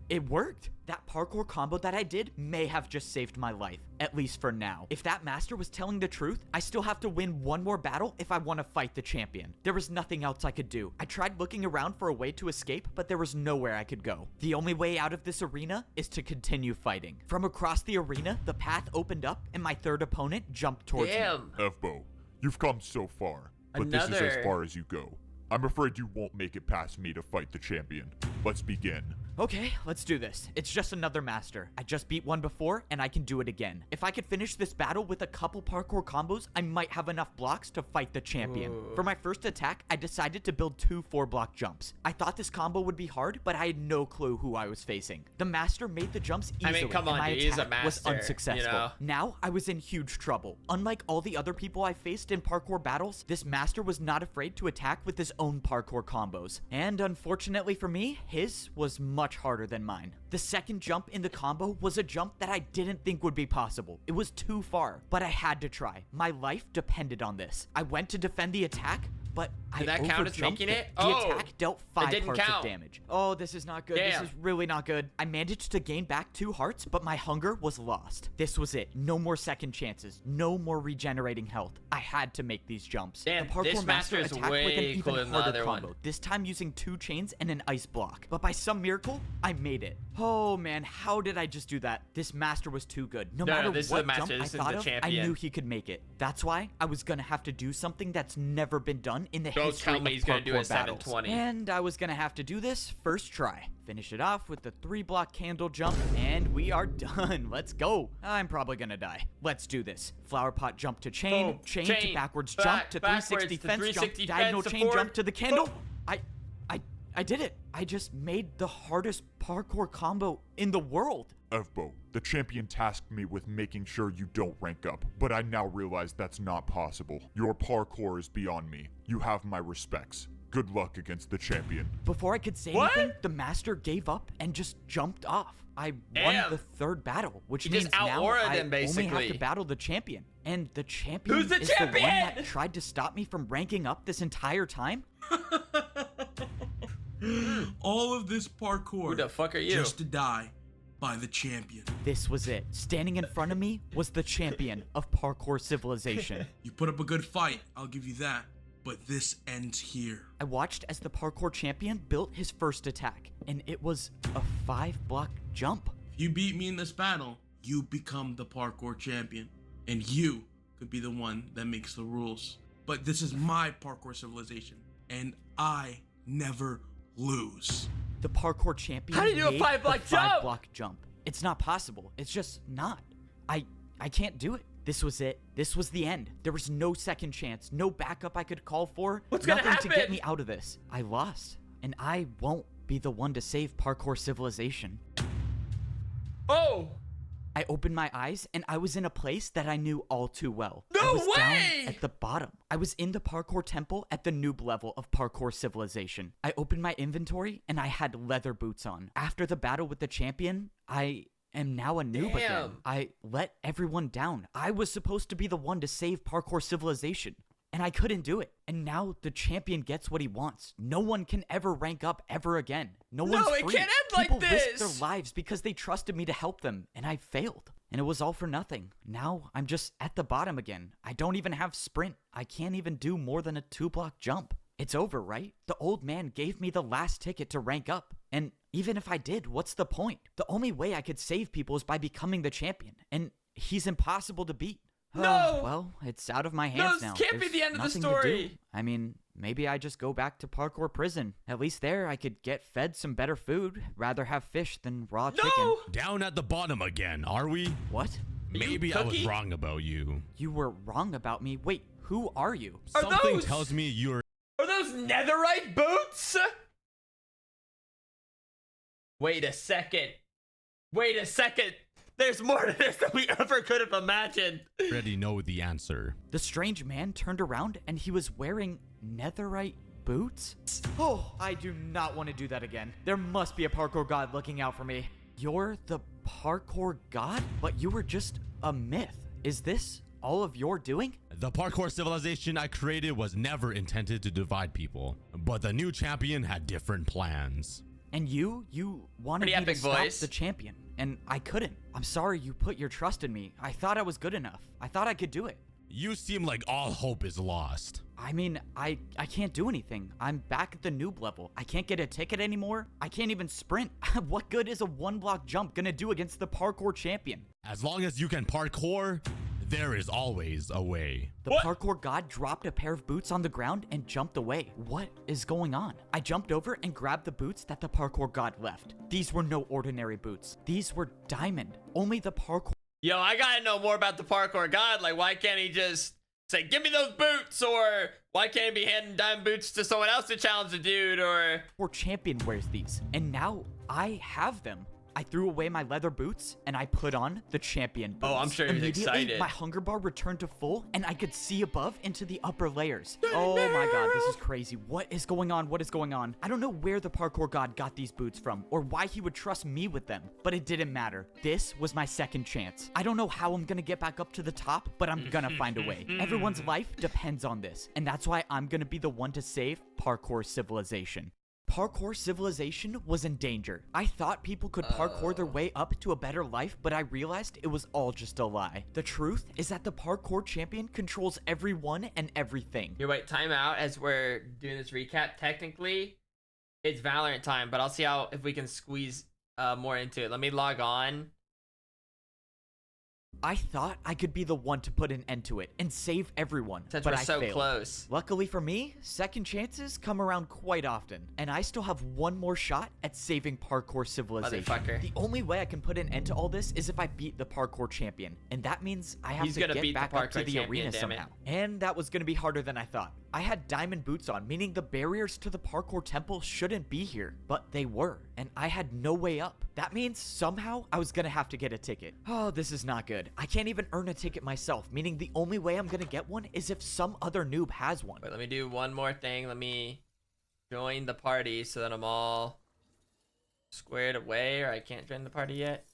It worked. That parkour combo that I did may have just saved my life, at least for now. If that master was telling the truth, I still have to win 1 more battle if I want to fight the champion. There was nothing else I could do. I tried looking around for a way to escape, but there was nowhere I could go. The only way out of this arena is to continue fighting. From across the arena, the path opened up and my third opponent jumped towards me. Evbo, you've come so far, but this is as far as you go. I'm afraid you won't make it past me to fight the champion. Let's begin. Okay, let's do this. It's just another master. I just beat one before, and I can do it again. If I could finish this battle with a couple parkour combos, I might have enough blocks to fight the champion. For my first attack, I decided to build 2 4-block jumps. I thought this combo would be hard, but I had no clue who I was facing. The master made the jumps easily, I mean, come on, and my dude, he's a attack was master, unsuccessful. you know? Now, I was in huge trouble. Unlike all the other people I faced in parkour battles, this master was not afraid to attack with his own parkour combos. And unfortunately for me, his was much harder than mine. The second jump in the combo was a jump that I didn't think would be possible. It was too far, but I had to try. My life depended on this. I went to defend the attack, but Did that count as making it? The attack dealt 5 didn't hearts count. of damage. Oh, this is not good. This is really not good. I managed to gain back 2 hearts, but my hunger was lost. This was it. No more second chances. No more regenerating health. I had to make these jumps. Damn, the parkour this master is attacked way with an even cooler than the harder other combo. one. This time using 2 chains and an ice block. But by some miracle, I made it. Oh man, how did I just do that? This master was too good. No matter this is what the master. jump I This is thought the of, I champion. knew he could make it. That's why I was gonna have to do something that's never been done in the Don't history tell me of he's gonna do a parkour battles. 720. And I was gonna have to do this first try. Finish it off with the 3-block candle jump, and we are done. Let's go. I'm probably gonna die. Let's do this. Flower pot jump to chain, Boom. chain Chain. to backwards Back- jump to backwards 360 to fence 360 jump, diagonal fence to chain forward. jump to the candle. Boom. I did it. I just made the hardest parkour combo in the world. Evbo, the champion tasked me with making sure you don't rank up, but I now realize that's not possible. Your parkour is beyond me. You have my respects. Good luck against the champion. Before I could say What? anything, the master gave up and just jumped off. I won Damn. the 3rd battle, which He means just now out-auraed I them, only have basically. to battle the champion. And the champion Who's the is the one champion? that tried to stop me from ranking up this entire time? All of this parkour Who the fuck are you? just to die by the champion. This was it. Standing in front of me was the champion of parkour civilization. You put up a good fight, I'll give you that. But this ends here. I watched as the parkour champion built his first attack, and it was a 5-block jump. If you beat me in this battle, you become the parkour champion. And you could be the one that makes the rules. But this is my parkour civilization, and I never lose. The parkour champion How do you do a made 5-block the jump? 5-block jump. It's not possible. It's just not. I can't do it. This was it. This was the end. There was no second chance, no backup I could call for. What's gonna nothing to get happen? me out of this. I lost, and I won't be the one to save parkour civilization. Oh! I opened my eyes, and I was in a place that I knew all too well. No I was way! down at the bottom. I was in the parkour temple at the noob level of parkour civilization. I opened my inventory, and I had leather boots on. After the battle with the champion, I am now a noob again. Damn. I let everyone down. I was supposed to be the one to save parkour civilization, and I couldn't do it. And now the champion gets what he wants. No one can ever rank up ever again. No one's it free. can't end like People risked this. their lives because they trusted me to help them, and I failed. And it was all for nothing. Now I'm just at the bottom again. I don't even have sprint. I can't even do more than a 2-block jump. It's over, right? The old man gave me the last ticket to rank up. And even if I did, what's the point? The only way I could save people is by becoming the champion. And he's impossible to beat. No! Well, it's out of my hands this now. can't be There's the end of the nothing to do. story. I mean, maybe I just go back to parkour prison. At least there I could get fed some better food. Rather have fish than raw chicken. No! Down at the bottom again, are we? What? Maybe I was Cookie? wrong about you. You were wrong about me. Wait, who are you? Are Something those- tells me you're Are those netherite boots? Wait a second. Wait a second. There's more to this than we ever could have imagined. already know the answer. The strange man turned around and he was wearing netherite boots? Oh, I do not want to do that again. There must be a parkour god looking out for me. You're the parkour god? But you were just a myth. Is this all of your doing? The parkour civilization I created was never intended to divide people, but the new champion had different plans. And you wanted Pretty me to epic stop voice. the champion, and I couldn't. I'm sorry you put your trust in me. I thought I was good enough. I thought I could do it. You seem like all hope is lost. I mean, I can't do anything. I'm back at the noob level. I can't get a ticket anymore. I can't even sprint. What good is a 1-block jump gonna do against the parkour champion? As long as you can parkour, there is always a way. The What? parkour god dropped a pair of boots on the ground and jumped away. What is going on? I jumped over and grabbed the boots that the parkour god left. These were no ordinary boots. These were diamond. Only the parkour Yo, I gotta know more about the parkour god. Like, why can't he just say, give me those boots? Or why can't he be handing diamond boots to someone else to challenge the dude? Or champion wears these. And now I have them. I threw away my leather boots and I put on the champion boots. Oh, I'm sure he's Immediately, excited. My hunger bar returned to full and I could see above into the upper layers. Oh my god, this is crazy. What is going on? What is going on? I don't know where the parkour god got these boots from or why he would trust me with them, but it didn't matter. This was my second chance. I don't know how I'm gonna get back up to the top, but I'm gonna find a way. Everyone's life depends on this, and that's why I'm gonna be the one to save parkour civilization. Parkour civilization was in danger. I thought people could parkour their way up to a better life, but I realized it was all just a lie. The truth is that the parkour champion controls everyone and everything. here, wait, time out as we're doing this recap. Technically, it's Valorant time, but I'll see how if we can squeeze more into it. Let me log on. I thought I could be the one to put an end to it and save everyone, Since but we're I so failed. close. Luckily for me, second chances come around quite often, and I still have one more shot at saving parkour civilization. Motherfucker. The only way I can put an end to all this is if I beat the parkour champion, and that means I have He's to gonna get beat the back up to parkour the champion, arena damn it. somehow. And that was gonna be harder than I thought. I had diamond boots on, meaning the barriers to the parkour temple shouldn't be here, but they were, and I had no way up. That means somehow I was gonna have to get a ticket. Oh, this is not good. I can't even earn a ticket myself, meaning the only way I'm gonna get one is if some other noob has one. Wait, let me do one more thing. Let me join the party so that I'm all squared away, or I can't join the party yet.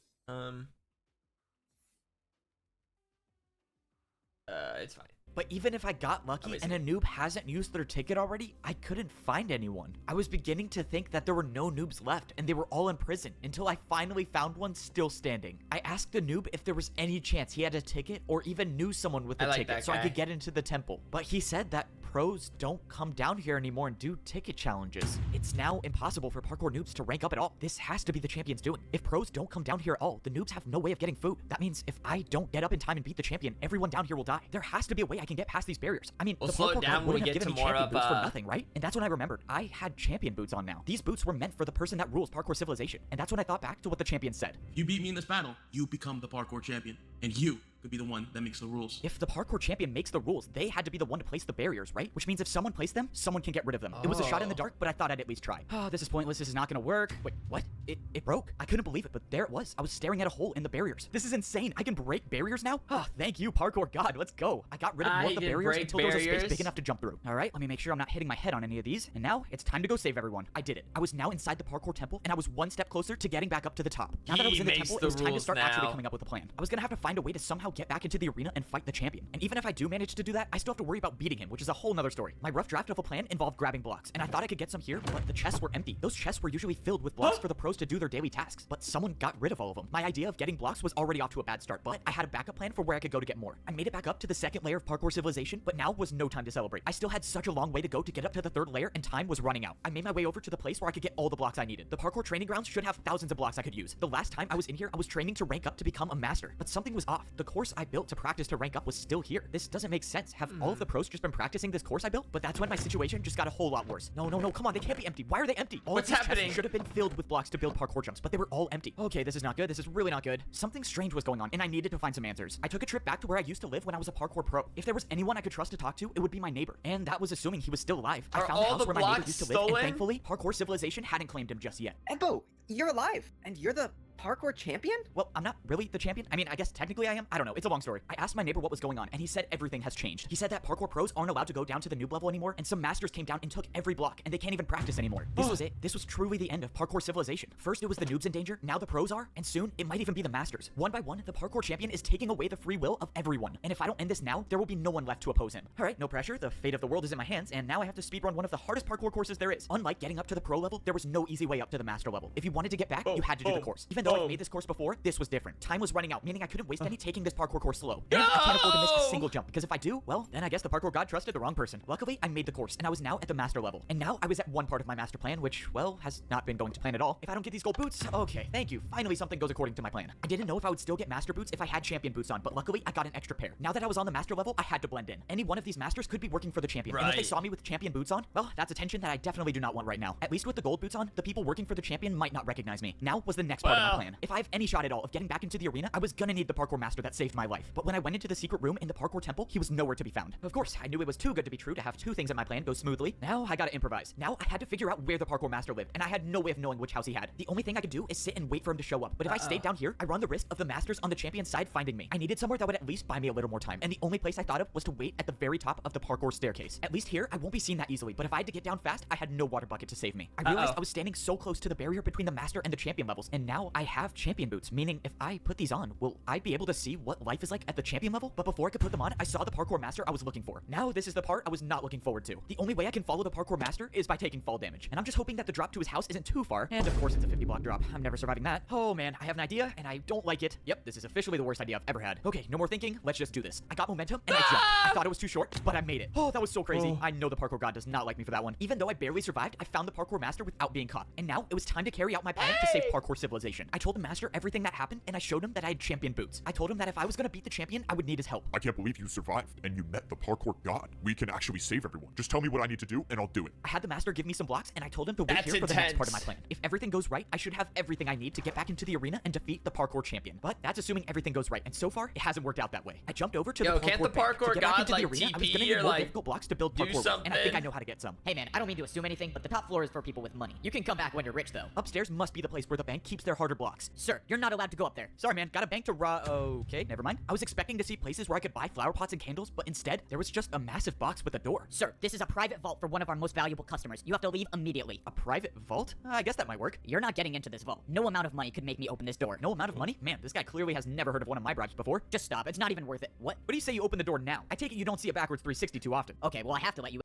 It's fine. But even if I got lucky and a noob hasn't used their ticket already, I couldn't find anyone. I was beginning to think that there were no noobs left and they were all in prison until I finally found one still standing. I asked the noob if there was any chance he had a ticket or even knew someone with a I like ticket that so I guy. could get into the temple. But he said that pros don't come down here anymore and do ticket challenges. It's now impossible for parkour noobs to rank up at all. This has to be the champion's doing. If pros don't come down here at all, the noobs have no way of getting food. That means if I don't get up in time and beat the champion, everyone down here will die. There has to be a way I can get past these barriers. I mean, We'll the slow parkour it down god when we wouldn't have get given to me more champion of, boots for nothing, right? And that's when I remembered I had champion boots on now. These boots were meant for the person that rules parkour civilization. And that's when I thought back to what the champion said. If you beat me in this battle, you become the parkour champion. And you could be the one that makes the rules. If the parkour champion makes the rules, they had to be the one to place the barriers, right? Which means if someone placed them, someone can get rid of them. It was a shot in the dark, but I thought I'd at least try. Oh, this is pointless. This is not gonna work. Wait, what? It broke. I couldn't believe it, but there it was. I was staring at a hole in the barriers. This is insane. I can break barriers now? Oh, thank you, parkour god. Let's go. I got rid of more of the barriers until there was a space big enough to jump through. All right, let me make sure I'm not hitting my head on any of these. And now it's time to go save everyone. I did it. I was now inside the parkour temple, and I was one step closer to getting back up to the top. Now that I was in the temple, it was time to start actually coming up with a plan. I was gonna have to find a way to somehow get back into the arena and fight the champion. And even if I do manage to do that, I still have to worry about beating him, which is a whole nother story. My rough draft of a plan involved grabbing blocks, and I thought I could get some here, but the chests were empty. Those chests were usually filled with blocks for the pros to do their daily tasks, but someone got rid of all of them. My idea of getting blocks was already off to a bad start, but I had a backup plan for where I could go to get more. I made it back up to the second layer of parkour civilization, but now was no time to celebrate. I still had such a long way to go to get up to the third layer, and time was running out. I made my way over to the place where I could get all the blocks I needed. The parkour training grounds should have thousands of blocks I could use. The last time I was in here, I was training to rank up to become a master, but something was off. The course I built to practice to rank up was still here. This doesn't make sense. Have all of the pros just been practicing this course I built? But that's when my situation just got a whole lot worse. No, come on, they can't be empty. Why are they empty? All What's of these happening? chests should have been filled with blocks to build parkour jumps, but they were all empty. Okay, this is not good. This is really not good. Something strange was going on, and I needed to find some answers. I took a trip back to where I used to live when I was a parkour pro. If there was anyone I could trust to talk to, it would be my neighbor. And that was assuming he was still alive. I Are found the all house the where my neighbor blocks used to live, and stolen? thankfully, parkour civilization hadn't claimed him just yet. Embo, you're alive, and you're the parkour champion? Well, I'm not really the champion. I mean, I guess technically I am. I don't know. It's a long story. I asked my neighbor what was going on, and he said everything has changed. He said that parkour pros aren't allowed to go down to the noob level anymore, and some masters came down and took every block, and they can't even practice anymore. This was it. This was truly the end of parkour civilization. First, it was the noobs in danger. Now the pros are, and soon it might even be the masters. One by one, the parkour champion is taking away the free will of everyone. And if I don't end this now, there will be no one left to oppose him. All right, no pressure. The fate of the world is in my hands, and now I have to speedrun one of the hardest parkour courses there is. Unlike getting up to the pro level, there was no easy way up to the master level. If you wanted to get back, you had to do the course. Even though I've made this course before, this was different. Time was running out, meaning I couldn't waste any taking this parkour course slow. And I can't afford to miss a single jump, because if I do, well, then I guess the parkour god trusted the wrong person. Luckily, I made the course, and I was now at the master level. And now I was at one part of my master plan, which, well, has not been going to plan at all. If I don't get these gold boots, okay, thank you. Finally, something goes according to my plan. I didn't know if I would still get master boots if I had champion boots on, but luckily, I got an extra pair. Now that I was on the master level, I had to blend in. Any one of these masters could be working for the champion. And if they saw me with champion boots on, well, that's attention that I definitely do not want right now. At least with the gold boots on, the people working for the champion might not recognize me. Now was the next part of my plan. If I have any shot at all of getting back into the arena, I was gonna need the parkour master that saved my life. But when I went into the secret room in the parkour temple, he was nowhere to be found. Of course, I knew it was too good to be true to have two things in my plan go smoothly. Now I gotta improvise. Now I had to figure out where the parkour master lived, and I had no way of knowing which house he had. The only thing I could do is sit and wait for him to show up. But if I stayed down here, I run the risk of the masters on the champion's side finding me. I needed somewhere that would at least buy me a little more time, and the only place I thought of was to wait at the very top of the parkour staircase. At least here, I won't be seen that easily, but if I had to get down fast, I had no water bucket to save me. I realized I was standing so close to the barrier between the master and the champion levels, and now I have champion boots, meaning if I put these on, will I be able to see what life is like at the champion level? But before I could put them on, I saw the parkour master I was looking for. Now this is the part I was not looking forward to. The only way I can follow the parkour master is by taking fall damage, and I'm just hoping that the drop to his house isn't too far, and of course it's a 50 block drop. I'm never surviving that. Oh man, I have an idea, and I don't like it. Yep, this is officially the worst idea I've ever had. Okay, no more thinking, let's just do this. I got momentum, and I jumped. I thought it was too short, but I made it. Oh, that was so crazy. I know the parkour god does not like me for that one. Even though I barely survived, I found the parkour master without being caught, and now it was time to carry out my plan to save parkour civilization. I told the master everything that happened, and I showed him that I had champion boots. I told him that if I was gonna beat the champion, I would need his help. I can't believe you survived and you met the parkour god. We can actually save everyone. Just tell me what I need to do and I'll do it. I had the master give me some blocks, and I told him to wait here for the next part of my plan. If everything goes right, I should have everything I need to get back into the arena and defeat the parkour champion. But that's assuming everything goes right, and so far, it hasn't worked out that way. I jumped over to the parkour can't the bank. parkour To get back god, into like, the arena, I was gonna TP need or, more like, difficult blocks to build do parkour with, and I think something? I know how to get some. Hey man, I don't mean to assume anything, but the top floor is for people with money. You can come back when you're rich though. Upstairs must be the place where the bank keeps their harder blocks. Sir, you're not allowed to go up there. Sorry man, got a bank to okay, never mind. I was expecting to see places where I could buy flower pots and candles, but instead, there was just a massive box with a door. Sir, this is a private vault for one of our most valuable customers. You have to leave immediately. A private vault? I guess that might work. You're not getting into this vault. No amount of money could make me open this door. No amount of money? Man, this guy clearly has never heard of one of my bribes before. Just stop. It's not even worth it. What? What do you say you open the door now? I take it you don't see a backwards 360 too often. Okay, well I have to let you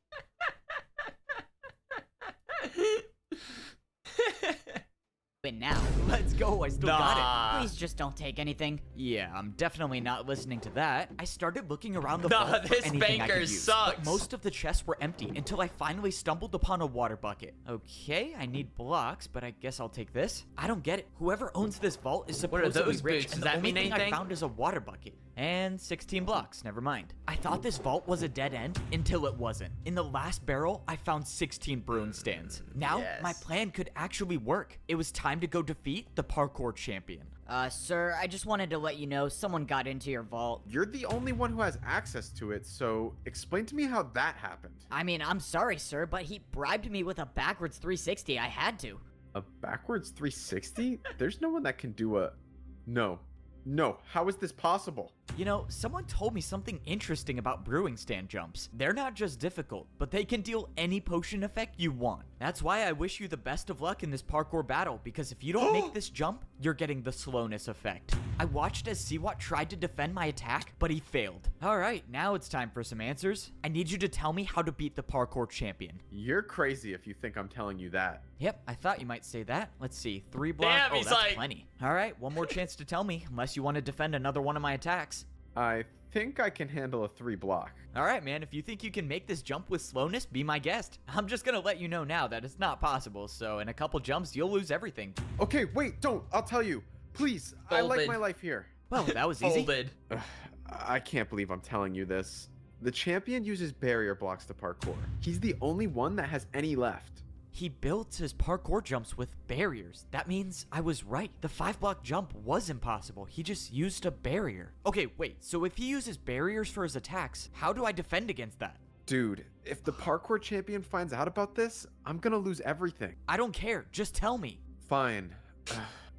win now. Let's go, I still got it. Please just don't take anything. Yeah, I'm definitely not listening to that. I started looking around the Nah, vault for this anything I banker could use, sucks. but most of the chests were empty until I finally stumbled upon a water bucket. Okay, I need blocks, but I guess I'll take this. I don't get it. Whoever owns this vault is What are supposedly those rich, boots? and Does the that only mean thing anything? I found is a water bucket. And 16 blocks, never mind. I thought this vault was a dead end until it wasn't. In the last barrel, I found 16 brewing stands. Now, Yes. my plan could actually work. It was time to go defeat the parkour champion. Sir, I just wanted to let you know someone got into your vault. You're the only one who has access to it, so explain to me how that happened. I mean, I'm sorry, sir, but he bribed me with a backwards 360. I had to. A backwards 360? There's no one that can do a... No. No, how is this possible? You know, someone told me something interesting about brewing stand jumps. They're not just difficult, but they can deal any potion effect you want. That's why I wish you the best of luck in this parkour battle, because if you don't make this jump, you're getting the slowness effect. I watched as Siwat tried to defend my attack, but he failed. Alright, now it's time for some answers. I need you to tell me how to beat the parkour champion. You're crazy if you think I'm telling you that. Yep, I thought you might say that. Let's see, 3 blocks. Damn, Oh, he's that's like- plenty. Alright, one more chance to tell me, unless you want to defend another one of my attacks. I think I can handle a 3 block. Alright, man, if you think you can make this jump with slowness, be my guest. I'm just gonna let you know now that it's not possible, so in a couple jumps, you'll lose everything. Okay, wait, don't. I'll tell you. Please, I like Folded. my life here. Well, that was easy. Folded. Ugh, I can't believe I'm telling you this. The champion uses barrier blocks to parkour. He's the only one that has any left. He built his parkour jumps with barriers. That means I was right. The 5-block jump was impossible. He just used a barrier. Okay, wait, so if he uses barriers for his attacks, how do I defend against that? Dude, if the parkour champion finds out about this, I'm gonna lose everything. I don't care, just tell me. Fine.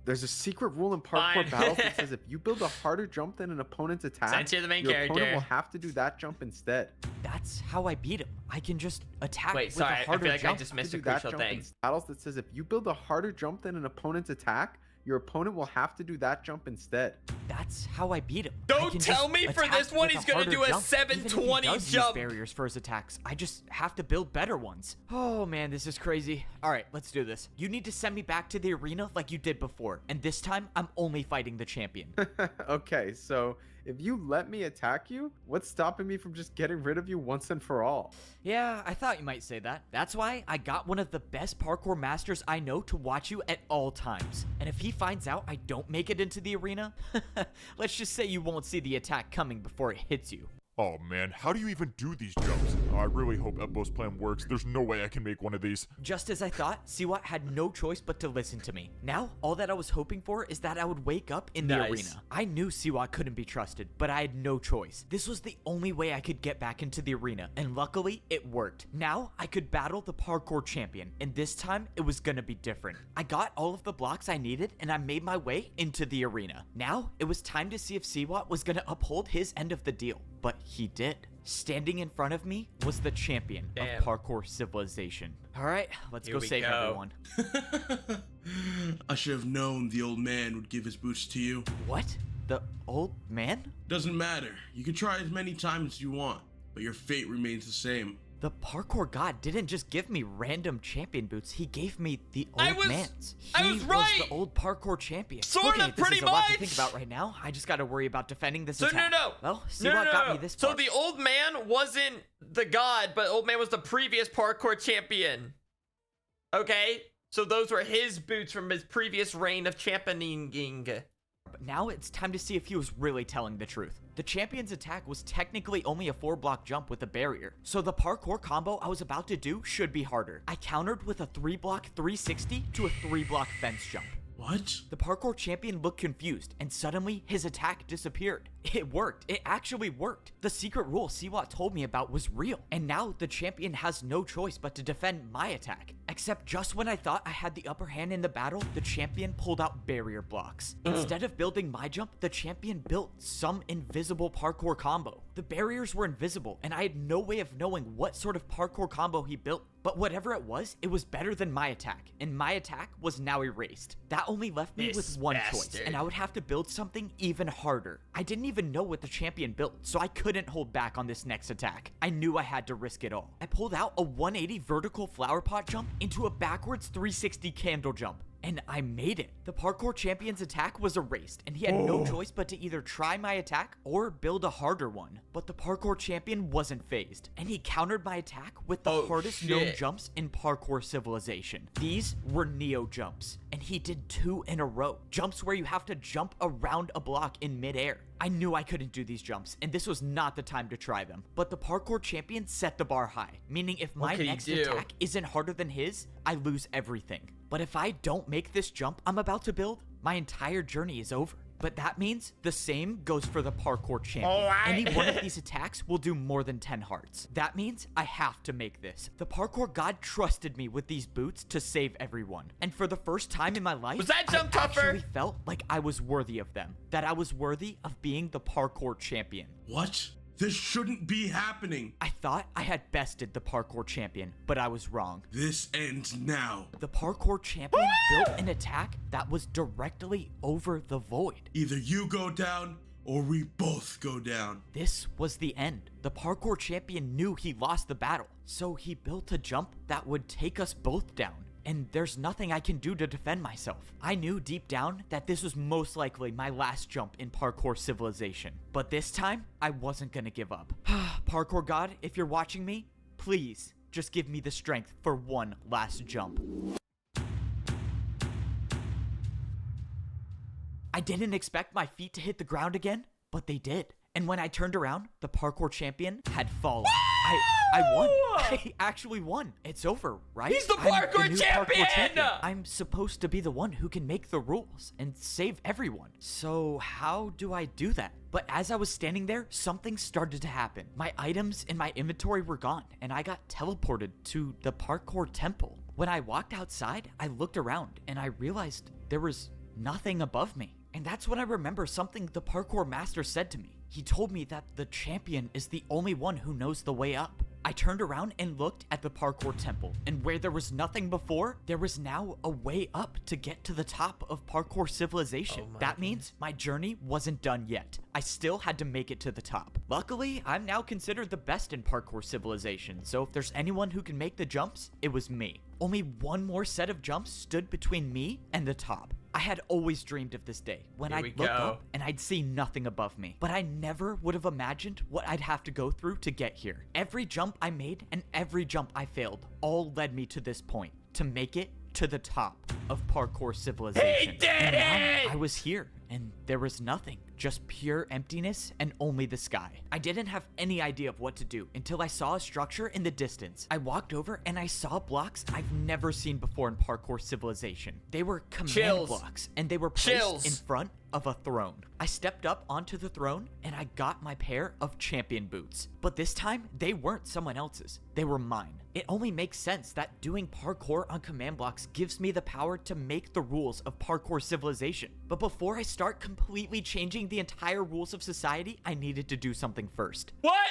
There's a secret rule in parkour Fine. battles that says if you build a harder jump than an opponent's attack, Since you're the main your character. opponent will have to do that jump instead. That's how I beat him. I can just attack Wait, with sorry, a I harder feel like I jump. just To missed a do that crucial jump thing. in battles that says if you build a harder jump than an opponent's attack, your opponent will have to do that jump instead. That's how I beat him. Don't I can tell just me for attack this one with he's gonna harder do a jump. Even if he 720 does use jump. barriers for his attacks. I just have to build better ones. Oh man, this is crazy. All right, let's do this. You need to send me back to the arena like you did before, and this time I'm only fighting the champion. Okay, so if you let me attack you, what's stopping me from just getting rid of you once and for all? Yeah, I thought you might say that. That's why I got one of the best parkour masters I know to watch you at all times. And if he finds out I don't make it into the arena, let's just say you won't see the attack coming before it hits you. Oh man, how do you even do these jumps? I really hope Ebbo's plan works. There's no way I can make one of these. Just as I thought, Siwat had no choice but to listen to me. Now, all that I was hoping for is that I would wake up in the Nice. arena. I knew Siwat couldn't be trusted, but I had no choice. This was the only way I could get back into the arena, and luckily, it worked. Now, I could battle the parkour champion, and this time, it was gonna be different. I got all of the blocks I needed, and I made my way into the arena. Now, it was time to see if Siwat was gonna uphold his end of the deal, but he did. Standing in front of me was the champion Damn. of parkour civilization. All right, let's Here go we save go. everyone. I should have known the old man would give his boots to you. What? The old man? Doesn't matter. You can try as many times as you want, but your fate remains the same. The parkour god didn't just give me random champion boots. He gave me the I old was- man's. I He was right! the old parkour champion. Sorta, Okay, this pretty is a lot to think much! about right now. I just got to worry about defending this So attack. no. Well, see No, what no, got no. me this So far. the old man wasn't the god, but old man was the previous parkour champion. Okay? So those were his boots from his previous reign of championing. But now it's time to see if he was really telling the truth. The champion's attack was technically only a 4-block jump with a barrier, so the parkour combo I was about to do should be harder. I countered with a 3-block 360 to a 3-block fence jump. What? The parkour champion looked confused, and suddenly his attack disappeared. It worked. It actually worked. The secret rule Siwat told me about was real, and now the champion has no choice but to defend my attack. Except just when I thought I had the upper hand in the battle, the champion pulled out barrier blocks. Instead of building my jump, the champion built some invisible parkour combo. The barriers were invisible, and I had no way of knowing what sort of parkour combo he built. But whatever it was better than my attack, and my attack was now erased. That only left me This with one choice, bastard. and I would have to build something even harder. I didn't even know what the champion built, so I couldn't hold back on this next attack. I knew I had to risk it all. I pulled out a 180 vertical flower pot jump into a backwards 360 candle jump. and I made it. The parkour champion's attack was erased, and he had no choice but to either try my attack or build a harder one. But the parkour champion wasn't phased, and he countered my attack with the hardest known jumps in parkour civilization. These were Neo jumps, and he did 2 in a row. Jumps where you have to jump around a block in midair. I knew I couldn't do these jumps, and this was not the time to try them. But the parkour champion set the bar high, meaning if my next attack isn't harder than his, I lose everything. But if I don't make this jump I'm about to build, my entire journey is over. But that means the same goes for the parkour champion. Any one of these attacks will do more than 10 hearts. That means I have to make this. The parkour god trusted me with these boots to save everyone. And for the first time in my life, was that jump I tougher? actually felt like I was worthy of them. That I was worthy of being the parkour champion. What? This shouldn't be happening. I thought I had bested the parkour champion, but I was wrong. This ends now. The parkour champion built an attack that was directly over the void. Either you go down or we both go down. This was the end. The parkour champion knew he lost the battle, so he built a jump that would take us both down. And there's nothing I can do to defend myself. I knew deep down that this was most likely my last jump in parkour civilization. But this time, I wasn't gonna give up. Parkour god, if you're watching me, please just give me the strength for one last jump. I didn't expect my feet to hit the ground again, but they did. And when I turned around, the parkour champion had fallen. I won. I actually won. It's over, right? He's the parkour champion! I'm supposed to be the one who can make the rules and save everyone. So how do I do that? But as I was standing there, something started to happen. My items in my inventory were gone, and I got teleported to the parkour temple. When I walked outside, I looked around, and I realized there was nothing above me. And that's when I remember something the parkour master said to me. He told me that the champion is the only one who knows the way up. I turned around and looked at the parkour temple, and where there was nothing before, there was now a way up to get to the top of parkour civilization. That means my journey wasn't done yet. I still had to make it to the top. Luckily, I'm now considered the best in parkour civilization, so if there's anyone who can make the jumps, it was me. Only one more set of jumps stood between me and the top. I had always dreamed of this day, when I'd look up and I'd see nothing above me. But I never would have imagined what I'd have to go through to get here. Every jump I made and every jump I failed all led me to this point, to make it to the top of parkour civilization. He did it! I was here, and there was nothing, just pure emptiness and only the sky. I didn't have any idea of what to do until I saw a structure in the distance. I walked over and I saw blocks I've never seen before in parkour civilization. They were command blocks, and they were placed in front of a throne. I stepped up onto the throne and I got my pair of champion boots. But this time, they weren't someone else's. They were mine. It only makes sense that doing parkour on command blocks gives me the power to make the rules of parkour civilization. But before I start completely changing the entire rules of society, I needed to do something first. What?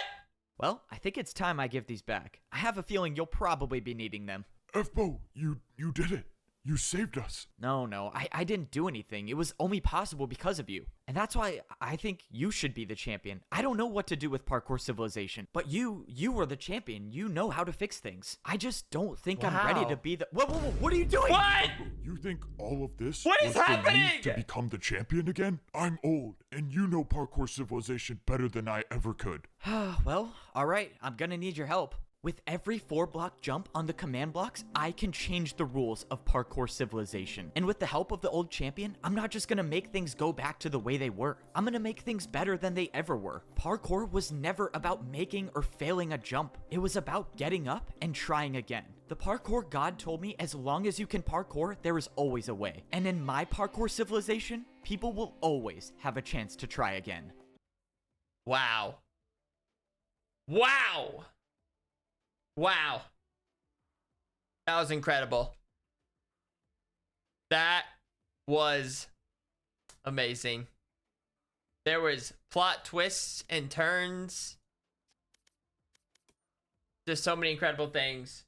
Well, I think it's time I give these back. I have a feeling you'll probably be needing them. F-Bo, you did it. You saved us. No, I didn't do anything. It was only possible because of you. And that's why I think you should be the champion. I don't know what to do with parkour civilization, but you were the champion. You know how to fix things. I just don't think I'm ready to be the... Whoa, what are you doing? What? You think all of this What was is for happening? me to become the champion again? I'm old, and you know parkour civilization better than I ever could. Well, all right. I'm gonna need your help. With every 4-block jump on the command blocks, I can change the rules of parkour civilization. And with the help of the old champion, I'm not just gonna make things go back to the way they were. I'm gonna make things better than they ever were. Parkour was never about making or failing a jump. It was about getting up and trying again. The parkour god told me as long as you can parkour, there is always a way. And in my parkour civilization, people will always have a chance to try again. Wow. Wow. Wow. That was incredible. That was amazing. There was plot twists and turns. Just so many incredible things.